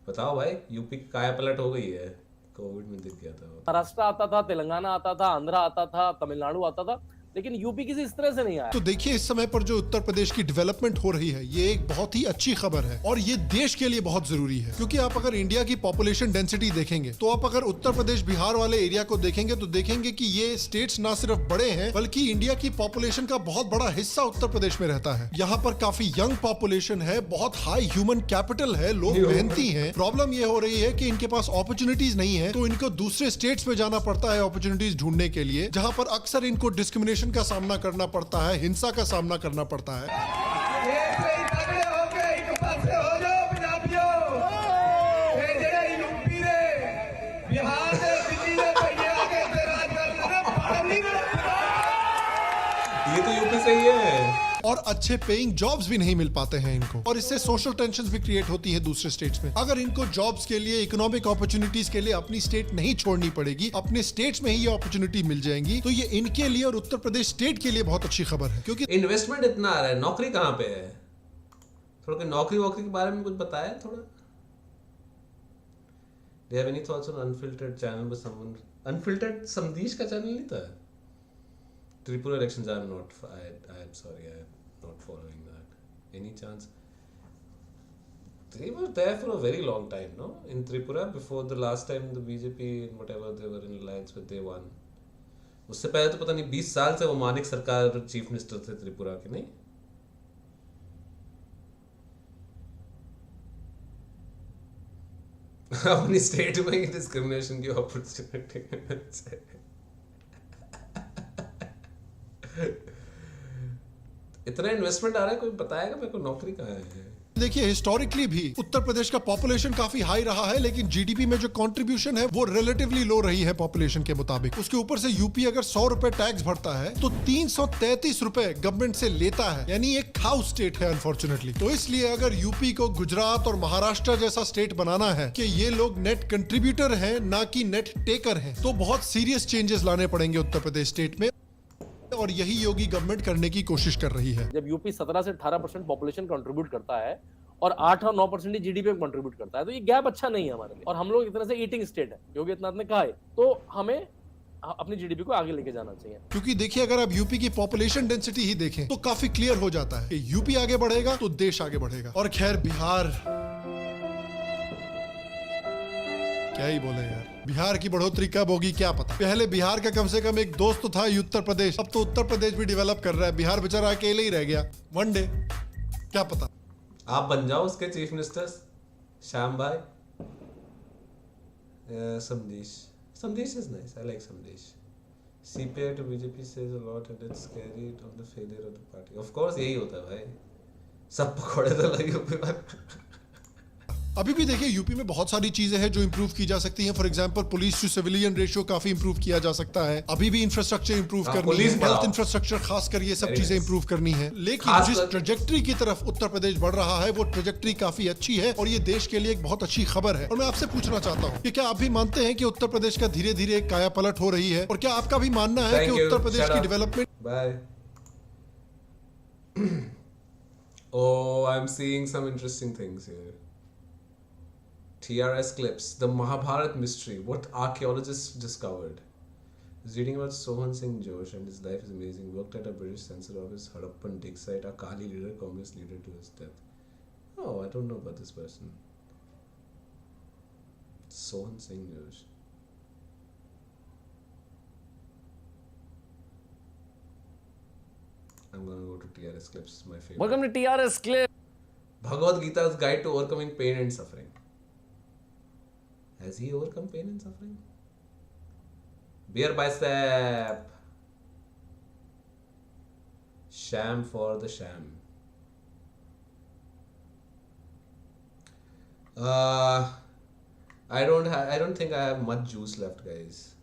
[SPEAKER 1] बताओ भाई, UP की काया पलट हो गई है, Covid में दिख गया था।
[SPEAKER 3] महाराष्ट्र आता था, तेलंगाना आता था, आंध्रा आता था, तमिलनाडु आता था, लेकिन यूपी किसी इस तरह से नहीं आया।
[SPEAKER 7] तो देखिए इस समय पर जो उत्तर प्रदेश की डेवलपमेंट हो रही है, ये एक बहुत ही अच्छी खबर है और ये देश के लिए बहुत जरूरी है, क्योंकि आप अगर इंडिया की पॉपुलेशन डेंसिटी देखेंगे तो आप अगर उत्तर प्रदेश बिहार वाले एरिया को देखेंगे तो देखेंगे कि ये स्टेट्स ना सिर्फ बड़े हैं बल्कि इंडिया की पॉपुलेशन का बहुत बड़ा हिस्सा उत्तर प्रदेश में रहता है। यहाँ पर काफी यंग पॉपुलेशन है, बहुत हाई ह्यूमन कैपिटल है, लोग मेहनती हैं। प्रॉब्लम ये हो रही है कि इनके पास अपॉर्चुनिटीज नहीं है, तो इनको दूसरे स्टेट्स में जाना पड़ता है अपॉर्चुनिटीज ढूंढने के लिए, जहाँ पर अक्सर इनको डिस्क्रिमिनेशन का सामना करना पड़ता है, हिंसा का सामना करना पड़ता है।
[SPEAKER 1] ये तो यूपी से ही है।
[SPEAKER 7] और अच्छे पेइंग जॉब्स भी नहीं मिल पाते हैं इनको, और इससे सोशल टेंशंस भी क्रिएट होती है दूसरे स्टेट्स में। अगर इनको जॉब्स के लिए, इकोनॉमिक अपॉर्चुनिटीज के लिए अपनी स्टेट नहीं छोड़नी पड़ेगी, अपने स्टेट्स में ही ये अपॉर्चुनिटी मिल जाएंगी, तो ये इनके लिए और उत्तर प्रदेश स्टेट के लिए बहुत अच्छी खबर है। क्योंकि
[SPEAKER 1] इन्वेस्टमेंट इतना आ रहा है, नौकरी कहाँ पे है? थोड़ा नौकरी वोकरी के बारे में कुछ बताया थोड़ा। Do you have any thoughts on unfiltered channel with someone? Unfiltered समदीश का चैनल नहीं था? Tripura elections, I'm sorry, I'm not following that. Any chance? They were there for a very long time, no? In Tripura, before the last time the BJP and whatever they were in alliance with, they won. उससे पहले तो पता नहीं 20 साल से वो मानिक सरकार chief minister थे त्रिपुरा के, नहीं? अपनी स्टेट में ही डिस्क्रिमिनेशन की अपॉर्चुनिटी इतना इन्वेस्टमेंट आ रहा है, कोई बताएगा मेरे को नौकरी कहाँ है?
[SPEAKER 7] देखिए हिस्टोरिकली भी उत्तर प्रदेश का पॉपुलेशन काफी हाई रहा है, लेकिन जीडीपी में जो कंट्रीब्यूशन है वो रिलेटिवली लो रही है पॉपुलेशन के मुताबिक। उसके ऊपर से यूपी अगर 100 रुपए टैक्स भरता है तो 333 रुपए गवर्नमेंट से लेता है, यानी एक खाऊ स्टेट है अनफॉर्चुनेटली। तो इसलिए अगर यूपी को गुजरात और महाराष्ट्र जैसा स्टेट बनाना है कि ये लोग नेट कंट्रीब्यूटर हैं ना कि नेट टेकर हैं, तो बहुत सीरियस चेंजेस लाने पड़ेंगे उत्तर प्रदेश स्टेट में, और यही योगी गवर्नमेंट करने की कोशिश कर रही है।
[SPEAKER 3] जब यूपी 17 से 18% पॉपुलेशन कंट्रीब्यूट करता है और 8 और 9% ही जीडीपी में कंट्रीब्यूट करता है, तो ये गैप अच्छा नहीं है हमारे लिए। और हम लोग इतने से ईटिंग स्टेट है, योगी आदित्यनाथ ने कहा है, तो हमें अपनी जीडीपी को आगे लेके जाना चाहिए।
[SPEAKER 7] क्योंकि देखिए अगर आप यूपी की पॉपुलेशन डेंसिटी ही देखें तो काफी क्लियर हो जाता है कि यूपी आगे बढ़ेगा तो देश आगे बढ़ेगा। और खैर बिहार, क्या ही बोले यार, बिहार की बढ़ोतरी कब होगी क्या पता। पहले बिहार का कम से कम एक दोस्त तो था उत्तर प्रदेश, अब तो उत्तर प्रदेश भी डेवलप कर रहा है, बिहार बेचारा अकेले ही रह गया। वन डे क्या पता
[SPEAKER 1] आप बन जाओ उसके चीफ मिनिस्टर, श्याम भाई। Samdesh is nice, I like Samdesh. CPI to BJP says a lot and it's scary on the failure of the party. Of course यही होता है भाई, सब पकौड़े तो लगे यूपी पर।
[SPEAKER 7] अभी भी देखिए यूपी में बहुत सारी चीजें हैं जो इंप्रूव की जा सकती हैं। For example police to civilian ratio काफी इंप्रूव किया जा सकता है। अभी भी इंफ्रास्ट्रक्चर इंप्रूव करनी है, हेल्थ इंफ्रास्ट्रक्चर खासकर ये सब चीजें इंप्रूव करनी है। लेकिन जिस ट्रेजेक्टरी की तरफ उत्तर प्रदेश बढ़ रहा है वो ट्रेजेक्टरी काफी अच्छी है और ये देश के लिए एक बहुत अच्छी खबर है। और मैं आपसे पूछना चाहता हूँ कि क्या आप भी मानते हैं कि उत्तर प्रदेश का धीरे धीरे काया पलट हो रही है, और क्या आपका भी मानना है कि उत्तर प्रदेश की development.
[SPEAKER 1] Oh, I'm seeing some interesting things here. TRS clips, the Mahabharat mystery, what archaeologists discovered. I was reading about Sohan Singh Josh and his life is amazing. Worked at a British censor office, Harappan dig site, Akali leader, communist leader to his death. Oh, I don't know about this person. Sohan Singh Josh. I'm gonna go to TRS clips, my favorite.
[SPEAKER 3] Welcome to TRS clip.
[SPEAKER 1] Bhagavad Gita's guide to overcoming pain and suffering. Has he overcome pain and suffering? Beer bicep. Sham for the sham. I don't think I have much juice left, guys.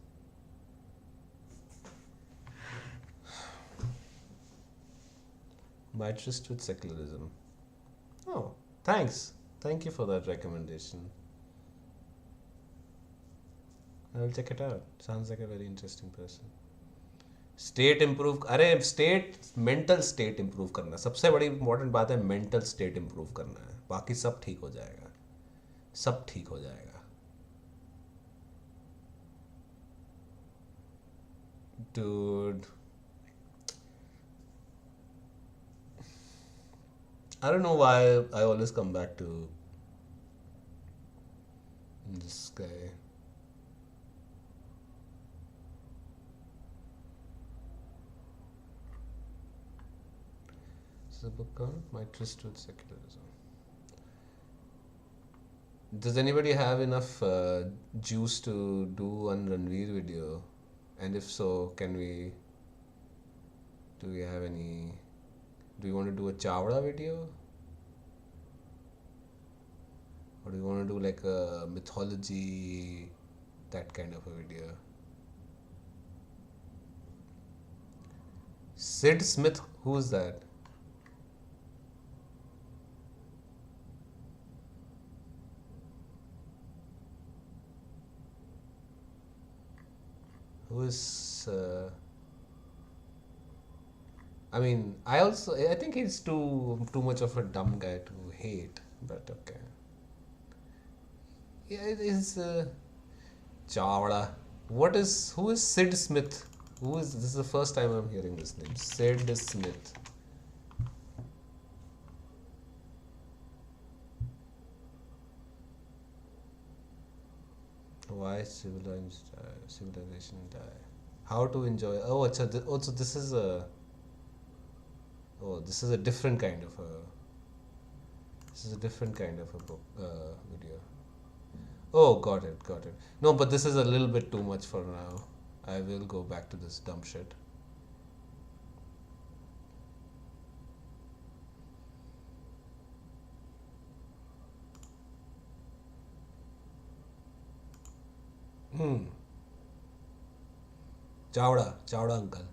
[SPEAKER 1] My tryst with secularism. Oh, thanks. Thank you for that recommendation. I'll check it out. Sounds like a very interesting person. State improve, अरे state mental state improve करना सबसे बड़ी important बात है. Mental state improve करना है, बाकी सब ठीक हो जाएगा. सब ठीक हो जाएगा. Dude, I don't know why I always come back to this guy. The book called My Tryst with Secularism. Does anybody have enough juice to do one Ranveer video? And if so, do we have any, do you want to do a Chawda video? Or do you want to do like a mythology, that kind of a video? Sid Smith, who is that? Who is I mean, I think he's too much of a dumb guy to hate, but okay. Yeah, it is Chawda. Who is Sid Smith? This is the first time I'm hearing this name. Sid Smith. Why civilization die? How to enjoy? So this is a. This is a different kind of a. This is a different kind of a book video. Oh, got it. No, but this is a little bit too much for now. I will go back to this dumb shit. Chawda uncle.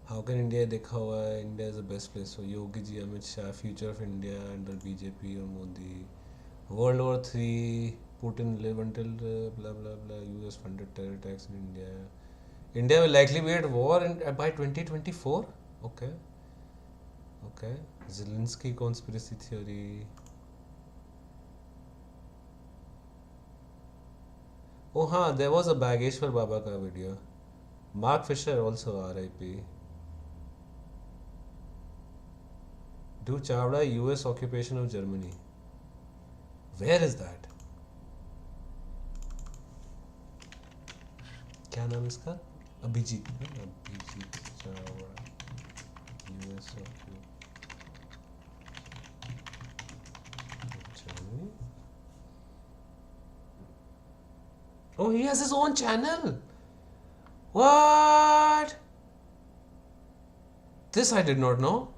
[SPEAKER 1] How can India देखा हुआ है? India is the best place for Yogi ji, Amit Shah, future of India under BJP or Modi. World War III, Putin live until blah blah blah. US funded terror attacks in India. India will likely be at war by 2024. Okay. Zelensky conspiracy theory. Oh हाँ, there was a Bageshwar Baba ka video. Mark Fisher also RIP. Do Chawda US occupation of Germany. Where is that? क्या नाम इसका? Abhijit Chawda US Germany. Oh, he has his own channel. What? This I did not know.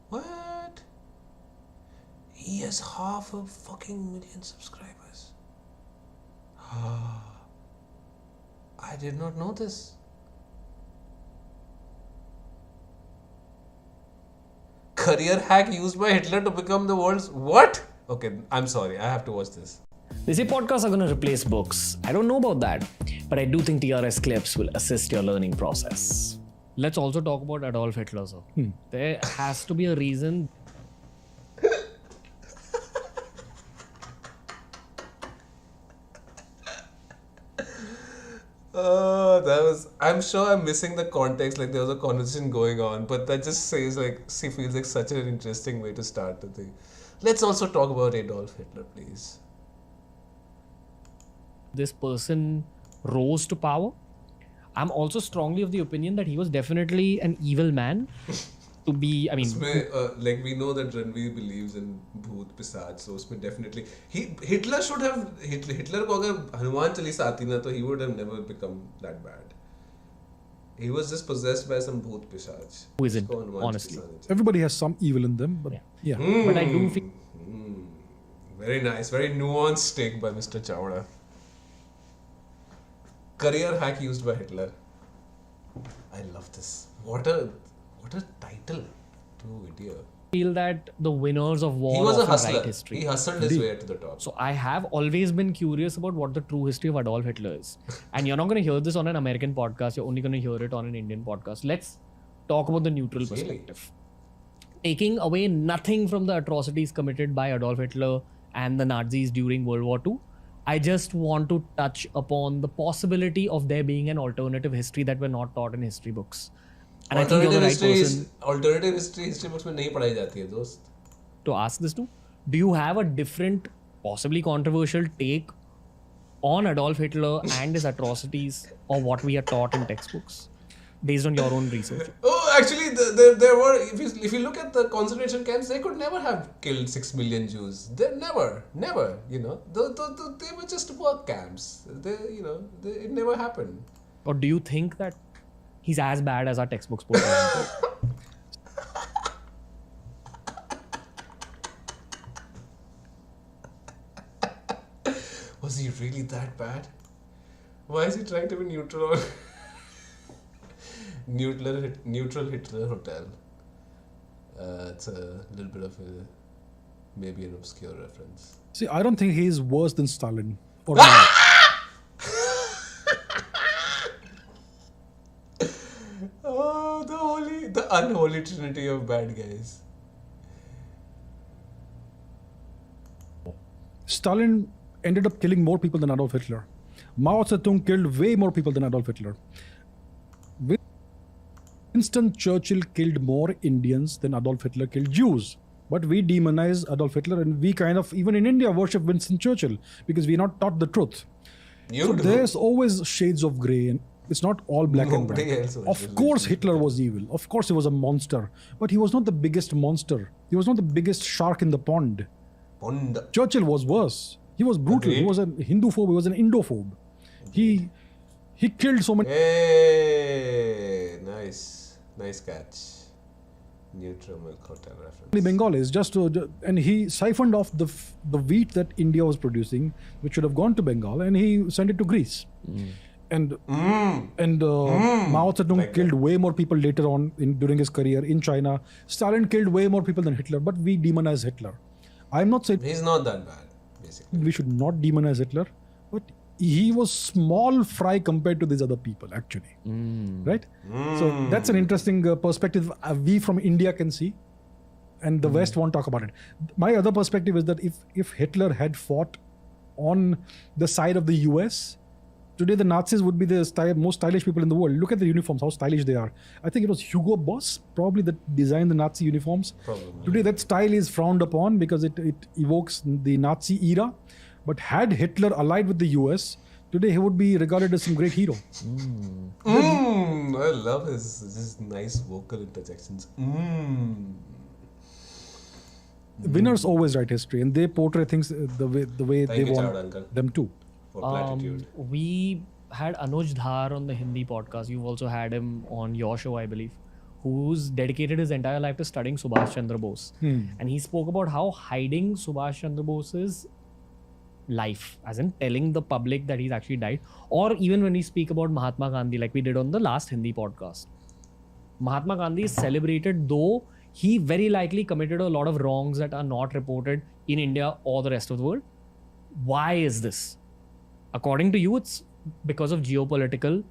[SPEAKER 1] What? He has 500,000 subscribers. I did not know this. Career hack used by Hitler to become the world's... What? Okay, I'm sorry. I have to watch this.
[SPEAKER 2] They say podcasts are going to replace books. I don't know about that. But I do think TRS clips will assist your learning process.
[SPEAKER 3] Let's also talk about Adolf Hitler, sir. There has to be a reason.
[SPEAKER 1] I'm sure I'm missing the context, like there was a conversation going on, but that just says she feels like such an interesting way to start the thing. Let's also talk about Adolf Hitler, please.
[SPEAKER 3] This person rose to power
[SPEAKER 2] I'm also strongly of the opinion that he was definitely an evil man. To be, I mean,
[SPEAKER 1] like we know that Ranveer believes in Bhoot Pisach, so उसमें definitely Hitler should have Hitler को अगर हनुमान चालीसा आती ना तो he would have never become that bad. He was just possessed by some Bhoot Pisach.
[SPEAKER 2] Who isn't, honestly.
[SPEAKER 5] Everybody has some evil in them, but yeah.
[SPEAKER 2] But I do feel.
[SPEAKER 1] Very nice, very nuanced take by Mr. Chawda. Career hack used by Hitler. I love this. What a title to video.
[SPEAKER 2] Feel that the winners of war
[SPEAKER 1] He was a hustler.
[SPEAKER 2] write history.
[SPEAKER 1] He hustled his way to the top.
[SPEAKER 2] So I have always been curious about what the true history of Adolf Hitler is. And you're not going to hear this on an American podcast. You're only going to hear it on an Indian podcast. Let's talk about the neutral perspective. Taking away nothing from the atrocities committed by Adolf Hitler and the Nazis during World War II, I just want to touch upon the possibility of there being an alternative history that we're not taught in history books. And I think you're the right person.
[SPEAKER 1] Alternative history books में नहीं पढ़ाई जाती है दोस्त.
[SPEAKER 2] To ask this to, do you have a different, possibly controversial take on Adolf Hitler and his atrocities, or what we are taught in textbooks, based on your own research?
[SPEAKER 1] Oh, actually, there were. If you look at the concentration camps, they could never have killed 6 million Jews. They never. You know, they were just work camps. It never happened.
[SPEAKER 2] Or do you think that he's as bad as our textbooks portray him?
[SPEAKER 1] Was he really that bad? Why is he trying to be neutral? Neutral Hitler Hotel. It's a little bit of maybe an obscure reference.
[SPEAKER 5] See, I don't think he's worse than Stalin or Mao.
[SPEAKER 1] Oh, the unholy trinity of bad guys.
[SPEAKER 5] Stalin ended up killing more people than Adolf Hitler. Mao Zedong killed way more people than Adolf Hitler. Winston Churchill killed more Indians than Adolf Hitler killed Jews. But we demonize Adolf Hitler, and we kind of, even in India, worship Winston Churchill because we're not taught the truth. There's always shades of grey, and it's not all black and white. Of course Hitler was evil. Of course he was a monster. But he was not the biggest monster. He was not the biggest shark in the pond. Churchill was worse. He was brutal. He was a Hinduphobe. He was an Indophobe. He killed so many.
[SPEAKER 1] Hey, nice catch. Neutral Milk Hotel reference.
[SPEAKER 5] Bengalis and he siphoned off the wheat that India was producing, which should have gone to Bengal, and he sent it to Greece. And Mao Zedong killed way more people later on during his career in China. Stalin killed way more people than Hitler, but we demonize Hitler. I'm not saying
[SPEAKER 1] he's not that bad. Basically,
[SPEAKER 5] we should not demonize Hitler, but he was small fry compared to these other people, actually. Right? So that's an interesting perspective we from India can see, and the West won't talk about it. My other perspective is that if Hitler had fought on the side of the US, today the Nazis would be the most stylish people in the world. Look at the uniforms, how stylish they are. I think it was Hugo Boss probably that designed the Nazi uniforms.
[SPEAKER 1] Probably.
[SPEAKER 5] Today that style is frowned upon because it evokes the Nazi era. But had Hitler allied with the US, today he would be regarded as some great hero.
[SPEAKER 1] I love his nice vocal interjections.
[SPEAKER 5] Winners always write history, and they portray things the way they want them to.
[SPEAKER 2] We had Anuj Dhar on the Hindi podcast. You've also had him on your show, I believe, who's dedicated his entire life to studying Subhash Chandra Bose. And he spoke about how hiding Subhash Chandra Bose's life, as in telling the public that he's actually died, or even when we speak about Mahatma Gandhi, like we did on the last Hindi podcast. Mahatma Gandhi is celebrated, though he very likely committed a lot of wrongs that are not reported in India or the rest of the world. Why is this? According to you, it's because of geopolitical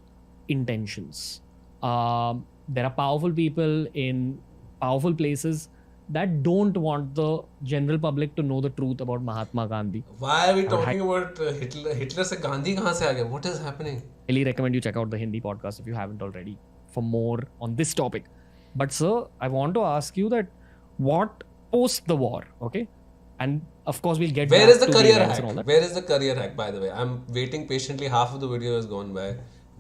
[SPEAKER 2] intentions. There are powerful people in powerful places that don't want the general public to know the truth about Mahatma Gandhi.
[SPEAKER 1] Why are we talking about Hitler? Hitler se Gandhi kahan se aa gaya? What is happening?
[SPEAKER 2] I really recommend you check out the Hindi podcast if you haven't already for more on this topic. But sir, I want to ask you that what post the war, okay? And of course we'll get
[SPEAKER 1] Where is the
[SPEAKER 2] to
[SPEAKER 1] career
[SPEAKER 2] events
[SPEAKER 1] hack?
[SPEAKER 2] and all that.
[SPEAKER 1] Where is the career hack, by the way? I'm waiting patiently. Half of the video has gone by.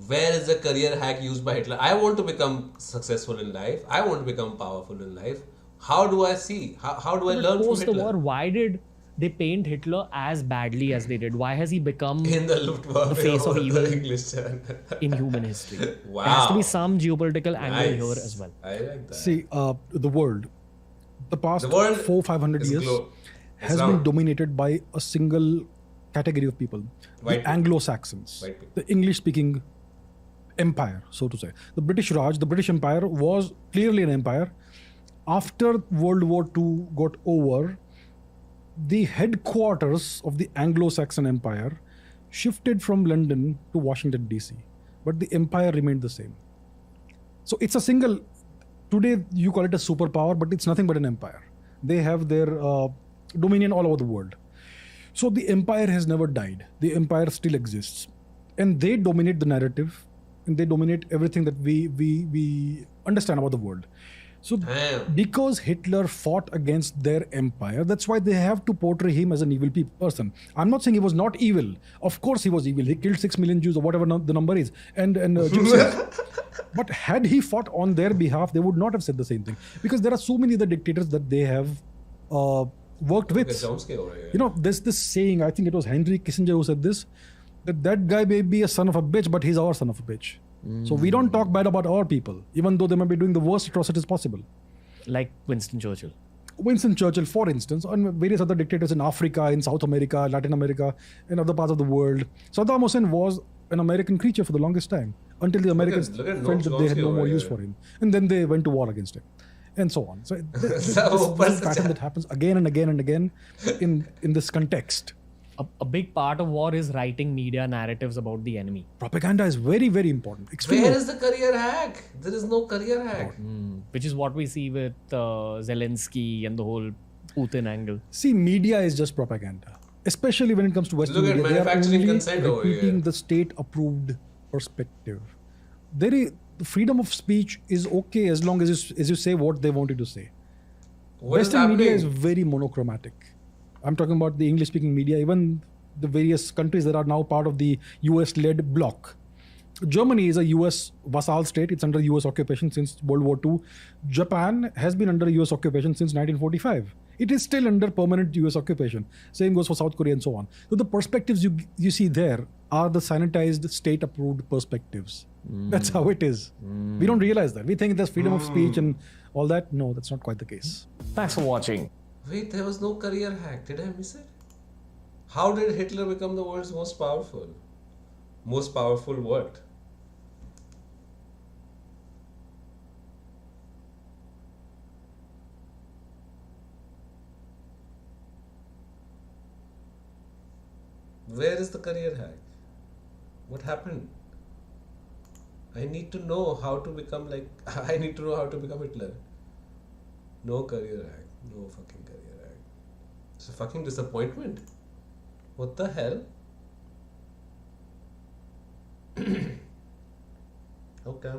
[SPEAKER 1] Where is the career hack used by Hitler? I want to become successful in life. I want to become powerful in life. How do I see? How do I learn from
[SPEAKER 2] Post the
[SPEAKER 1] Hitler?
[SPEAKER 2] war, why did they paint Hitler as badly as they did? Why has he become
[SPEAKER 1] In the Luftwaffe,
[SPEAKER 2] the face of
[SPEAKER 1] the
[SPEAKER 2] evil
[SPEAKER 1] English channel.
[SPEAKER 2] in human history?
[SPEAKER 1] Wow.
[SPEAKER 2] There has to be some geopolitical angle here as well.
[SPEAKER 1] I like that.
[SPEAKER 5] See, the world, the past
[SPEAKER 1] The world
[SPEAKER 5] 400-500 years has been dominated by a single category of people,
[SPEAKER 1] White
[SPEAKER 5] the Anglo-Saxons,
[SPEAKER 1] White people.
[SPEAKER 5] the English-speaking empire, so to say. The British Raj, the British Empire was clearly an empire. After World War II got over, the headquarters of the Anglo-Saxon Empire shifted from London to Washington DC, but the empire remained the same. So it's a single, today you call it a superpower, but it's nothing but an empire. They have their dominion all over the world. So the empire has never died. The empire still exists. And they dominate the narrative, and they dominate everything that we understand about the world. So because Hitler fought against their empire, that's why they have to portray him as an evil person. I'm not saying he was not evil. Of course he was evil. He killed 6 million Jews or whatever the number is. And Gypsies. But had he fought on their behalf, they would not have said the same thing. Because there are so many other dictators that they have worked with. You know, there's this saying, I think it was Henry Kissinger who said this, that guy may be a son of a bitch, but he's our son of a bitch. So we don't talk bad about our people, even though they might be doing the worst atrocities possible.
[SPEAKER 2] Like Winston Churchill.
[SPEAKER 5] Winston Churchill, for instance, and various other dictators in Africa, in South America, Latin America, and other parts of the world. Saddam Hussein was an American creature for the longest time, until the Americans felt that they had no more use for him. And then they went to war against him, and so on. So this pattern that happens again and again and again in this context.
[SPEAKER 2] A big part of war is writing media narratives about the enemy.
[SPEAKER 5] Propaganda is very, very important. Extremely.
[SPEAKER 1] Where is the career hack? There is no career hack.
[SPEAKER 2] Which is what we see with Zelensky and the whole Putin angle.
[SPEAKER 5] See, media is just propaganda. Especially when it comes to Western
[SPEAKER 1] Look at
[SPEAKER 5] media.
[SPEAKER 1] manufacturing
[SPEAKER 5] they are
[SPEAKER 1] consent over
[SPEAKER 5] only repeating
[SPEAKER 1] here.
[SPEAKER 5] the state-approved perspective. The freedom of speech is okay as long as you say what they want you to say. Western media is very monochromatic. I'm talking about the English-speaking media, even the various countries that are now part of the US-led bloc. Germany is a US vassal state. It's under US occupation since World War II. Japan has been under US occupation since 1945. It is still under permanent US occupation. Same goes for South Korea and so on. So the perspectives you see there are the sanitized, state-approved perspectives. That's how it is. We don't realize that. We think there's freedom of speech and all that. No, that's not quite the case.
[SPEAKER 2] Thanks for watching.
[SPEAKER 1] Wait, there was no career hack. Did I miss it? How did Hitler become the world's most powerful? Most powerful what? Where is the career hack? What happened? I need to know how to become like... I need to know how to become Hitler. No career hack. No fucking career hack. It's a fucking disappointment. What the hell? Okay.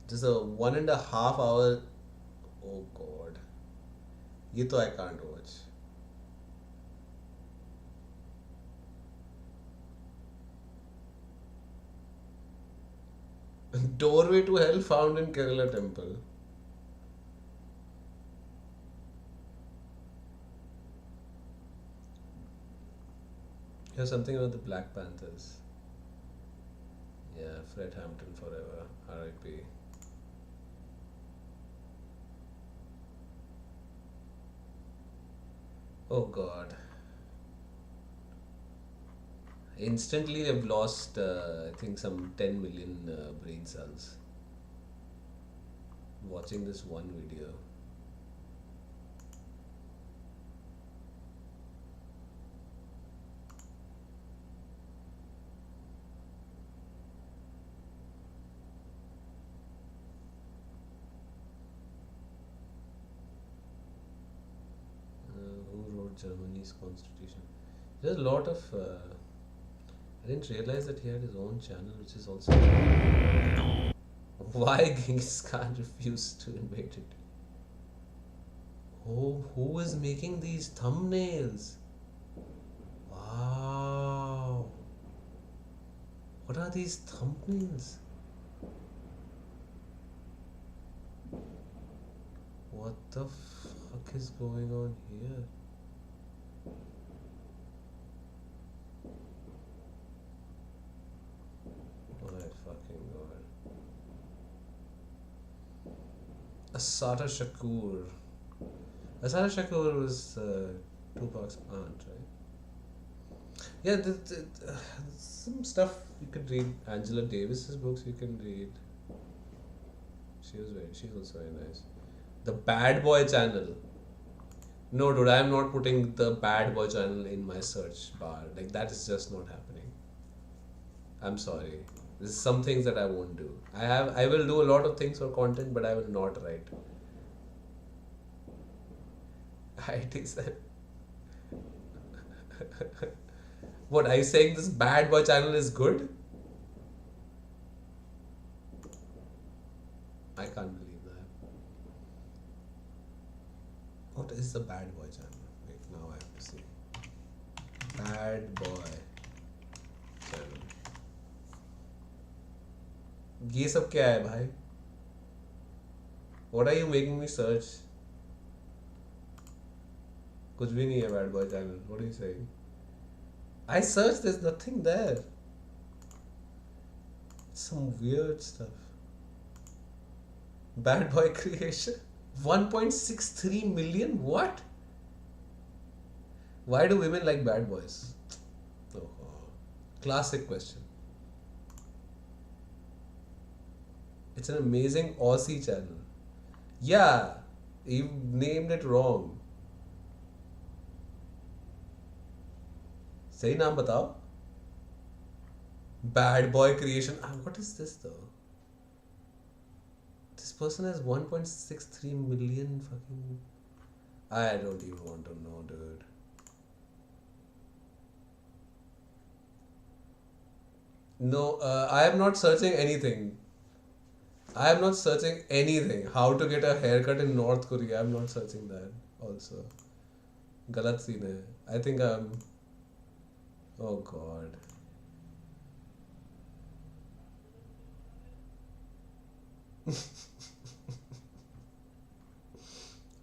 [SPEAKER 1] Just a 1.5 hour. Oh god. Ye to I can't watch. Doorway to hell found in Kerala temple. Here's something about the Black Panthers. Yeah, Fred Hampton forever. R.I.P. Oh god. Instantly they've lost, I think, some 10 million brain cells watching this one video. Who wrote Germany's constitution? There's a lot of... I didn't realize that he had his own channel, which is also... Why Genghis Khan refused to invade it? Oh, who is making these thumbnails? Wow. What are these thumbnails? What the fuck is going on here? My fucking god. Asada Shakur. Asada Shakur was Tupac's aunt, right? Yeah, some stuff you could read. Angela Davis's books you can read. She's also very nice. The Bad Boy channel. No, dude, I'm not putting the Bad Boy channel in my search bar. Like, that is just not happening. I'm sorry. There's some things that I won't do. I will do a lot of things for content, but I will not write. IT said. What, are you saying this Bad Boy channel is good? I can't believe that. What is the Bad Boy channel? Wait, now I have to see. Bad Boy channel. ये सब क्या है भाई? What are you making me search? कुछ भी नहीं है Bad Boy channel. What are you saying? I searched, there's nothing there. Some weird stuff. Bad Boy creation? 1.63 million? What? Why do women like bad boys? Oh, classic question. It's an amazing Aussie channel. Yeah, you named it wrong. सही नाम बताओ. Bad Boy creation. What is this though? This person has 1.63 million fucking... I don't even want to know, dude. No, I am not searching anything. I am not searching anything. How to get a haircut in North Korea. I am not searching that also. Galat scene hai. I think I'm... Oh god.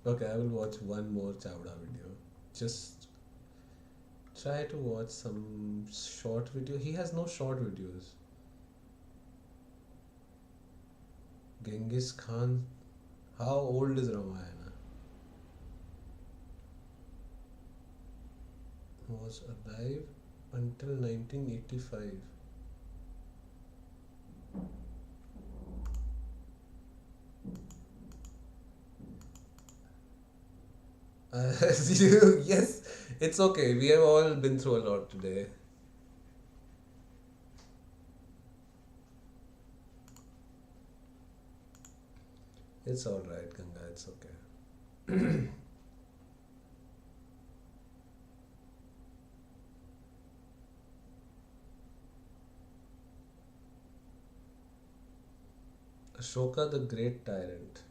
[SPEAKER 1] Okay, I will watch one more Chawda video. Just try to watch some short video. He has no short videos. Genghis Khan. How old is Ramayana? Was alive until 1985. Yes, it's okay. We have all been through a lot today. It's alright, Ganga. It's okay. Ashoka the Great Tyrant.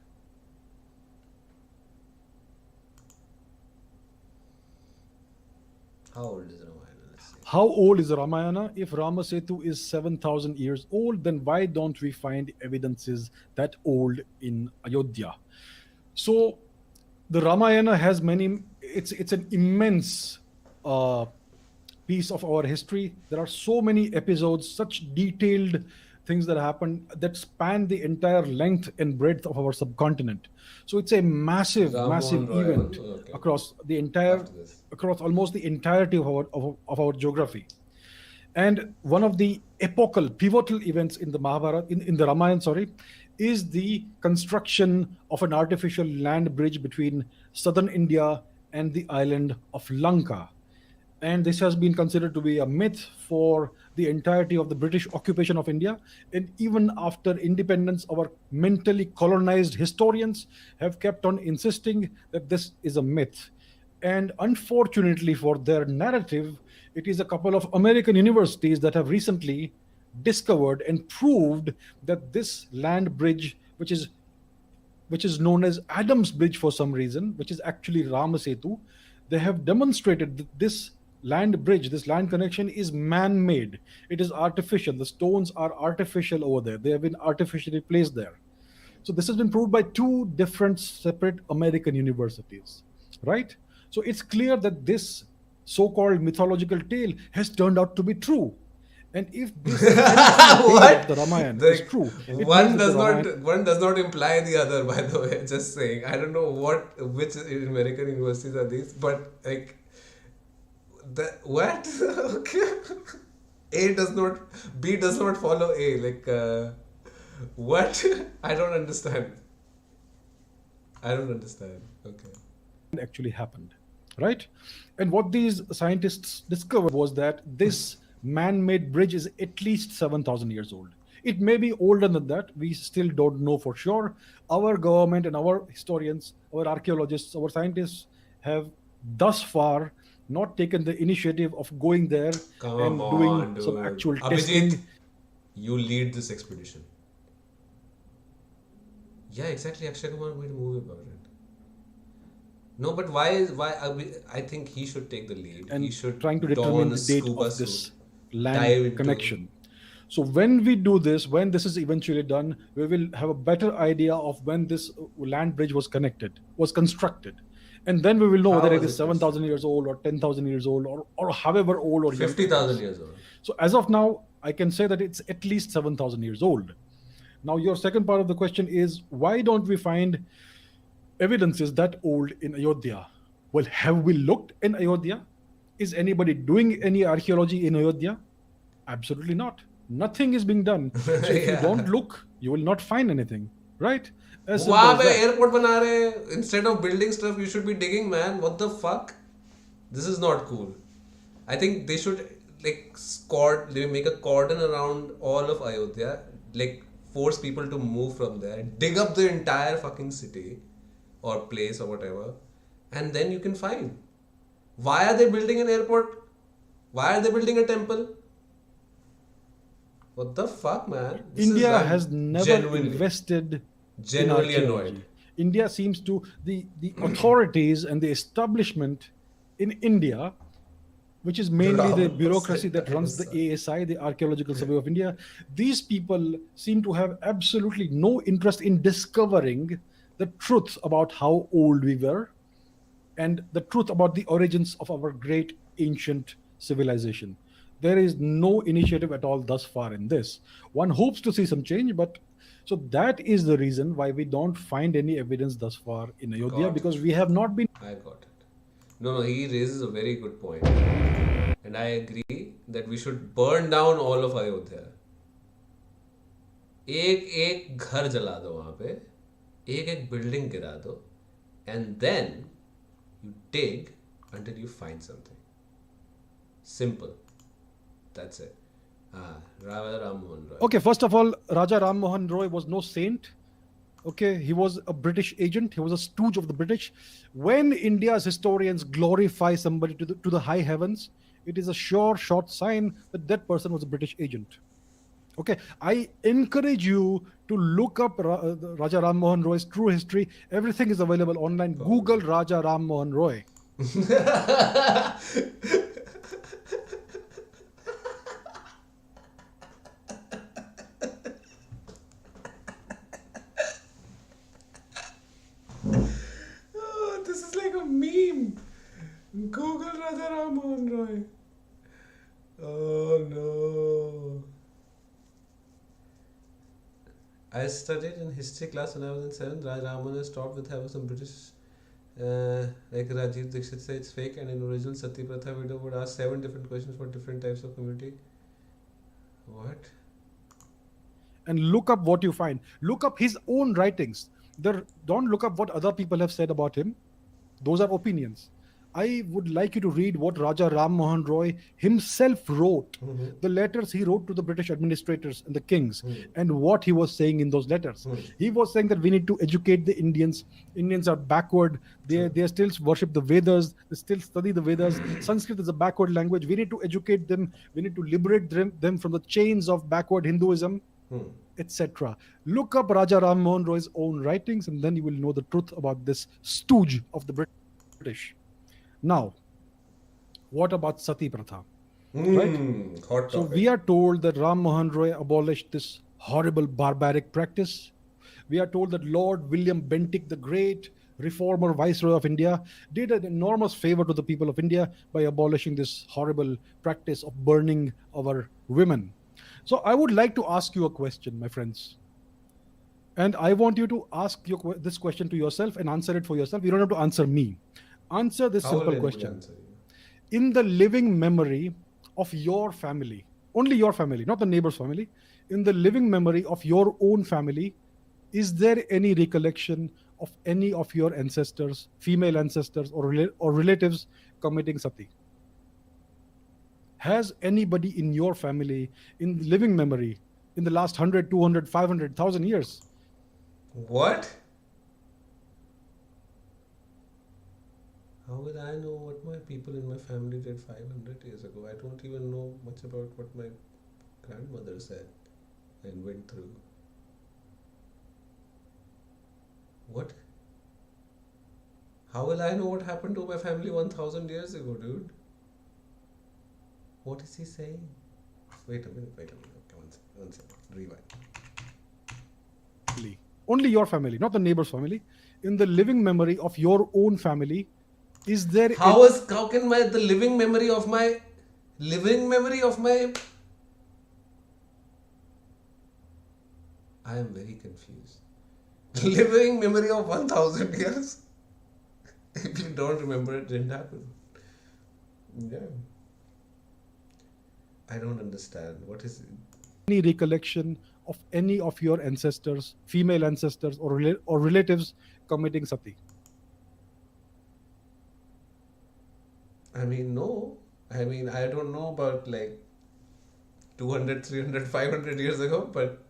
[SPEAKER 1] How old is Ramayana? Let's see.
[SPEAKER 5] How old is Ramayana? If Ramasetu is 7,000 years old, then why don't we find evidences that old in Ayodhya? So the Ramayana has many, it's an immense piece of our history. There are so many episodes, such detailed things that happen that span the entire length and breadth of our subcontinent. So it's a massive event across the entire, across almost the entirety of our geography. And one of the epochal, pivotal events in the Mahabharata, in the Ramayana, is the construction of an artificial land bridge between southern India and the island of Lanka. And this has been considered to be a myth for the entirety of the British occupation of India. And even after independence, our mentally colonized historians have kept on insisting that this is a myth. And unfortunately for their narrative, it is a couple of American universities that have recently discovered and proved that this land bridge, which is known as Adam's Bridge for some reason, which is actually Ramasetu, they have demonstrated that this land bridge, this land connection is man-made. It is artificial. The stones are artificial over there. They have been artificially placed there. So this has been proved by two different separate American universities, right? So it's clear that this so-called mythological tale has turned out to be true. And if this
[SPEAKER 1] What?
[SPEAKER 5] the Ramayana
[SPEAKER 1] Like,
[SPEAKER 5] is true, it
[SPEAKER 1] one
[SPEAKER 5] means that
[SPEAKER 1] does
[SPEAKER 5] the
[SPEAKER 1] not
[SPEAKER 5] Ramayana-
[SPEAKER 1] one does not imply the other. By the way, just saying. I don't know which American universities are these, but like the what? Okay. A does not, B does not follow A. Like what? I don't understand. I don't understand. Okay.
[SPEAKER 5] actually happened, right? And what these scientists discovered was that this man-made bridge is at least 7,000 years old. It may be older than that. We still don't know for sure. Our government and our historians, our archaeologists, our scientists have thus far not taken the initiative of going there and doing some
[SPEAKER 1] dude.
[SPEAKER 5] actual
[SPEAKER 1] Abhijit,
[SPEAKER 5] testing.
[SPEAKER 1] you lead this expedition. Yeah, exactly. Akshay Kumar made a movie about it. No, but why? I think he should take the lead.
[SPEAKER 5] And
[SPEAKER 1] he should
[SPEAKER 5] trying to
[SPEAKER 1] don
[SPEAKER 5] determine
[SPEAKER 1] a
[SPEAKER 5] the date
[SPEAKER 1] scuba
[SPEAKER 5] of this
[SPEAKER 1] suit, dive
[SPEAKER 5] land
[SPEAKER 1] into-
[SPEAKER 5] connection. So when we do this, when this is eventually done, we will have a better idea of when this land bridge was constructed. And then we will know
[SPEAKER 1] How
[SPEAKER 5] whether it
[SPEAKER 1] was
[SPEAKER 5] is
[SPEAKER 1] it
[SPEAKER 5] 7,000 years old or 10,000 years old or however old or young it
[SPEAKER 1] 50,000
[SPEAKER 5] is.
[SPEAKER 1] years old.
[SPEAKER 5] So as of now, I can say that it's at least 7,000 years old. Now, your second part of the question is, why don't we find evidences that old in Ayodhya? Well, have we looked in Ayodhya? Is anybody doing any archaeology in Ayodhya? Absolutely not. Nothing is being done. So if you don't look, you will not find anything, right? As simple
[SPEAKER 1] वहाँ
[SPEAKER 5] as
[SPEAKER 1] पे
[SPEAKER 5] that.
[SPEAKER 1] airport बना रहे, instead of building stuff, you should be digging, man. What the fuck? This is not cool. I think they should they make a cordon around all of Ayodhya, like force people to move from there, dig up the entire fucking city or place or whatever, and then you can find. Why are they building an airport? Why are they building a temple? What the fuck, man? This is
[SPEAKER 5] India
[SPEAKER 1] I'm
[SPEAKER 5] has never invested
[SPEAKER 1] genuinely
[SPEAKER 5] in
[SPEAKER 1] annoyed.
[SPEAKER 5] archaeology. India seems to, the authorities and the establishment in India, which is mainly the bureaucracy that runs the ASI, the Archaeological Survey of India, these people seem to have absolutely no interest in discovering the truth about how old we were and the truth about the origins of our great ancient civilization. There is no initiative at all thus far in this. One hopes to see some change, but so that is the reason why we don't find any evidence thus far in Ayodhya, because we have not been.
[SPEAKER 1] I got it. No, he raises a very good point. And I agree that we should burn down all of Ayodhya. एक घर जला दो वहाँ पे, एक building गिरा दो, and then you dig until you find something. Simple. That's it. Raja Ram Mohan Roy.
[SPEAKER 5] Okay, first of all, Raja Ram Mohan Roy was no saint. Okay, he was a British agent. He was a stooge of the British. When India's historians glorify somebody to the high heavens, it is a sure short sign that that person was a British agent. Okay, I encourage you to look up Raja Ram Mohan Roy's true history. Everything is available online. Google Raja Ram Mohan Roy.
[SPEAKER 1] Oh, this is like a meme. Google Raja Ram Mohan Roy. Oh no. I studied in history class when I was in 7th. Raja Ram Mohan is taught with having some British, like Rajiv Dixit said it's fake, and in original Sati Pratha video would ask 7 different questions for different types of community. What?
[SPEAKER 5] And look up what you find. Look up his own writings. Don't look up what other people have said about him. Those are opinions. I would like you to read what Raja Ram Mohan Roy himself wrote, the letters he wrote to the British administrators and the kings, and what he was saying in those letters. He was saying that we need to educate the Indians. Indians are backward. They still worship the Vedas. They still study the Vedas. Sanskrit is a backward language. We need to educate them. We need to liberate them from the chains of backward Hinduism, etc. Look up Raja Ram Mohan Roy's own writings, and then you will know the truth about this stooge of the British. Now, What about Sati Pratha? Right?
[SPEAKER 1] Hot
[SPEAKER 5] So
[SPEAKER 1] topic.
[SPEAKER 5] we are told that Ram Mohan Roy abolished this horrible barbaric practice. We are told that Lord William Bentinck, the great reformer viceroy of India, did an enormous favor to the people of India by abolishing this horrible practice of burning our women. So I would like to ask you a question, my friends. And I want you to ask this question to yourself and answer it for yourself. You don't have to answer me. Answer this
[SPEAKER 1] How will
[SPEAKER 5] simple
[SPEAKER 1] anybody
[SPEAKER 5] question.
[SPEAKER 1] answer you?
[SPEAKER 5] In the living memory of your family, only your family, not the neighbor's family, in the living memory of your own family, is there any recollection of any of your ancestors, female ancestors or relatives committing sati? Has anybody in your family, in living memory, in the last 100, 200, 500, 1,000 years?
[SPEAKER 1] What? How will I know what my people in my family did 500 years ago? I don't even know much about what my grandmother said and went through. What? How will I know what happened to my family 1,000 years ago, dude? What is he saying? Wait a minute. Okay, one second. Rewind.
[SPEAKER 5] Only your family, not the neighbor's family. In the living memory of your own family, is there
[SPEAKER 1] How can the living memory of my I am very confused. Living memory of 1,000 years? If you don't remember, it didn't happen. Yeah. I don't understand. What is it?
[SPEAKER 5] any recollection of any of your ancestors, female ancestors or relatives committing sati?
[SPEAKER 1] I mean, no. I mean, I don't know about like 200, 300, 500 years ago, but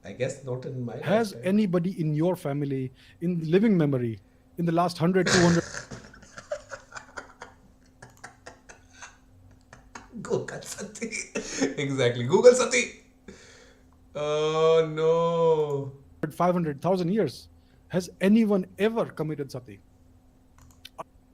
[SPEAKER 1] I guess not in my
[SPEAKER 5] Has
[SPEAKER 1] lifetime.
[SPEAKER 5] anybody in your family, in living memory, in the last 100, 200...
[SPEAKER 1] Google Sati. Exactly. Google Sati. Oh no.
[SPEAKER 5] 500,000 years. Has anyone ever committed sati?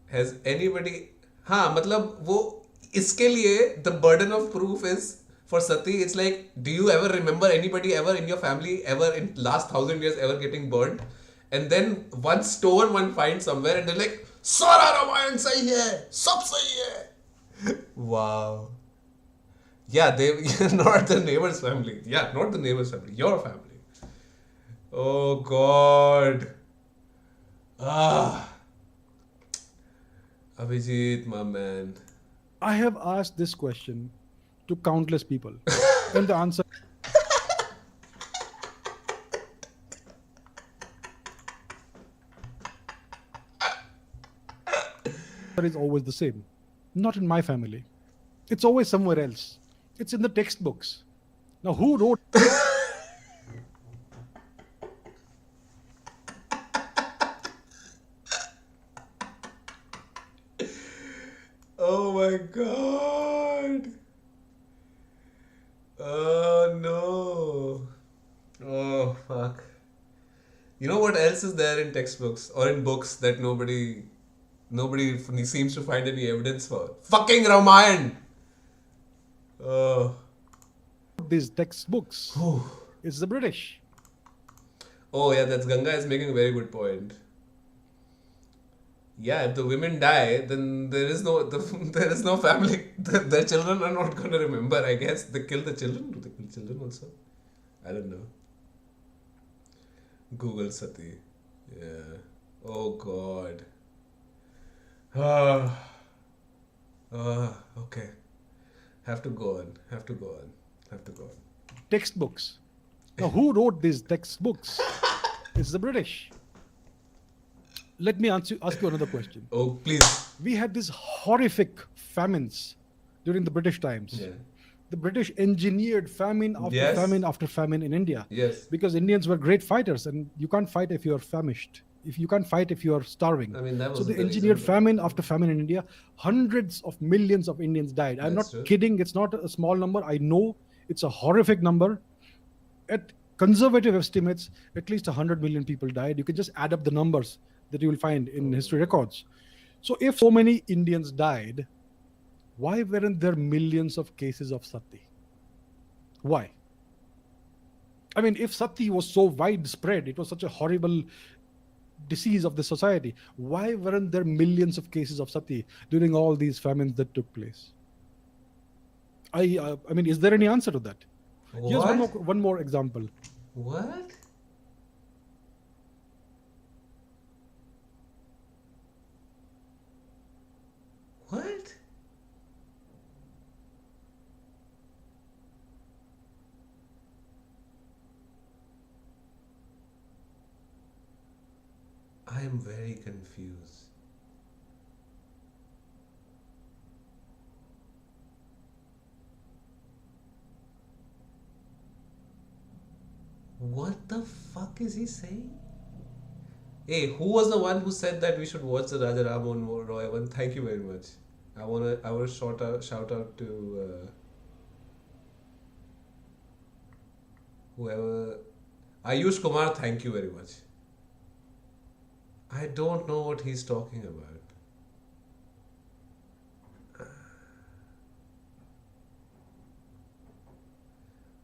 [SPEAKER 1] Has anybody... हाँ मतलब वो इसके लिए the burden of proof is for sati. It's like, do you ever remember anybody ever in your family ever in last 1,000 years ever getting burned? And then one stone one finds somewhere and they're like, सारा रामायण सही है, सब सही है. Wow. Yeah, they not the neighbor's family. Yeah, not the neighbor's family. Your family. Oh God. Abhijit, my man.
[SPEAKER 5] I have asked this question to countless people, and the answer is always the same. Not in my family. It's always somewhere else. It's in the textbooks. Now, who wrote?
[SPEAKER 1] Oh my God. Oh no. Oh fuck. You know what else is there in textbooks or in books that nobody seems to find any evidence for? Fucking Ramayan.
[SPEAKER 5] These textbooks. It's the British.
[SPEAKER 1] Oh yeah, that's Ganga is making a very good point. Yeah, if the women die, then there is no family. Their children are not going to remember. I guess they kill the children. Do they kill children also? I don't know. Google Sati. Yeah. Oh God. Okay. Have to go on.
[SPEAKER 5] Textbooks. Now, who wrote these textbooks? It's the British. Let me ask you another question.
[SPEAKER 1] Oh, please.
[SPEAKER 5] We had these horrific famines during the British times.
[SPEAKER 1] Yeah.
[SPEAKER 5] The British engineered famine after famine after famine in India.
[SPEAKER 1] Yes.
[SPEAKER 5] Because Indians were great fighters, and you can't fight if you're famished. If you can't fight if you're starving.
[SPEAKER 1] I mean, that was
[SPEAKER 5] so they
[SPEAKER 1] the
[SPEAKER 5] engineered
[SPEAKER 1] reason.
[SPEAKER 5] famine after famine in India. Hundreds of millions of Indians died. I'm
[SPEAKER 1] That's
[SPEAKER 5] not
[SPEAKER 1] true.
[SPEAKER 5] kidding. It's not a small number. I know it's a horrific number. At conservative estimates, at least 100 million people died. You can just add up the numbers that you will find in history records. So if so many Indians died, why weren't there millions of cases of sati? Why? I mean, if sati was so widespread, it was such a horrible disease of the society, why weren't there millions of cases of sati during all these famines that took place? I mean, is there any answer to that? Here's one more example.
[SPEAKER 1] What? What? I am very confused. What the fuck is he saying? Hey, who was the one who said that we should watch the Raja Ram Mohan Roy one? Thank you very much. I want to shout out to whoever. Ayush Kumar, thank you very much. I don't know what he's talking about.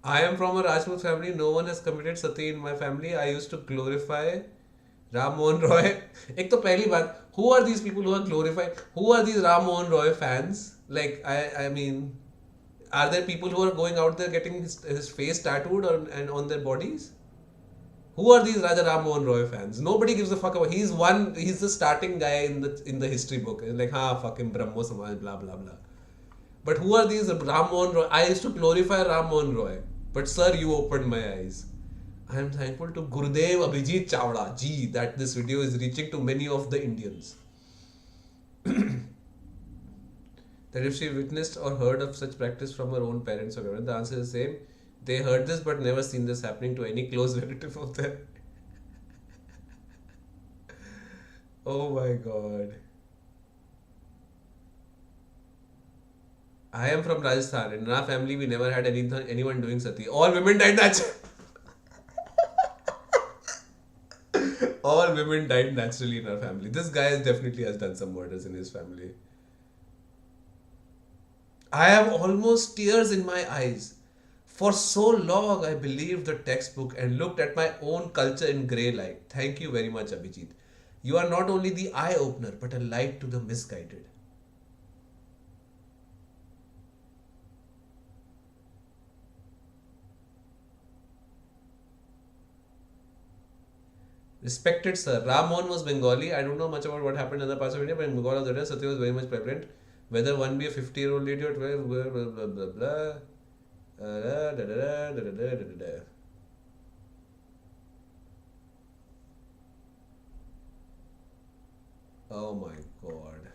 [SPEAKER 1] I am from a Rajput family. No one has committed sati in my family. I used to glorify Ram Mohan Roy. एक तो पहली बात, who are these people who are glorifying? Who are these Ram Mohan Roy fans? Like, I mean, are there people who are going out there getting his face tattooed and on their bodies? Who are these Raja Ram Mohan Roy fans? Nobody gives a fuck about. He's the starting guy in the history book. Like, fuck him, Brahmo Samaj, blah blah blah. But who are these Ram Mohan Roy? I used to glorify Ram Mohan Roy. But sir, you opened my eyes. I am thankful to Gurudev Abhijit Chawda ji that this video is reaching to many of the Indians. That if she witnessed or heard of such practice from her own parents or whatever, the answer is the same. They heard this but never seen this happening to any close relative of theirs. Oh my god. I am from Rajasthan. In our family, we never had anyone doing sati. All women died naturally. All women died naturally in our family. This guy definitely has done some murders in his family. I have almost tears in my eyes. For so long, I believed the textbook and looked at my own culture in grey light. Thank you very much, Abhijit. You are not only the eye-opener, but a light to the misguided. Respected sir, Ram Mohan was Bengali. I don't know much about what happened in other parts of India, but in Bengal of the day, sati was very much prevalent. Whether one be a 50-year-old lady or 12, blah blah blah blah blah. Oh my god.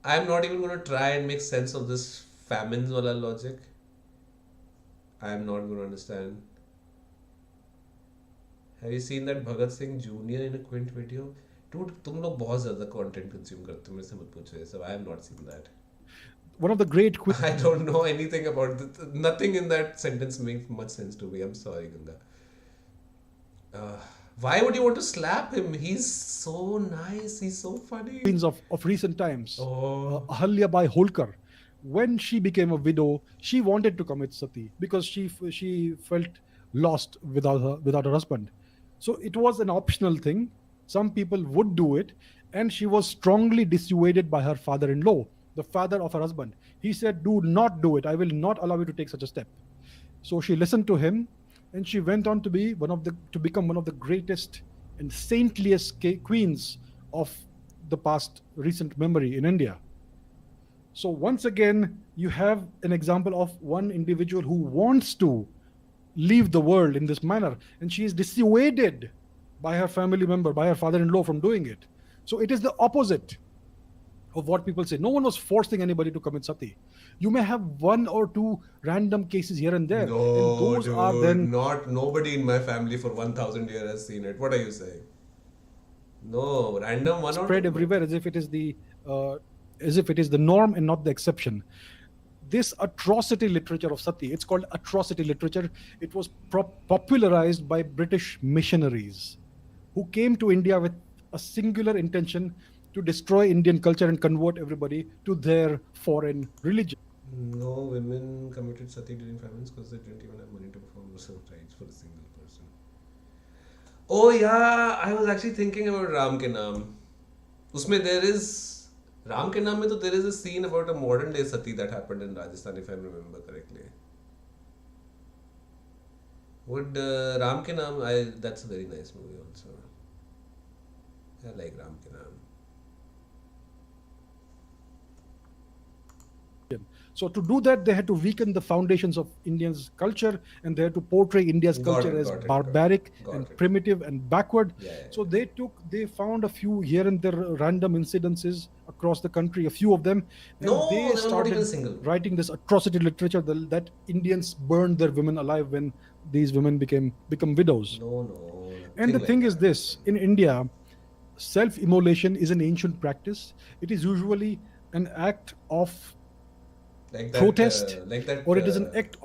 [SPEAKER 1] I'm not even going to try and make sense of this famines wala logic. I am not going to understand. Have you seen that Bhagat Singh Jr. in a Quint video? Dude, तुम लोग बहुत ज़्यादा content consume करते हो, मेरे से मत पूछो ये सब. I have not seen that.
[SPEAKER 5] One of the great...
[SPEAKER 1] I don't know anything about it. Nothing in that sentence makes much sense to me. I'm sorry, Ganga. Why would you want to slap him? He's so nice. He's so funny.
[SPEAKER 5] Queens of recent times. Ahalya Bai Holkar. When she became a widow, she wanted to commit sati because she felt lost without her husband. So it was an optional thing. Some people would do it, and she was strongly dissuaded by her father-in-law, the father of her husband. He said, "Do not do it. I will not allow you to take such a step." So she listened to him, and she went on to become one of the greatest and saintliest queens of the past recent memory in India. So once again, you have an example of one individual who wants to leave the world in this manner, and she is dissuaded by her family member, by her father-in-law from doing it. So it is the opposite of what people say. No one was forcing anybody to commit sati. You may have one or two random cases here and there.
[SPEAKER 1] No,
[SPEAKER 5] and those
[SPEAKER 1] dude,
[SPEAKER 5] are then
[SPEAKER 1] nobody in my family for 1,000 years has seen it. What are you saying? No, random one or
[SPEAKER 5] spread
[SPEAKER 1] two?
[SPEAKER 5] everywhere as if it is the norm and not the exception. This atrocity literature of sati, it's called atrocity literature. It was popularized by British missionaries who came to India with a singular intention to destroy Indian culture and convert everybody to their foreign religion.
[SPEAKER 1] No women committed sati during famines because they didn't even have money to perform reserved rites for a single person. Oh yeah, I was actually thinking about Ram Ke Naam. Usme there is Ram Ke Naam mein to there is a scene about a modern day sati that happened in Rajasthan, if I remember correctly. Would Ram Ke Naam? That's a very nice movie also. I like Ram Ke Naam.
[SPEAKER 5] So to do that, they had to weaken the foundations of Indians' culture, and they had to portray India's culture as barbaric and primitive and backward. So they found a few here and there random incidences across the country, a few of them, and they started writing this atrocity literature that Indians burned their women alive when these women become widows. And the thing is this: in India, self-immolation is an ancient practice. It is usually an act of protest, or it is an act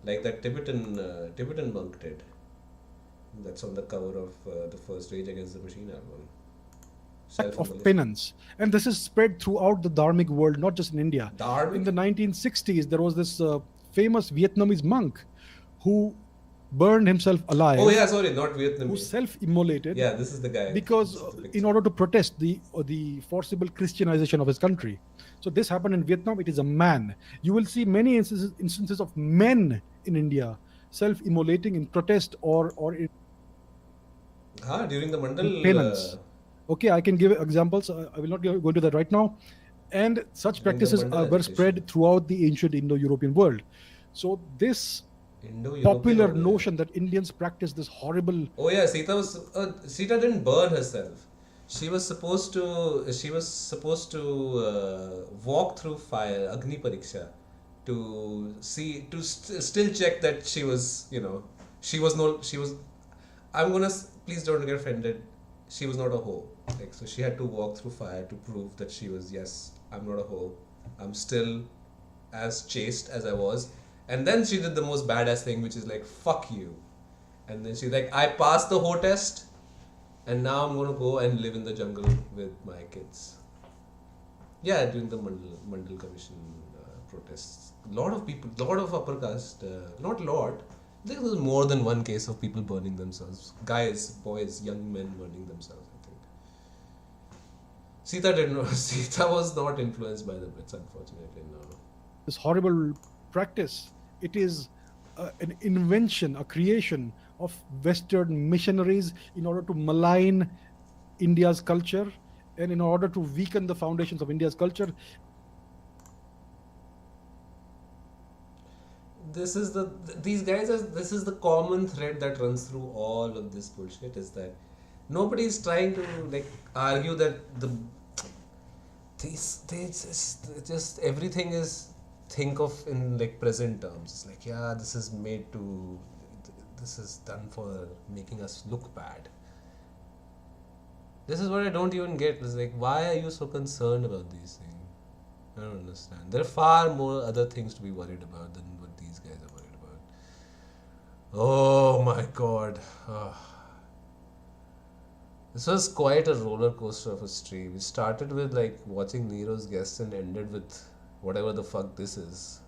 [SPEAKER 1] like that Tibetan monk did. That's on the cover of the first Rage Against the Machine album.
[SPEAKER 5] Act of penance, and this is spread throughout the dharmic world, not just in India. In the 1960s, there was this famous Vietnamese monk who burned himself alive.
[SPEAKER 1] Oh yeah, sorry, not Vietnamese.
[SPEAKER 5] Who self-immolated.
[SPEAKER 1] Yeah, this is the guy.
[SPEAKER 5] Because in order to protest the forcible Christianization of his country. So this happened in Vietnam. It is a man. You will see many instances of men in India self-immolating in protest or in
[SPEAKER 1] during the Mandal
[SPEAKER 5] penance. Okay, I can give examples. I will not go into that right now. And such practices were spread throughout the ancient Indo-European world. So this popular notion that Indians practice this horrible.
[SPEAKER 1] Oh yeah, Sita didn't burn herself. She was supposed to walk through fire, Agni Pariksha, to see, still check that she was, please don't get offended, she was not a hoe. So she had to walk through fire to prove that she was, yes, I'm not a hoe, I'm still as chaste as I was. And then she did the most badass thing, which is like, fuck you. And then she's like, I passed the hoe test, and now I'm going to go and live in the jungle with my kids. Yeah, during the Mandal Commission protests. Lot of upper caste, there was more than one case of people burning themselves. Guys, boys, young men burning themselves, I think. Sita was not influenced by the Brits, unfortunately, no.
[SPEAKER 5] This horrible practice, it is an invention, a creation of Western missionaries in order to malign India's culture and in order to weaken the foundations of India's culture.
[SPEAKER 1] This is the common thread that runs through all of this bullshit, is that nobody is trying to argue that everything is think of in present terms. It's like, yeah, this is done for making us look bad. This is what I don't even get. It's like, why are you so concerned about these things? I don't understand. There are far more other things to be worried about than what these guys are worried about. Oh my god. This was quite a roller coaster of a stream. We started with watching Nero's guests and ended with whatever the fuck this is.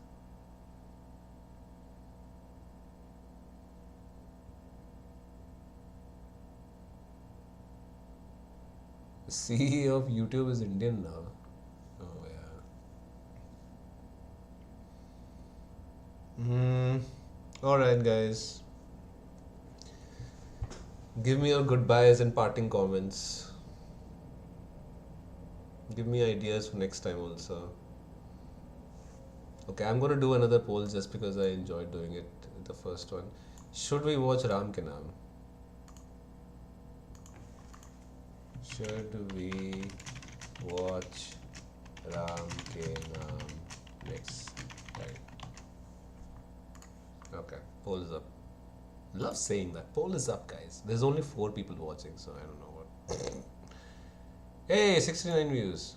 [SPEAKER 1] The CEO of YouTube is Indian now. Oh yeah. Alright guys. Give me your goodbyes and parting comments. Give me ideas for next time also. Okay, I'm going to do another poll just because I enjoyed doing it, the first one. Should we watch Ram Ke Naam? Should we watch Ram Ke Naam next time? Okay, poll is up. Love saying that. Poll is up, guys. There's only 4 people watching, so I don't know what. Hey, 69 views.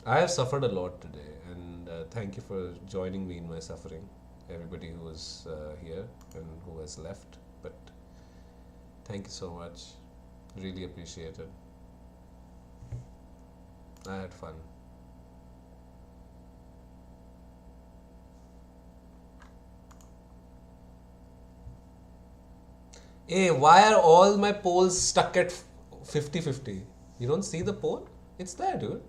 [SPEAKER 1] I have suffered a lot today, and thank you for joining me in my suffering. Everybody who was here and who has left, but Thank you so much. Really appreciate it. I had fun. Hey, why are all my polls stuck at 50-50? You don't see the poll? It's there, dude.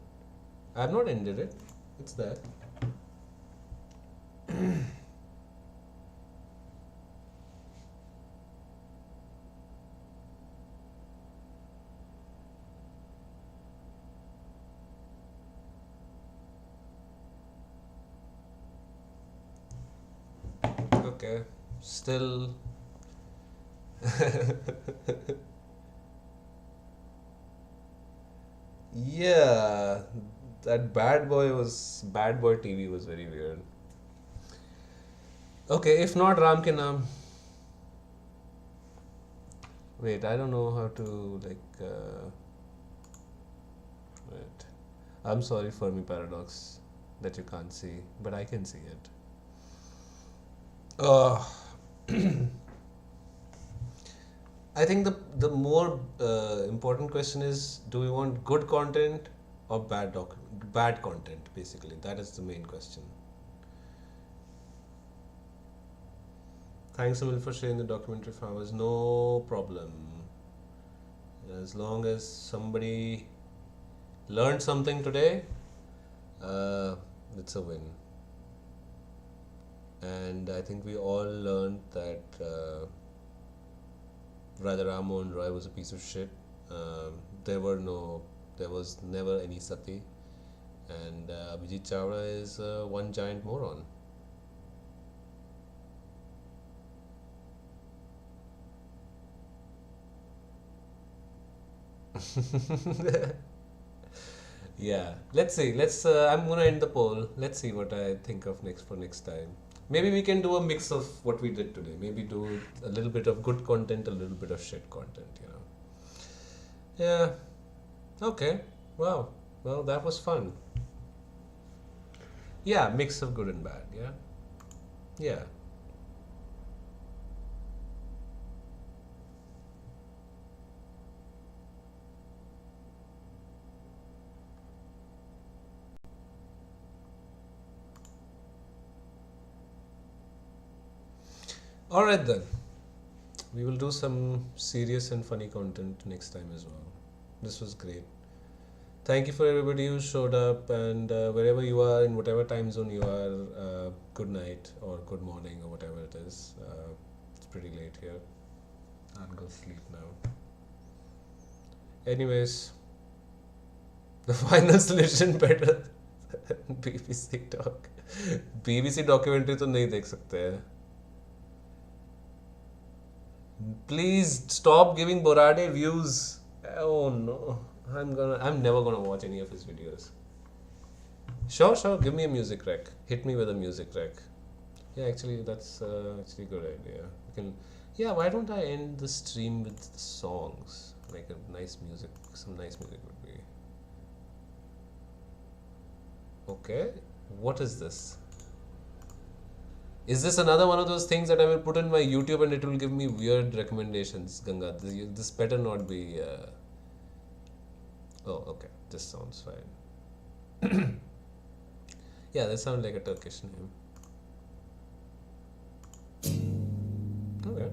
[SPEAKER 1] I have not ended it. It's there. Okay, still. Yeah, that Bad Boy TV was very weird. Okay, if not Ram ke naam. Wait, I don't know how to wait. I'm sorry, Fermi Paradox, that you can't see, but I can see it. I think the more important question is, do we want good content or bad content? Basically, that is the main question. Thanks, Emil, for sharing the documentary for hours. No problem. As long as somebody learned something today, it's a win. And I think we all learned that Radha Ram Mohan Roy was a piece of shit. There was never any Sati, and Abhijit Chawla is one giant moron. Yeah, let's see. I'm gonna end the poll. Let's see what I think of next time. Maybe we can do a mix of what we did today. Maybe do a little bit of good content, a little bit of shit content, Yeah. Okay. Wow. Well, that was fun. Yeah, mix of good and bad, yeah? Yeah. Alright then, we will do some serious and funny content next time as well. This was great. Thank you for everybody who showed up, and wherever you are, in whatever time zone you are, good night or good morning or whatever it is. It's pretty late here. I'll go sleep now. Anyways, the final solution better than BBC talk. BBC documentary तो नहीं देख सकते हैं. Please stop giving Borade views. Oh no, I'm never gonna watch any of his videos. Sure, give me a music rack. Hit me with a music rack. Yeah, actually that's actually a good idea. Why don't I end the stream with the songs? Like a nice music, some nice music would be. Okay, what is this? Is this another one of those things that I will put in my YouTube and it will give me weird recommendations, Ganga? This better not be... Oh, okay. This sounds fine. Yeah, that sounds like a Turkish name. Okay.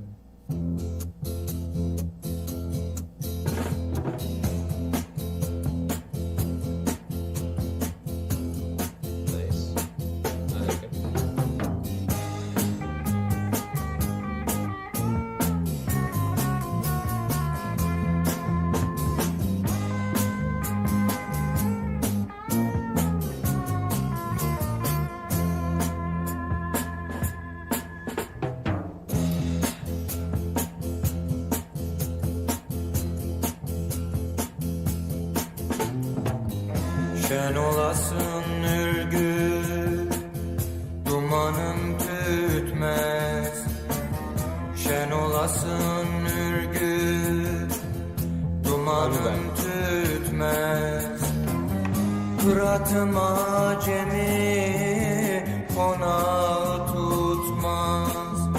[SPEAKER 8] Şen olasın ürgü, dumanın tütmez. Şen olasın ürgü, dumanın tütmez. Fırat'ım acemi, konağı tutmaz.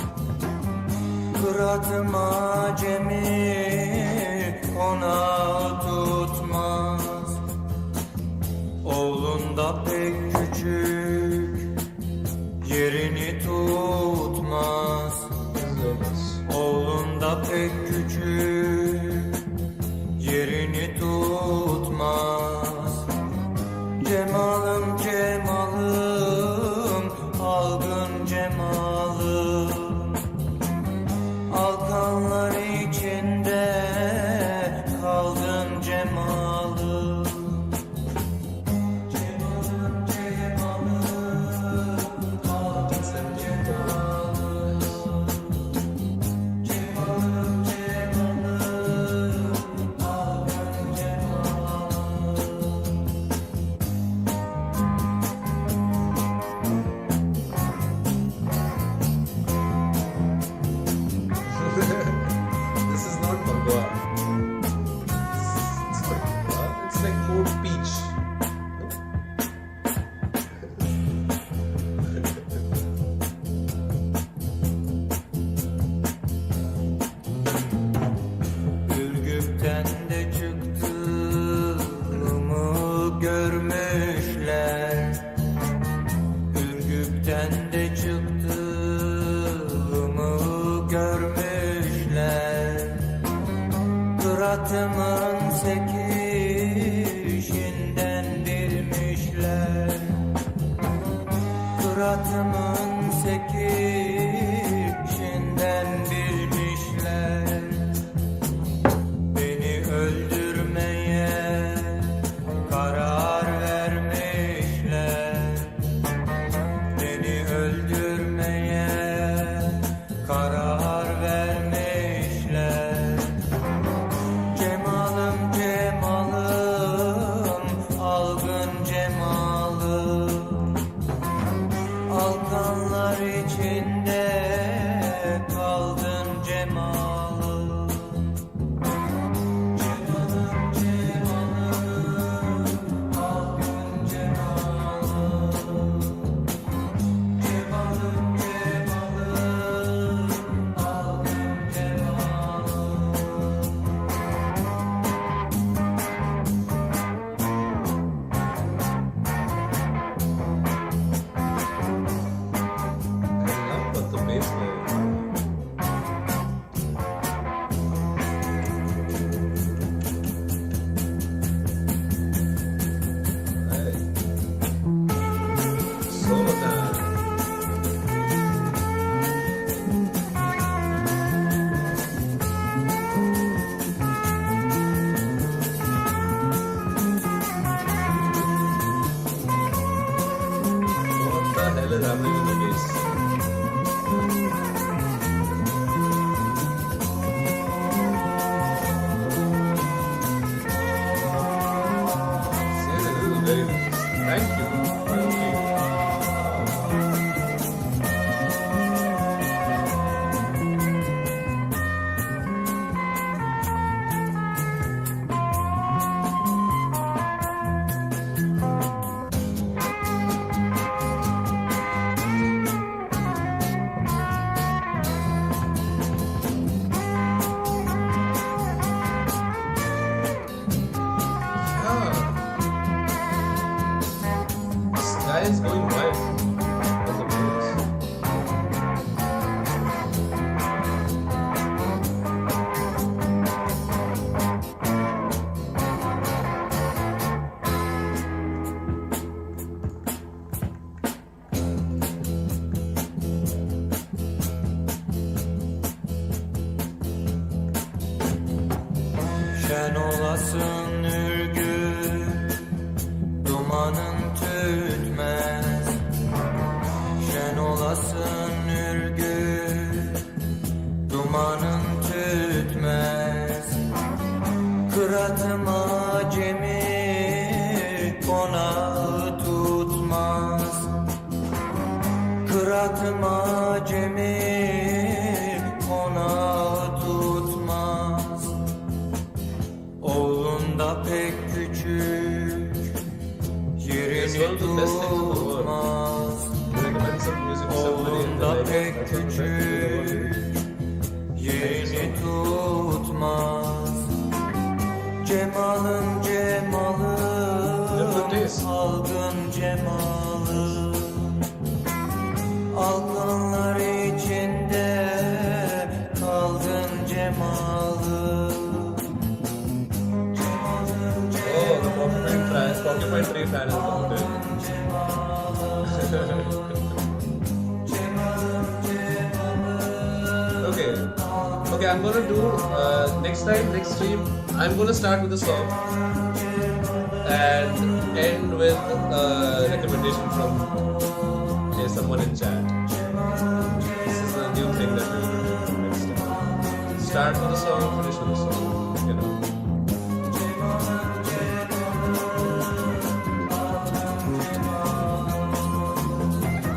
[SPEAKER 8] Fırat'ım acemi, Kıratımın sekişinden bilmişler. Kıratımın sekişinden bilmişler. Beni öldürmeye karar vermişler. Beni öldürmeye karar vermişler. Cemalım cemalım, algın cemalım, alkanlar içinde kaldın cemalım. Cemalım cemalım, algın cemalım, cemalım cemalım, algın cemalım.
[SPEAKER 1] But the bass player. Hey. Solo time. What the hell is happening with the bass? This is very nice. Thank you. Thank you. This guy is going wild on the bass.
[SPEAKER 8] Şen olasın ürgü, dumanın tütmez. Şen olasın ürgü, dumanın tütmez. Kıratım acemi, konağı tutmaz. Kıratım acemi, konağı tutmaz. Oğlun da pek küçük, yerini tutmaz. Oğlun da pek küçük, yerini tutmaz. Cemalın cemalın, algın cemalın, alkanlar içinde kaldın cemalın.
[SPEAKER 1] Oh, the Porcupine Tree fan is promoted. Okay. Okay, I'm gonna do next stream. I'm gonna start with a song and end with a recommendation from someone in chat. This is a new thing that we're gonna do next time. Start with a song, finish with a song. You know.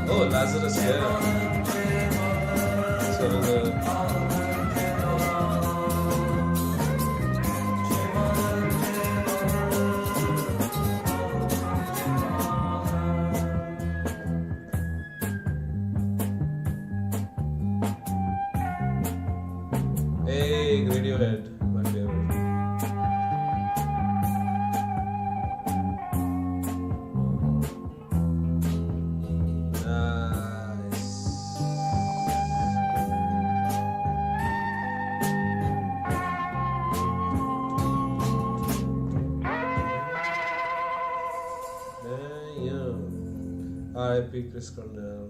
[SPEAKER 1] Oh, Lazarus, yeah. Sort of the... Hey, Radiohead, my favorite. Nice. R.I.P. Chris Cornell.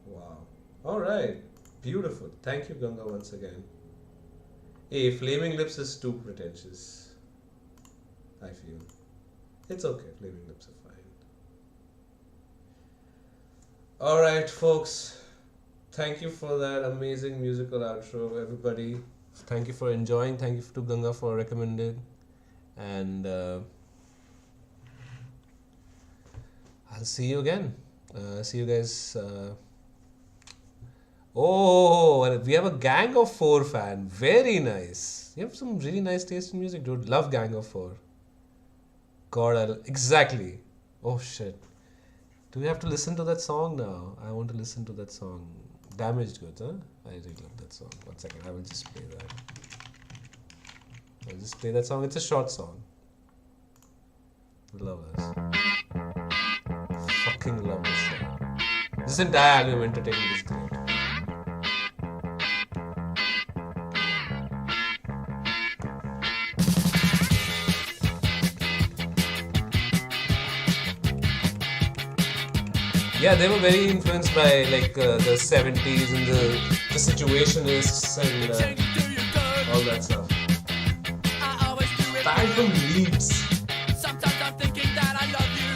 [SPEAKER 1] Wow. All right. Beautiful. Thank you, Ganga, once again. Hey, Flaming Lips is too pretentious, I feel. It's okay. Flaming Lips are fine. All right, folks. Thank you for that amazing musical outro, everybody. Thank you for enjoying. Thank you to Ganga for recommending. And I'll see you again. See you guys. Oh, and we have a Gang of Four fan. Very nice. You have some really nice taste in music, dude. Love Gang of Four. God, exactly. Oh shit. Do we have to listen to that song now? I want to listen to that song. Damaged Goods, huh? I really love that song. 1 second, I will just play that. I'll just play that song. It's a short song. Love this. Fucking love this song. This entire album entertainment is great. Yeah, they were very influenced by like the 70s and the Situationists and all that stuff. Aside from Leeds.
[SPEAKER 8] Sometimes I'm thinking that I love you,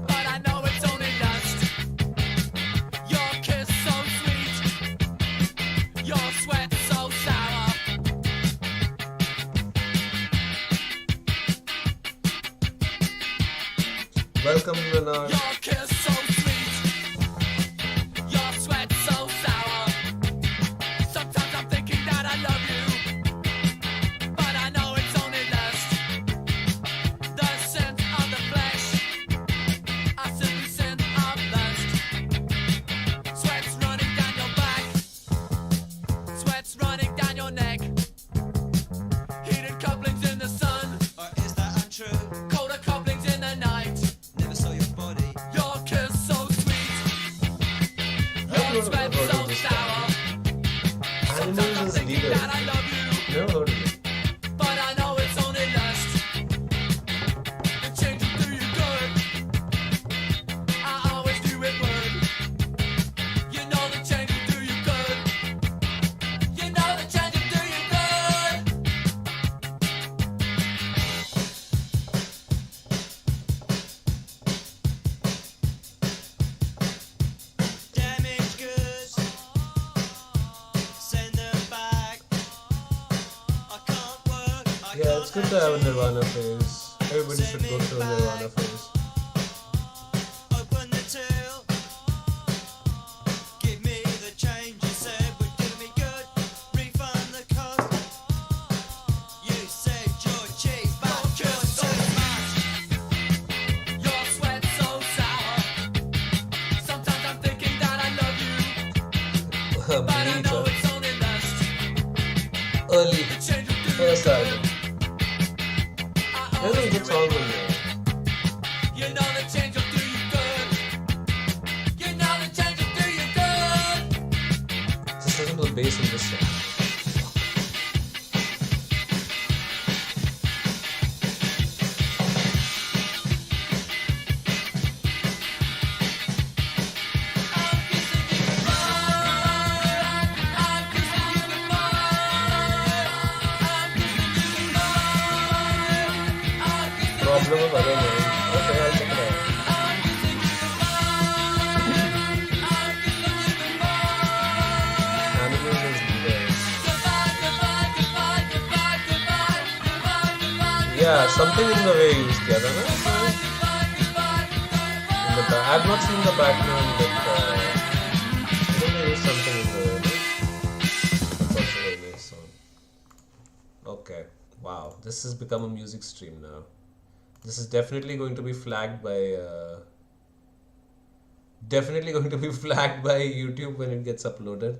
[SPEAKER 8] but I know it's only lust. Your kiss so sweet, your sweat so sour.
[SPEAKER 1] Welcome, Renard.
[SPEAKER 8] Your kiss so sweet, your sweat so sour. Sometimes I'm thinking that I love you, but I know it's only lust. The scent of the flesh, I simply scent of lust. Sweat's running down your back, sweat's running down your neck. Heated couplings in the sun, or is that untrue? Colder couplings in the night. Never saw your body. Your kiss so sweet, your sweat so sour. Sometimes I'm thinking that I love you,
[SPEAKER 1] Never heard of it.
[SPEAKER 8] but I know it's only lust. The change will do you good, I always do it would. You know the change will do you good, you know the change will do you good. Damaged goods, send them back. I can't work,
[SPEAKER 1] Yeah, it's good to have a Nirvana phase. Everybody should go through a Nirvana phase.
[SPEAKER 8] open the till. Give me the change you said would do me good. Refund the cost. You said you're cheap, but you're so much. Your sweat so sour. Sometimes I'm thinking that I love you, but I know it's only lust.
[SPEAKER 1] Early.
[SPEAKER 8] The change will do you
[SPEAKER 1] First
[SPEAKER 8] good.
[SPEAKER 1] album. There's a good song in there.
[SPEAKER 8] You know the change will do you good. You know the change will do you good.
[SPEAKER 1] Just listen to the bass in this song. Problem of other name. Okay, I'll check it out. Animal is there. Yeah, something in the way used किया था ना? In the back, I've not seen the background, but I think there is something in the way. That's also a very nice song. Okay, wow, this has become a music stream now. This is definitely going to be flagged by YouTube when it gets uploaded.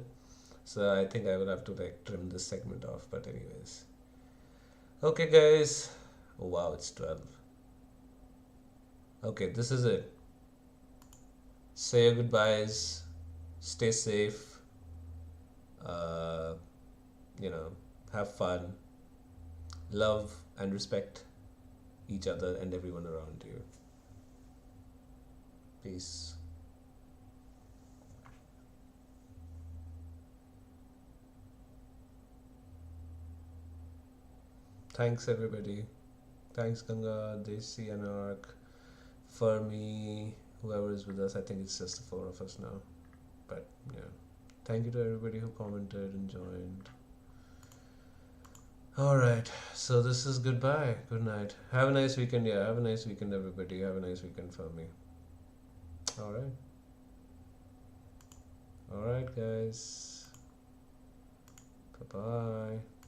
[SPEAKER 1] So I think I will have to like trim this segment off. But anyways, okay, guys. Oh wow, it's 12. Okay, this is it. Say your goodbyes. Stay safe. Have fun. Love and respect each other and everyone around you. Peace. Thanks everybody. Thanks Ganga, Desi, Anark, Fermi, whoever is with us. I think it's just the four of us now. But yeah. Thank you to everybody who commented and joined. Alright, so this is goodbye. Good night. Have a nice weekend, yeah. Have a nice weekend everybody. Have a nice weekend Fermi. Alright. Alright guys. Bye bye.